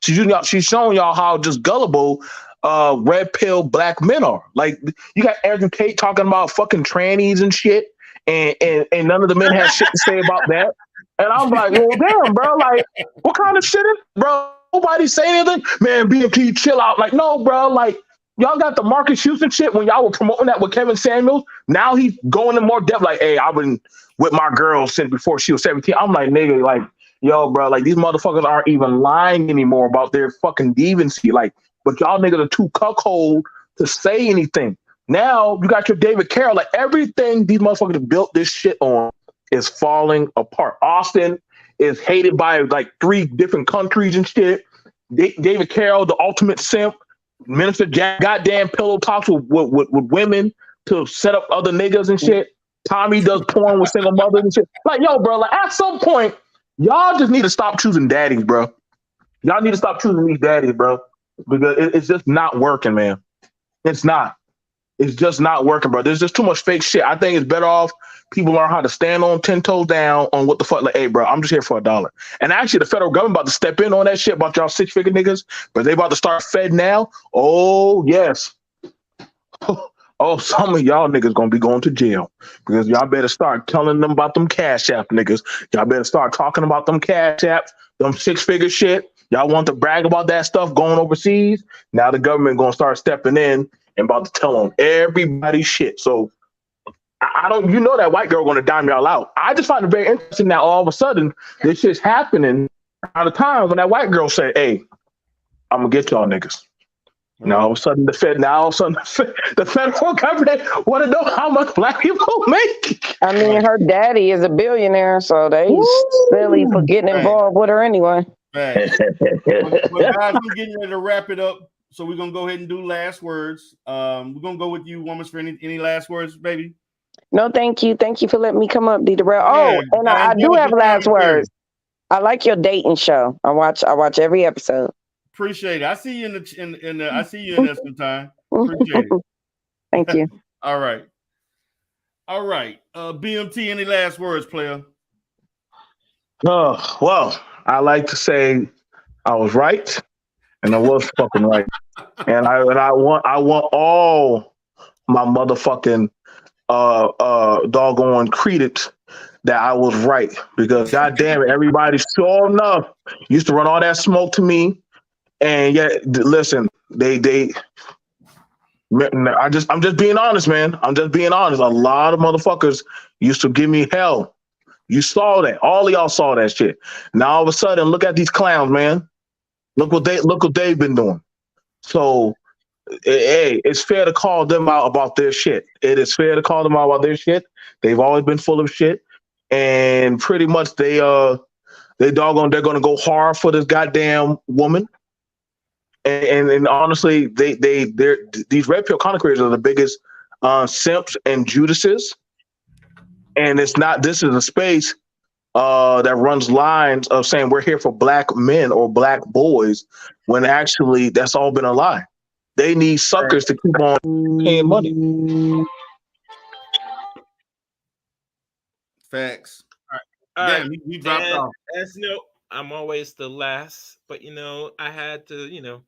She's showing y'all how just gullible red pill black men are. Like, you got Andrew Tate talking about fucking trannies and shit. And none of the men have shit to say about that. And I'm like, well, damn, bro. Like, what kind of shit is, bro? Nobody say anything. Man, BMT, chill out. Like, no, bro. Like, y'all got the Marcus Houston shit when y'all were promoting that with Kevin Samuels. Now he's going in more depth. Like, hey, I've been with my girl since before she was 17. I'm like, nigga, like, yo, bro. Like, these motherfuckers aren't even lying anymore about their fucking deviancy. Like, but y'all niggas are too cuckold to say anything. Now you got your David Carroll. Like, everything these motherfuckers built this shit on is falling apart. Austin is hated by like 3 different countries and shit. David Carroll, the ultimate simp. Minister Jack, goddamn pillow talks with women to set up other niggas and shit. Tommy does porn with single mothers and shit. Like, yo, bro. Like, at some point, y'all just need to stop choosing daddies, bro. Y'all need to stop choosing these daddies, bro, because it's just not working, man. It's not. It's just not working, bro. There's just too much fake shit. I think it's better off people learn how to stand on 10 toes down on what the fuck. Like, hey, bro, I'm just here for $1. And actually, the federal government about to step in on that shit about y'all 6-figure niggas, but they about to start Fed now. Oh yes. Oh, some of y'all niggas gonna be going to jail because y'all better start telling them about them Cash App niggas. Y'all better start talking about them Cash Apps, them 6-figure shit. Y'all want to brag about that stuff going overseas. Now the government gonna start stepping in and about to tell on everybody shit. So I don't, you know, that white girl gonna dime y'all out. I just find it very interesting that all of a sudden this shit's happening at a time when that white girl say, "Hey, I'm gonna get y'all niggas." Now all of a sudden the federal government want to know how much black people make.
I mean, her daddy is a billionaire, so they silly for getting involved with her anyway.
Right. Well, guys, we're getting ready to wrap it up, so we're gonna go ahead and do last words. We're gonna go with you, Woman, for any last words, baby.
No, thank you. Thank you for letting me come up, D. Darrell. Oh, and I do have last words. I like your dating show. I watch every episode.
Appreciate it. I see you in the I see you in there sometime. Appreciate it.
Thank you.
All right. BMT, any last words, player?
Oh, well, I like to say I was right, and I was fucking right, and I want all my motherfucking doggone credence that I was right, because goddamn it, everybody sure enough used to run all that smoke to me, and yet listen, I'm just being honest, man. I'm just being honest. A lot of motherfuckers used to give me hell. You saw that. All of y'all saw that shit. Now all of a sudden, look at these clowns, man. Look what they've been doing. So, hey, it's fair to call them out about their shit. It is fair to call them out about their shit. They've always been full of shit, and pretty much they're gonna go hard for this goddamn woman. And honestly, they're these red pill content creators are the biggest simps and Judases. And it's not. This is a space that runs lines of saying we're here for black men or black boys, when actually that's all been a lie. They need suckers to keep on paying money.
Facts.
All right.
He dropped off.
As you know, I'm always the last, but I had to,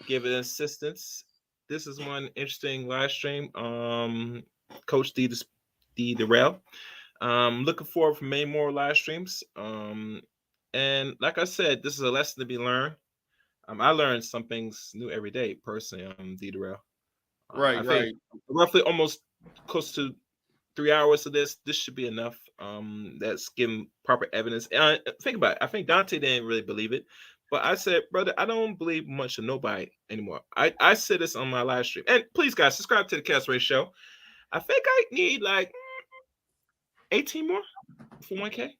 give it assistance. This is one interesting live stream. Coach D Darrell. Looking forward for many more live streams. And like I said, this is a lesson to be learned. I learn some things new every day, personally. D Darrell.
Right.
Roughly almost close to 3 hours of this. This should be enough. That's giving proper evidence. And think about it. I think Dante didn't really believe it, but I said, brother, I don't believe much of nobody anymore. I said this on my live stream. And please, guys, subscribe to the Cast Race Show. I think I need like 18 more for 1K,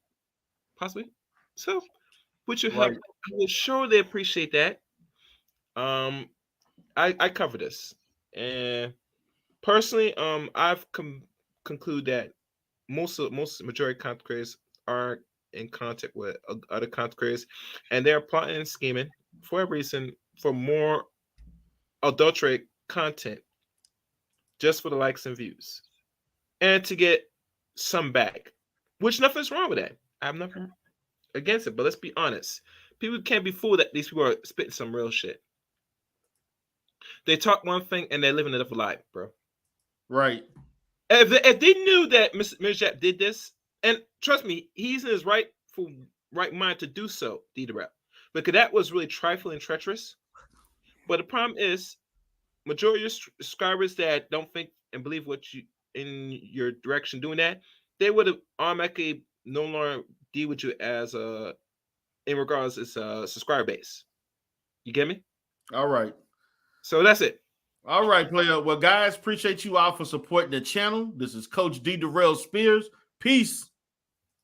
possibly. So, with your help, I would surely appreciate that. I cover this, and personally, I've concluded that most majority content creators are in contact with other content creators, and they're plotting and scheming for a reason for more adulterated content, just for the likes and views, and to get some back. Which nothing's wrong with that. I have nothing against it, but let's be honest. People can't be fooled that these people are spitting some real shit. They talk one thing and they live another life, bro.
Right.
If they knew that Mr. Jap did this, and trust me, he's in his right mind to do so, D-Rap, because that was really trifling and treacherous. But the problem is, majority of subscribers that don't think and believe what you in your direction doing that, they would have automatically no longer deal with you as in regards as a subscriber base. You get me?
All right.
So that's it.
All right, player. Well, guys, appreciate you all for supporting the channel. This is Coach D Darrell Spears. Peace.